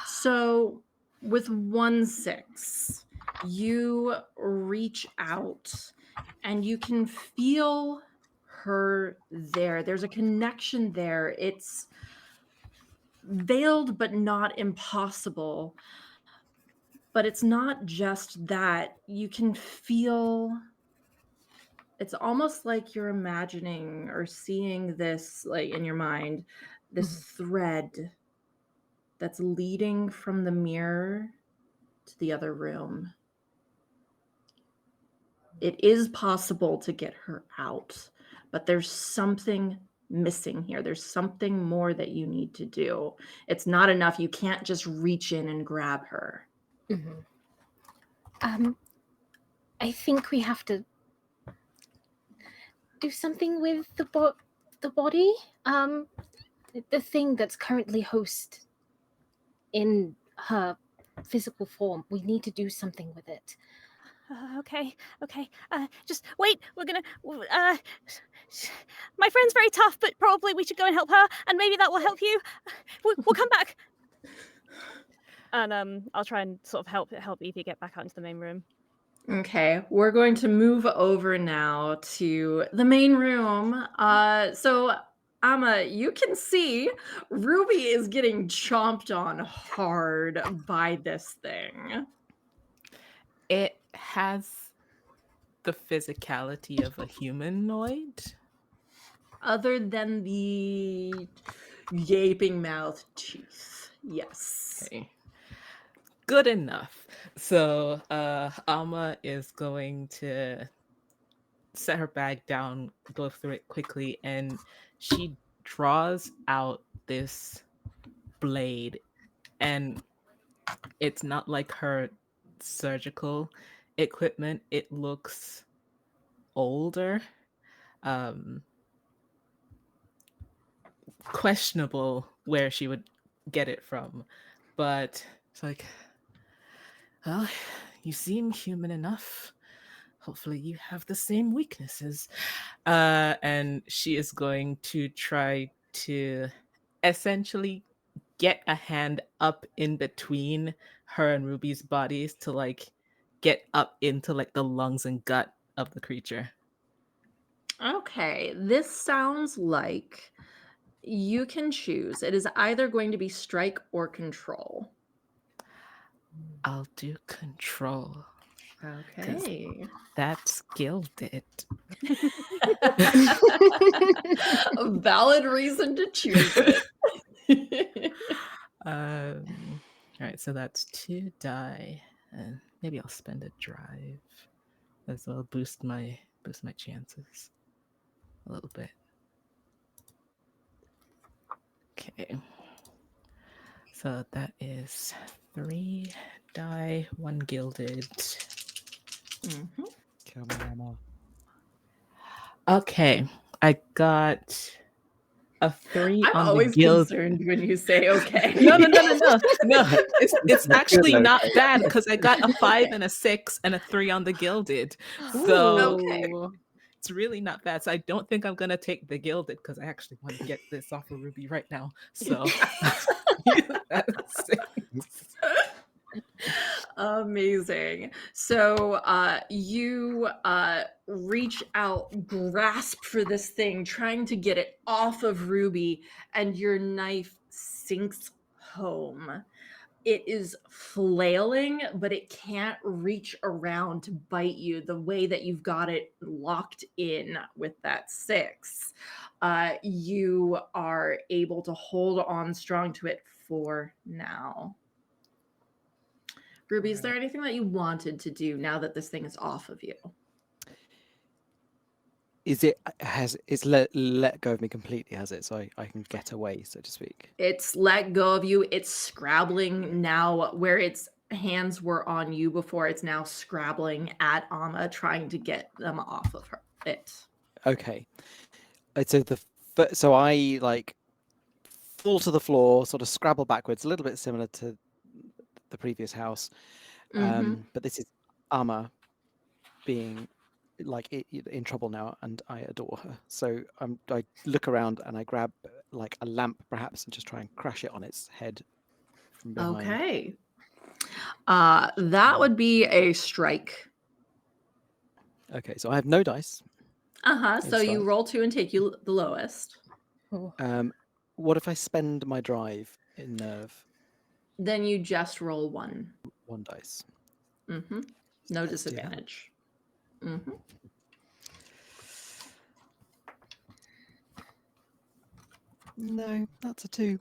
So with 1 6, you reach out and you can feel her there. There's a connection there. It's veiled but not impossible. But it's not just that. You can feel. It's almost like you're imagining or seeing this, like in your mind, this thread that's leading from the mirror to the other room. It is possible to get her out, but there's something missing here. There's something more that you need to do. It's not enough. You can't just reach in and grab her. I think we have to do something with the body. The thing that's currently host in her physical form. We need to do something with it. Okay. Just wait. We're gonna. My friend's very tough, but probably we should go and help her, and maybe that will help you. We'll come back. And I'll try and sort of help Evie get back out into the main room. Okay, we're going to move over now to the main room. So Amma, you can see Ruby is getting chomped on hard by this thing. It has the physicality of a humanoid. Other than the gaping mouth teeth. Yes. Okay. Good enough. So Alma is going to set her bag down, go through it quickly, and she draws out this blade, and it's not like her surgical equipment. It looks older, questionable where she would get it from, but it's like, well, you seem human enough. Hopefully you have the same weaknesses. And she is going to try to essentially get a hand up in between her and Ruby's bodies to like get up into like the lungs and gut of the creature. Okay, this sounds like you can choose. It is either going to be strike or control. I'll do control. Okay. That's gilded. A valid reason to choose it. All right, so that's 2 die, and maybe I'll spend a drive as well, boost my chances a little bit. Okay, so that is 3 die, 1 gilded. Mhm. Kill me, Mama. Okay, I got a 3 I'm on the always guild. concerned when you say okay. No. It's actually Good, not okay. bad because I got a 5 and a 6 and a 3 on the gilded. So Okay. it's really not bad. So I don't think I'm gonna take the gilded because I actually want to get this off of Ruby right now. So that's 6. Amazing. So you reach out, grasp for this thing, trying to get it off of Ruby, and your knife sinks home. It is flailing, but it can't reach around to bite you the way that you've got it locked in with that 6. You are able to hold on strong to it for now. Ruby, is there anything that you wanted to do now that this thing is off of you? It's let go of me completely, has it? So I can get away, so to speak. It's let go of you. It's scrabbling now where its hands were on you before. It's now scrabbling at Amma, trying to get them off of it. Okay. So I like fall to the floor, sort of scrabble backwards, a little bit similar to the previous house. But this is Amma being like in trouble now, and I adore her. So I look around and I grab like a lamp perhaps and just try and crash it on its head from behind. Okay. That would be a strike. Okay, so I have no dice. So you roll 2 and take you the lowest. What if I spend my drive in nerve? Then you just roll 1. 1 dice. No Let's do that. disadvantage. No, that's a 2.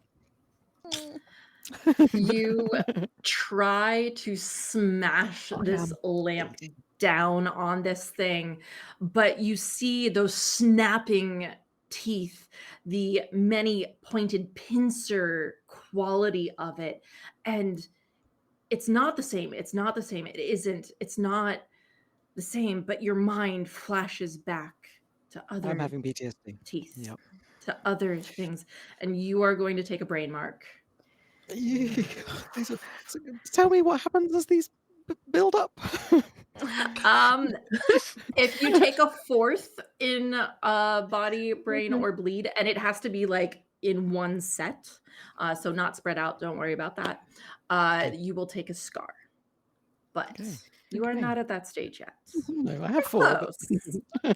You try to smash this lamp down on this thing, but you see those snapping teeth, the many pointed pincer quality of it, and it's not the same. It's not the same. It isn't. It's not the same, but your mind flashes back to other I'm having PTSD. teeth, Yep. to other things, and you are going to take a brain mark. Tell me what happens as these build up. If you take a 4th in body, brain, or bleed, and it has to be like in one set, so not spread out, don't worry about that, you will take a scar. But you are not at that stage yet. No, I have 4. Close.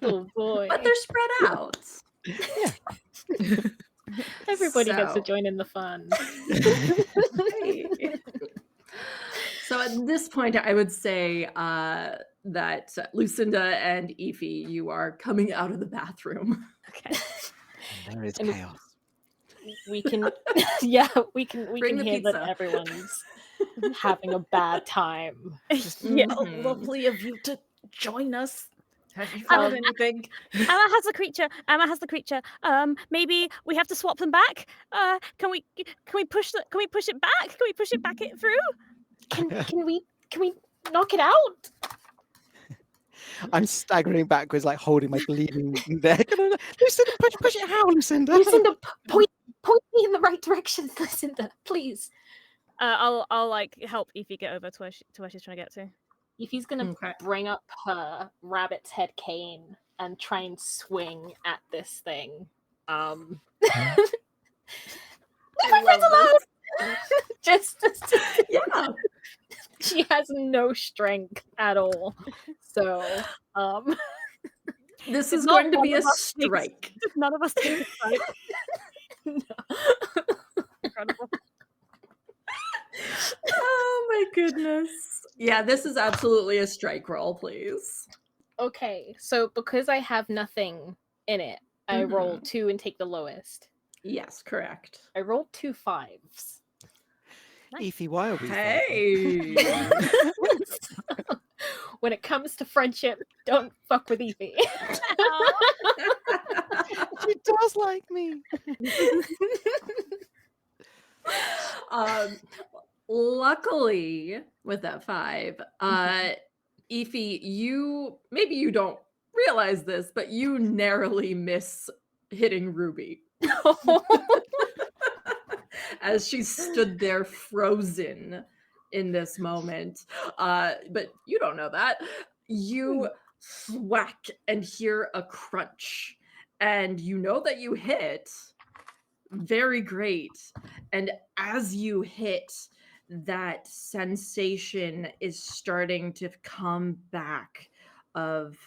Oh boy. But they're spread out. Yeah. Everybody gets to join in the fun. So at this point, I would say that Lucinda and Ify, you are coming out of the bathroom. Okay. There is chaos. we can yeah, we can Bring the hear that pizza. everyone's having a bad time. Just Yeah. lovely of you to join us. Have you Um, found anything? Emma has the creature. Maybe we have to swap them back. Can we push it back? Can we push it back through? Can we knock it out? I'm staggering backwards, like holding my bleeding neck. Lucinda, push it how, Lucinda? Lucinda, point me in the right direction, Lucinda, please. I'll like help Ify get over to where she's trying to get to. Ify's gonna Okay. bring up her rabbit's head cane and try and swing at this thing. Leave my friends alone! Just Yeah. she has no strength at all. So This is not going to one be a of us takes- strike. None of us take a strike. no. Incredible. Oh my goodness. Yeah, this is absolutely a strike roll, please. Okay, so because I have nothing in it, I roll 2 and take the lowest. Yes, correct. I rolled 2 5s. Ify, why are we Hey. When it comes to friendship, don't fuck with Ify. She does like me. Luckily, with that 5, Ify, maybe you don't realize this, but you narrowly miss hitting Ruby as she stood there frozen in this moment. But you don't know that. You thwack and hear a crunch, and you know that you hit. Very great. And as you hit, that sensation is starting to come back of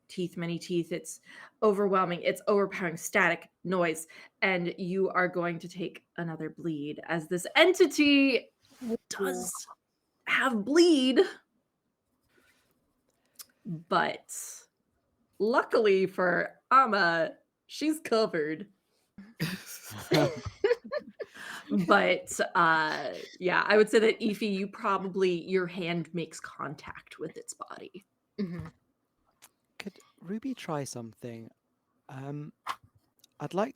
teeth, many teeth. It's overwhelming. It's overpowering static noise. And you are going to take another bleed as this entity does have bleed. But luckily for Amma, she's covered. But yeah, I would say that Ify, your hand makes contact with its body. Could Ruby try something? I'd like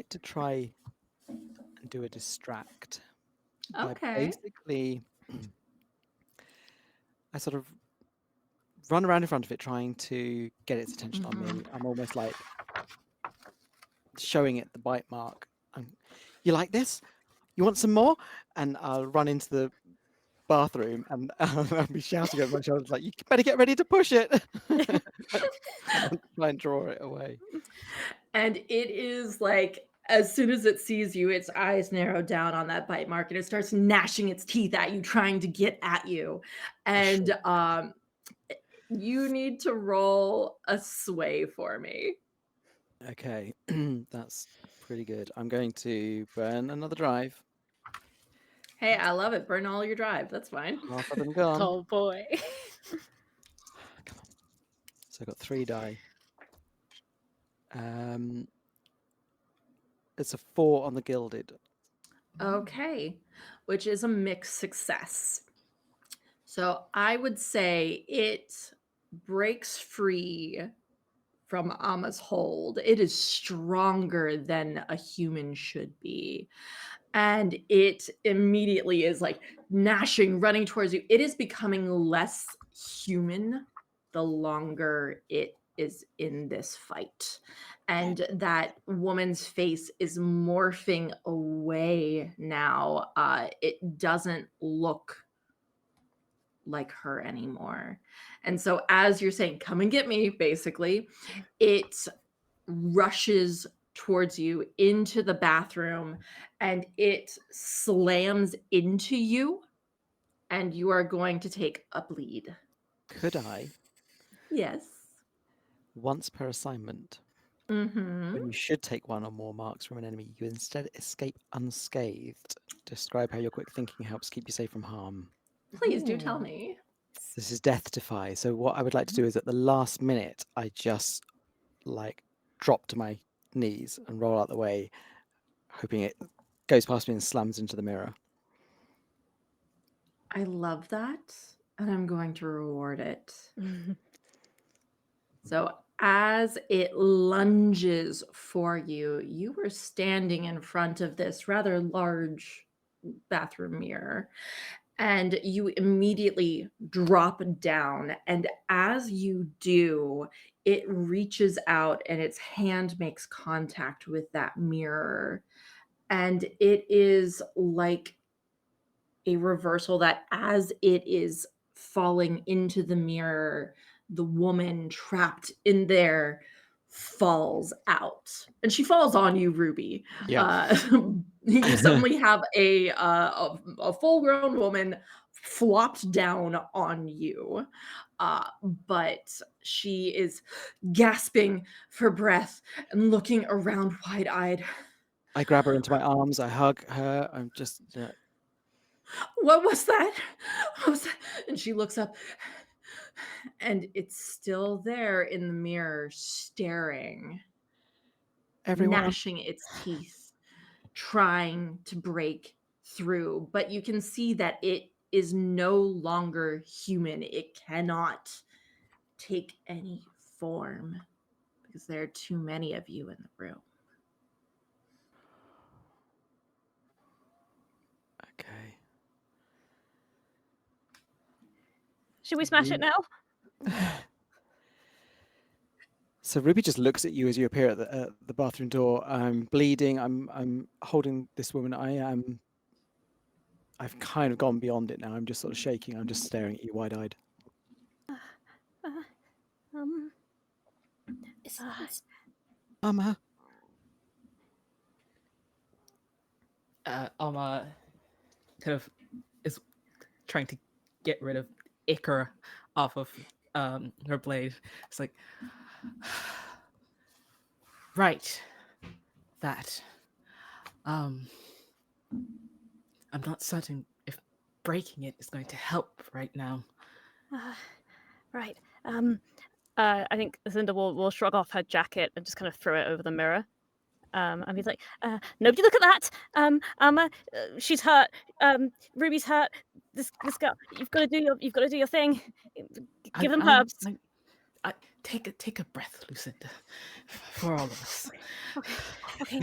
to try and do a distract. Okay. Basically, I sort of run around in front of it, trying to get its attention on me. I'm almost like showing it the bite mark. You like this? You want some more? And I'll run into the bathroom and I'll be shouting over my shoulders like, you better get ready to push it. Try and draw it away. And it is like, as soon as it sees you, its eyes narrow down on that bite mark and it starts gnashing its teeth at you, trying to get at you. And you need to roll a sway for me. Okay, that's pretty good. I'm going to burn another drive. Hey, I love it. Burn all your drive. That's fine. Half of them gone. Oh boy. Come on. So I got 3 die. It's a 4 on the gilded. Okay, which is a mixed success. So I would say it breaks free from Amma's hold. It is stronger than a human should be. And it immediately is like gnashing, running towards you. It is becoming less human the longer it is in this fight. And that woman's face is morphing away now. It doesn't look like her anymore. And so as you're saying, come and get me, basically, it rushes towards you into the bathroom and it slams into you and you are going to take a bleed. Could I, Yes. once per assignment, when you should take 1 or more marks from an enemy, you instead escape unscathed? Describe how your quick thinking helps keep you safe from harm. Please do tell me. This is Death Defy. So what I would like to do is at the last minute, I just like drop to my knees and roll out the way, hoping it goes past me and slams into the mirror. I love that, and I'm going to reward it. So as it lunges for you, you were standing in front of this rather large bathroom mirror, and you immediately drop down. And as you do, it reaches out and its hand makes contact with that mirror. And it is like a reversal that as it is falling into the mirror, the woman trapped in there falls out, and she falls on you, Ruby. Yeah. You suddenly have a full-grown woman flopped down on you, but she is gasping for breath and looking around wide-eyed. I grab her into my arms. I hug her. I'm just, What was that? What was that? And she looks up, and it's still there in the mirror, staring, everyone. gnashing its teeth, trying to break through. But you can see that it is no longer human. It cannot take any form because there are too many of you in the room. Okay. Should we smash it now? So Ruby just looks at you as you appear at the bathroom door. I'm bleeding. I'm holding this woman. I've kind of gone beyond it now. I'm just sort of shaking. I'm just staring at you wide-eyed. Mama. Alma kind of is trying to get rid of ichor off of her blade. It's like, right, that. I'm not certain if breaking it is going to help right now. Right. I think Lucinda will shrug off her jacket and just kind of throw it over the mirror. And be like, nobody look at that. She's hurt. Ruby's hurt. This girl, you've got to do your thing. Give them herbs. Take a breath, Lucinda, for all of us. Okay.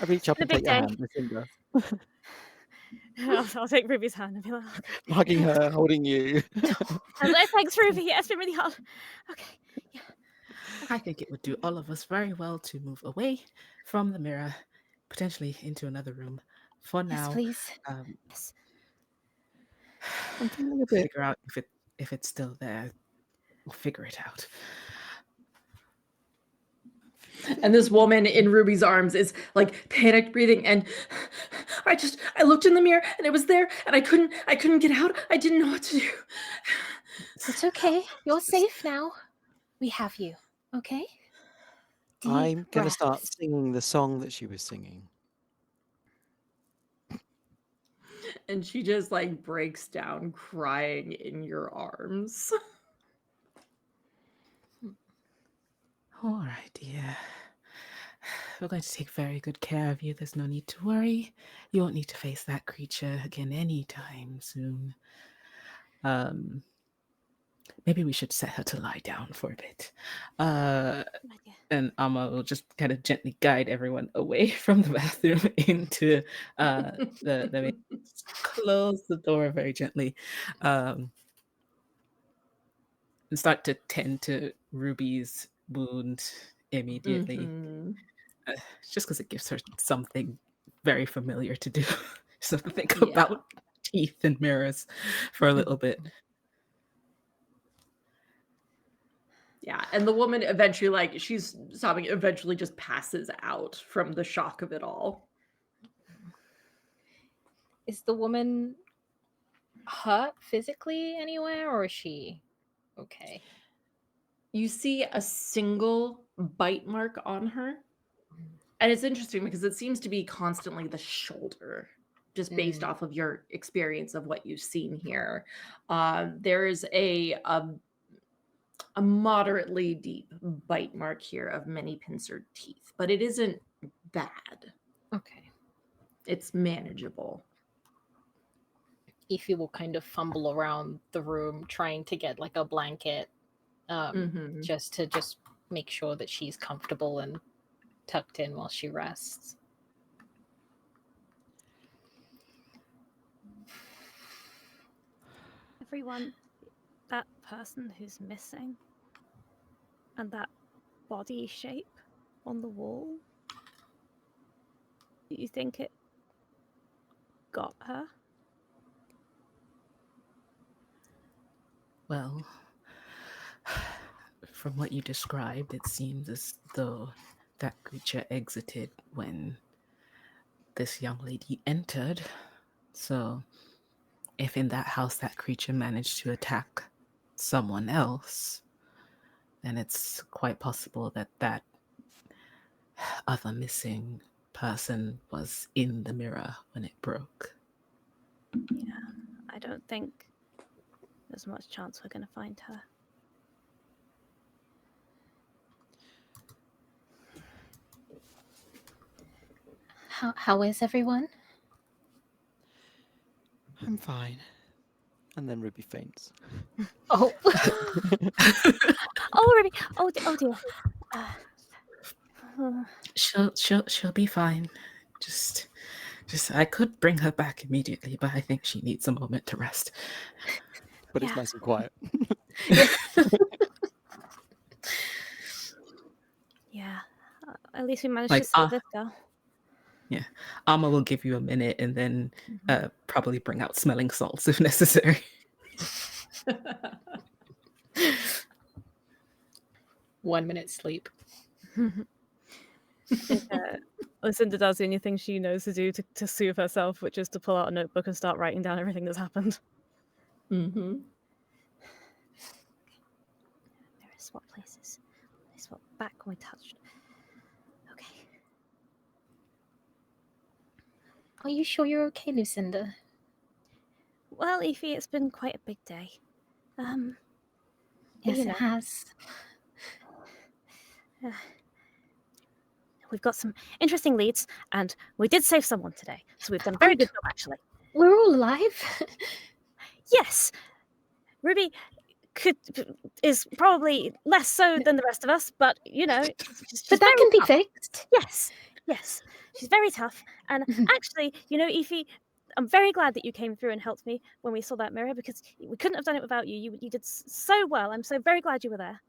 I reach up The and big take your day. hand, Lucinda. I'll take Ruby's hand and be like, okay. Hugging her, holding you. And like, thanks, Ruby. Yeah, it's been really hard. Okay. Yeah. I think it would do all of us very well to move away from the mirror, potentially into another room. For now, Yes, please. Yes. I'm feeling a bit. Figure out if it's still there. We'll figure it out. And this woman in Ruby's arms is like panicked breathing, and I looked in the mirror and it was there, and I couldn't get out. I didn't know what to do. It's okay. You're safe now. We have you. Okay? I'm going to start breaths. singing the song that she was singing. And she just like breaks down crying in your arms. All right, dear. We're going to take very good care of you. There's no need to worry. You won't need to face that creature again anytime soon. Maybe we should set her to lie down for a bit. And Amma will just kind of gently guide everyone away from the bathroom into the close the door very gently, and start to tend to Ruby's wound immediately. Just because it gives her something very familiar to do. Just have to think about teeth and mirrors for a little bit. Yeah, and the woman eventually, like, she's sobbing, eventually just passes out from the shock of it all. Is the woman hurt physically anywhere, or is she okay? You see a single bite mark on her. And it's interesting because it seems to be constantly the shoulder, just based off of your experience of what you've seen here. There is a a moderately deep bite mark here of many pincered teeth, but it isn't bad. Okay. It's manageable. Ify will kind of fumble around the room trying to get like a blanket, just to make sure that she's comfortable and tucked in while she rests. Everyone, that person who's missing and that body shape on the wall, do you think it got her? Well, from what you described, it seems as though that creature exited when this young lady entered. So, if in that house that creature managed to attack someone else, then it's quite possible that that other missing person was in the mirror when it broke. Yeah, I don't think there's much chance we're going to find her. How is everyone? I'm fine. And then Ruby faints. Oh. Oh, Ruby! Oh dear. She'll be fine. Just I could bring her back immediately, but I think she needs a moment to rest. But it's nice and quiet. Yeah. At least we managed to save this girl. Yeah. Amma will give you a minute and then probably bring out smelling salts if necessary. 1 minute sleep. Lucinda does the only thing she knows to do to soothe herself, which is to pull out a notebook and start writing down everything that's happened. Mm-hmm. Mirror swap places. They swap back when we touched. Okay. Are you sure you're okay, Lucinda? Well, Ify, it's been quite a big day. Yes, it has. We've got some interesting leads, and we did save someone today, so we've done a very good job, actually. We're all alive? Yes! Ruby is probably less so than the rest of us, but, she's but that can be tough. fixed. Yes. She's very tough. And actually, Ify, I'm very glad that you came through and helped me when we saw that mirror, because we couldn't have done it without you. You did so well. I'm so very glad you were there.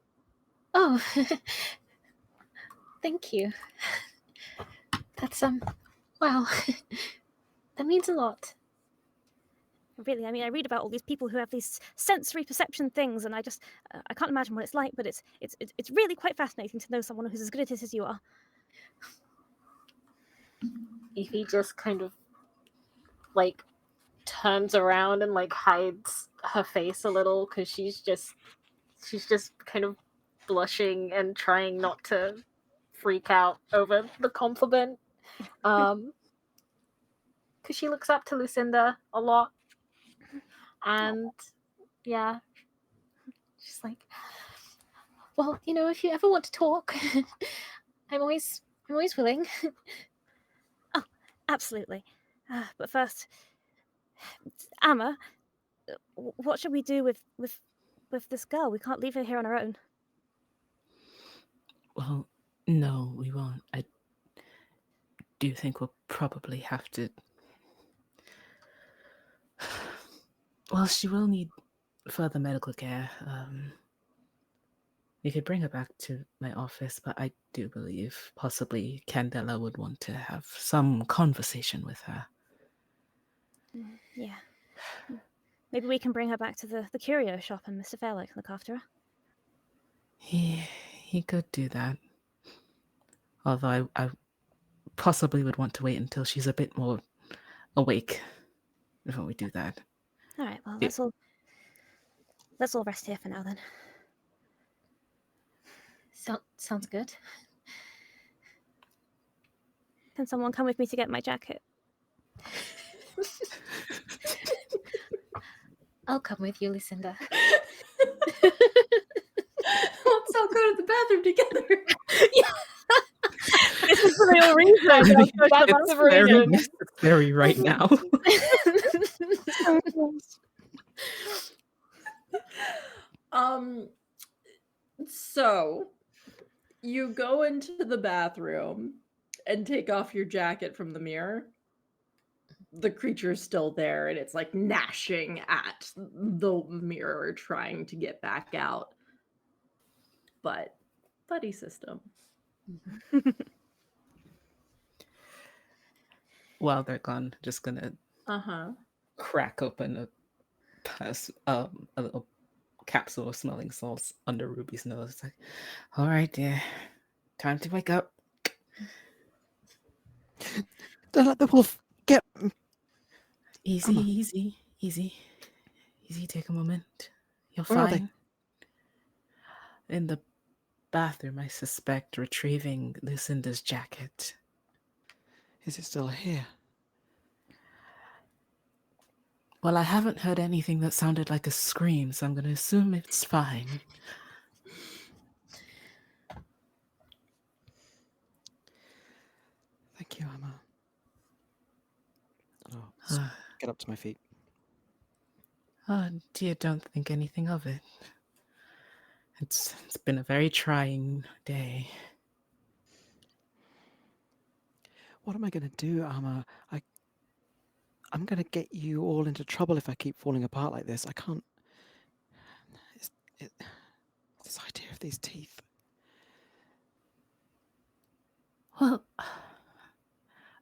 Oh, thank you. That's, wow. That means a lot. Really, I read about all these people who have these sensory perception things, and I can't imagine what it's like, but it's really quite fascinating to know someone who's as good at it as you are. Ify just kind of, like, turns around and, like, hides her face a little, because she's just kind of blushing and trying not to freak out over the compliment. Because she looks up to Lucinda a lot. And yeah, she's like, well, if you ever want to talk, I'm always willing. Oh, absolutely. But first, Amma, what should we do with this girl? We can't leave her here on her own. Well, no, we won't. I do think we'll probably have to... Well, she will need further medical care. We could bring her back to my office, but I do believe possibly Candela would want to have some conversation with her. Yeah. Maybe we can bring her back to the curio shop and Mr. Fairlight can look after her. He could do that. Although I possibly would want to wait until she's a bit more awake before we do that. All right, well, let's all rest here for now, then. Sounds good. Can someone come with me to get my jacket? I'll come with you, Lucinda. I know, Really, so That's it's the very reason. necessary right now. So you go into the bathroom and take off your jacket from the mirror. The creature's still there and it's like gnashing at the mirror, trying to get back out. But buddy system. While they're gone, just gonna Uh-huh. crack open a little capsule of smelling salts under Ruby's nose. It's like, all right, dear, time to wake up. Don't let the wolf get. Easy, Emma. easy. Take a moment. You're Where are they? fine. In the bathroom, I suspect, retrieving Lucinda's jacket. Is it still here? Well, I haven't heard anything that sounded like a scream, so I'm going to assume it's fine. Thank you, Emma. Oh, get up to my feet. Oh, dear, don't think anything of it. It's been a very trying day. What am I going to do, Emma? I'm going to get you all into trouble if I keep falling apart like this. I can't. This idea of these teeth. Well,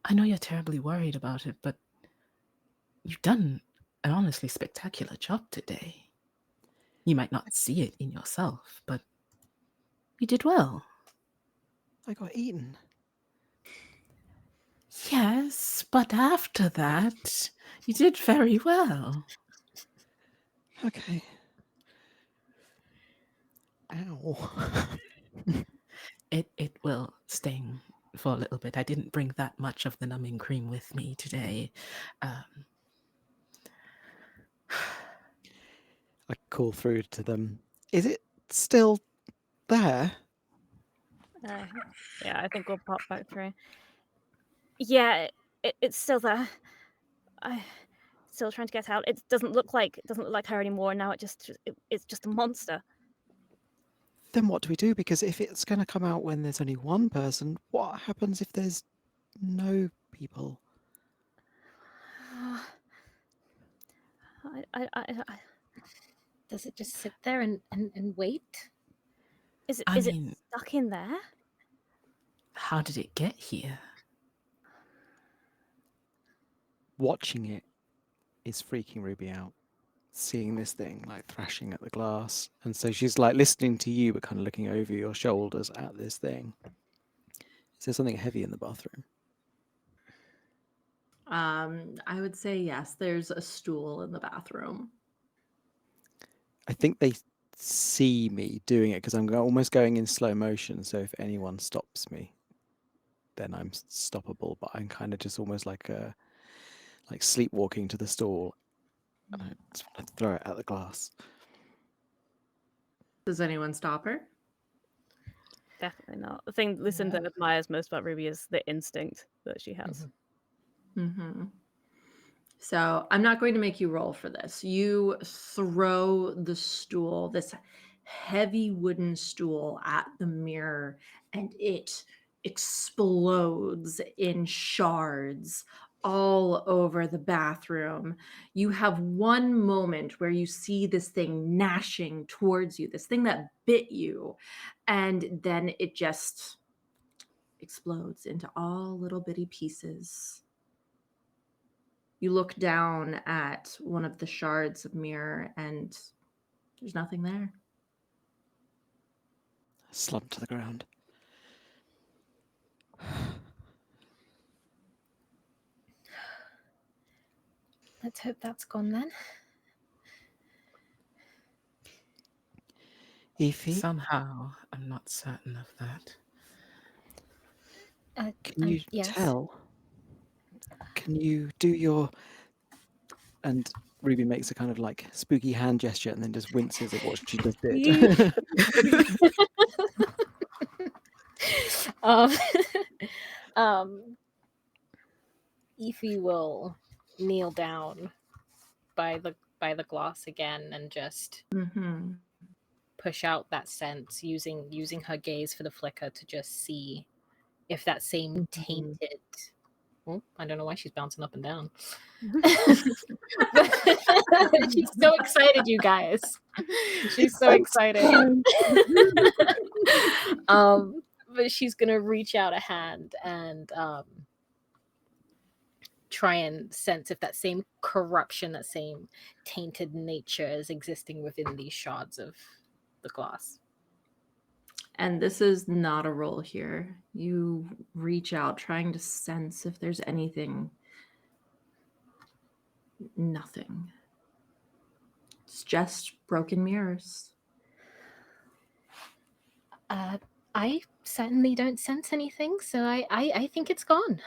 I know you're terribly worried about it, but you've done an honestly spectacular job today. You might not see it in yourself, but you did well. I got eaten. Yes, but after that, you did very well. Okay. Ow. It will sting for a little bit. I didn't bring that much of the numbing cream with me today. I call through to them. Is it still there? Yeah, I think we'll pop back through. Yeah, it's still there. I still trying to get out. It doesn't look like her anymore. Now it's just a monster. Then what do we do? Because if it's going to come out when there's only one person, what happens if there's no people? Does it just sit there and wait? Is I it mean, stuck in there? how did it get here? Watching it is freaking Ruby out. Seeing this thing like thrashing at the glass. And so she's like listening to you, but kind of looking over your shoulders at this thing. Is there something heavy in the bathroom? I would say yes, there's a stool in the bathroom. I think they see me doing it because I'm almost going in slow motion. So if anyone stops me, then I'm stoppable. But I'm kind of just almost like sleepwalking to the stool. And I just want to throw it at the glass. Does anyone stop her? Definitely not. The thing Lucinda admires most about Ruby is the instinct that she has. Mm-hmm. So I'm not going to make you roll for this. You throw the stool, this heavy wooden stool, at the mirror, and it explodes in shards all over the bathroom. You have one moment where you see this thing gnashing towards you, this thing that bit you, and then it just explodes into all little bitty pieces. You look down at one of the shards of mirror and there's nothing there. Slump to the ground. Let's hope that's gone then. Ify, Somehow, I'm not certain of that. can you yes. tell? Can you do your... And Ruby makes a kind of like spooky hand gesture and then just winces at what she just did. um, Ify will kneel down by the glass again and just Mm-hmm. push out that sense, using her gaze for the flicker to just see if that same tainted. Oh, I don't know why she's bouncing up and down. She's so excited, you guys. She's so excited. But she's gonna reach out a hand and try and sense if that same corruption, that same tainted nature is existing within these shards of the glass. And this is not a roll here. You reach out trying to sense if there's anything. Nothing. It's just broken mirrors. I certainly don't sense anything, so I think it's gone.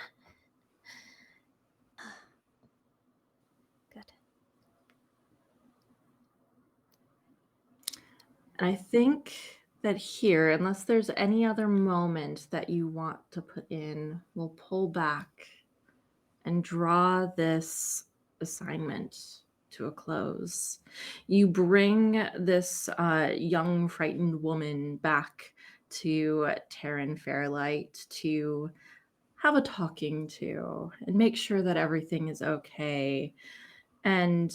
Good. And I think that here, unless there's any other moment that you want to put in, we'll pull back and draw this assignment to a close. You bring this young, frightened woman back to Terran Fairlight to have a talking to and make sure that everything is okay and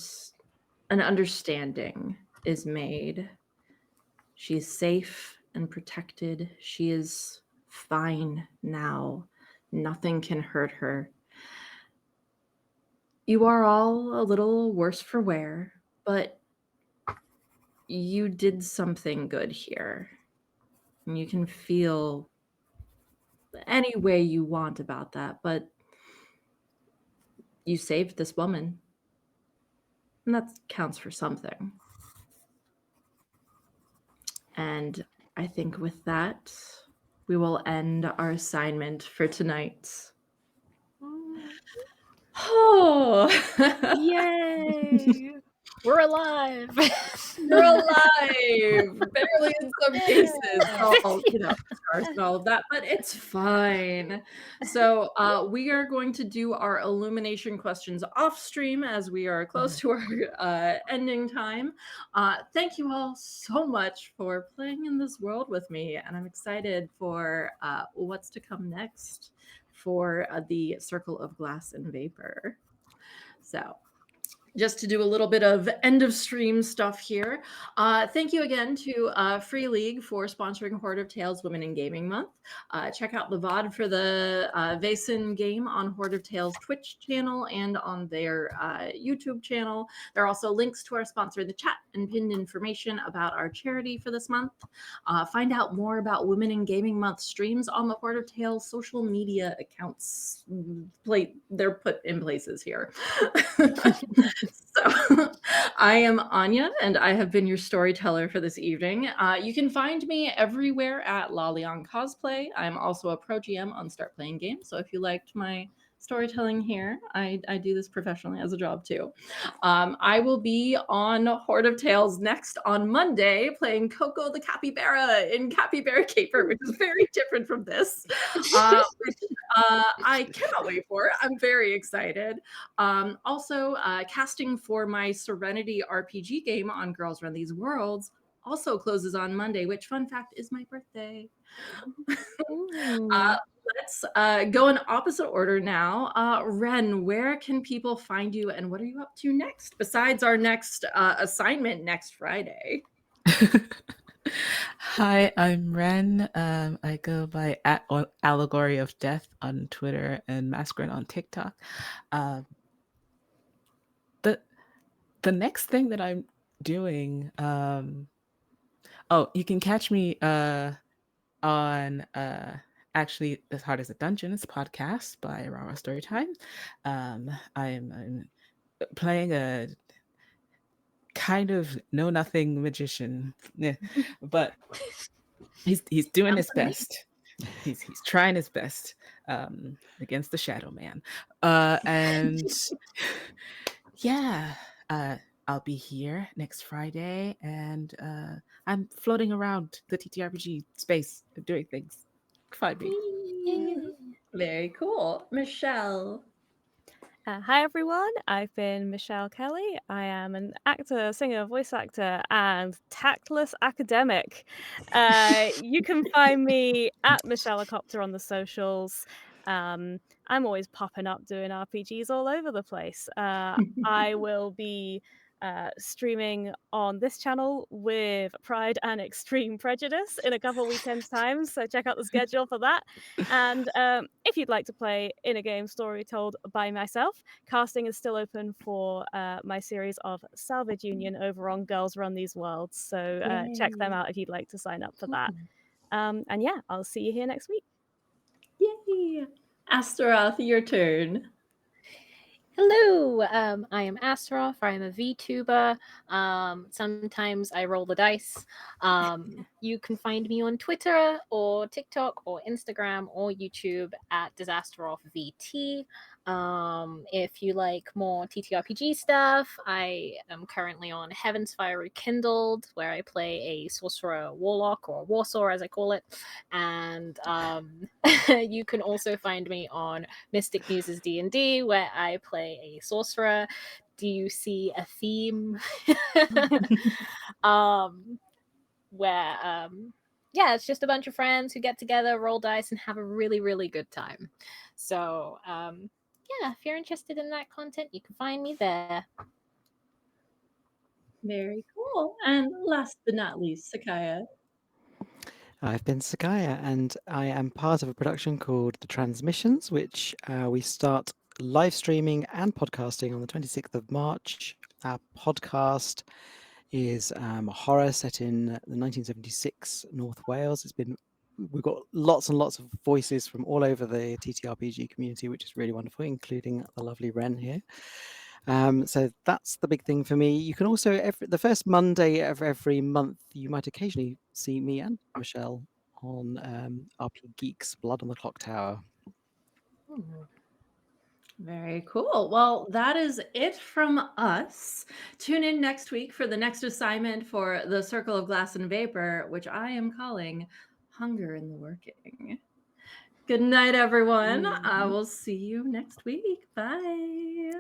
an understanding is made. She's safe and protected. She is fine now. Nothing can hurt her. You are all a little worse for wear, but you did something good here. And you can feel any way you want about that, but you saved this woman. And that counts for something. And I think with that, we will end our assignment for tonight. Oh, Yay! We're alive. you're alive. Barely in some cases. All, scars and all of that, but it's fine. So we are going to do our illumination questions off stream as we are close to our ending time. Thank you all so much for playing in this world with me, and I'm excited for what's to come next for the Circle of Glass and Vapor. So just to do a little bit of end of stream stuff here. Thank you again to Free League for sponsoring Hoard of Tales Women in Gaming Month. Check out the VOD for the Vason game on Hoard of Tales Twitch channel and on their YouTube channel. There are also links to our sponsor in the chat and pinned information about our charity for this month. Find out more about Women in Gaming Month streams on the Hoard of Tales social media accounts. They're put in places here. So I am Anya, and I have been your storyteller for this evening. You can find me everywhere at Lalion Cosplay. I'm also a pro GM on Start Playing Games, so if you liked my storytelling here, I do this professionally as a job too. I will be on Hoard of Tales next on Monday, playing Coco the Capybara in Capybara Caper, which is very different from this, which I cannot wait for. I'm very excited. Also, casting for my Serenity RPG game on Girls Run These Worlds also closes on Monday, which, fun fact, is my birthday. Let's go in opposite order now. Ren, where can people find you and what are you up to next besides our next assignment next Friday? Hi, I'm Ren. I go by Allegory of Death on Twitter and Masquerade on TikTok. The next thing that I'm doing, you can catch me on actually As Hard as a Dungeon. It's a podcast by Rara Storytime. I'm playing a kind of know nothing magician, but he's doing his best. He's trying his best against the Shadow Man, and yeah. I'll be here next Friday, and I'm floating around the TTRPG space doing things. Find me. Very cool. Michelle. Hi everyone, I've been Michelle Kelly. I am an actor, singer, voice actor, and tactless academic. You can find me at Michellecopter on the socials. I'm always popping up doing RPGs all over the place. I will be streaming on this channel with Pride and Extreme Prejudice in a couple weekends' time, so check out the schedule for that. And if you'd like to play in a game story told by myself, casting is still open for my series of Salvage Union over on Girls Run These Worlds. So check them Yay. out if you'd like to sign up for that. And yeah, I'll see you here next week. Yay! Astaroth, your turn. Hello, I am Astaroth. I am a VTuber. Sometimes I roll the dice. You can find me on Twitter or TikTok or Instagram or YouTube at DisasteroffVT. If you like more TTRPG stuff, I am currently on Heaven's Fire Rekindled, where I play a sorcerer warlock, or warsaw as I call it. And you can also find me on Mystic Muses D&D, where I play a sorcerer. Do you see a theme? Where yeah, it's just a bunch of friends who get together, roll dice, and have a really, really good time. So yeah, if you're interested in that content, you can find me there. Very cool. And last but not least, Sakaya. I've been Sakaya, and I am part of a production called The Transmissions, which we start live streaming and podcasting on the 26th of March. Our podcast is a horror set in the 1976 North Wales. We've got lots and lots of voices from all over the TTRPG community, which is really wonderful, including the lovely Ren here. So that's the big thing for me. You can also, the first Monday of every month, you might occasionally see me and Michelle on RP Geeks Blood on the Clock Tower. Very cool. Well, that is it from us. Tune in next week for the next assignment for the Circle of Glass and Vapor, which I am calling Hunger in the Working. Good night, everyone. I will see you next week. Bye.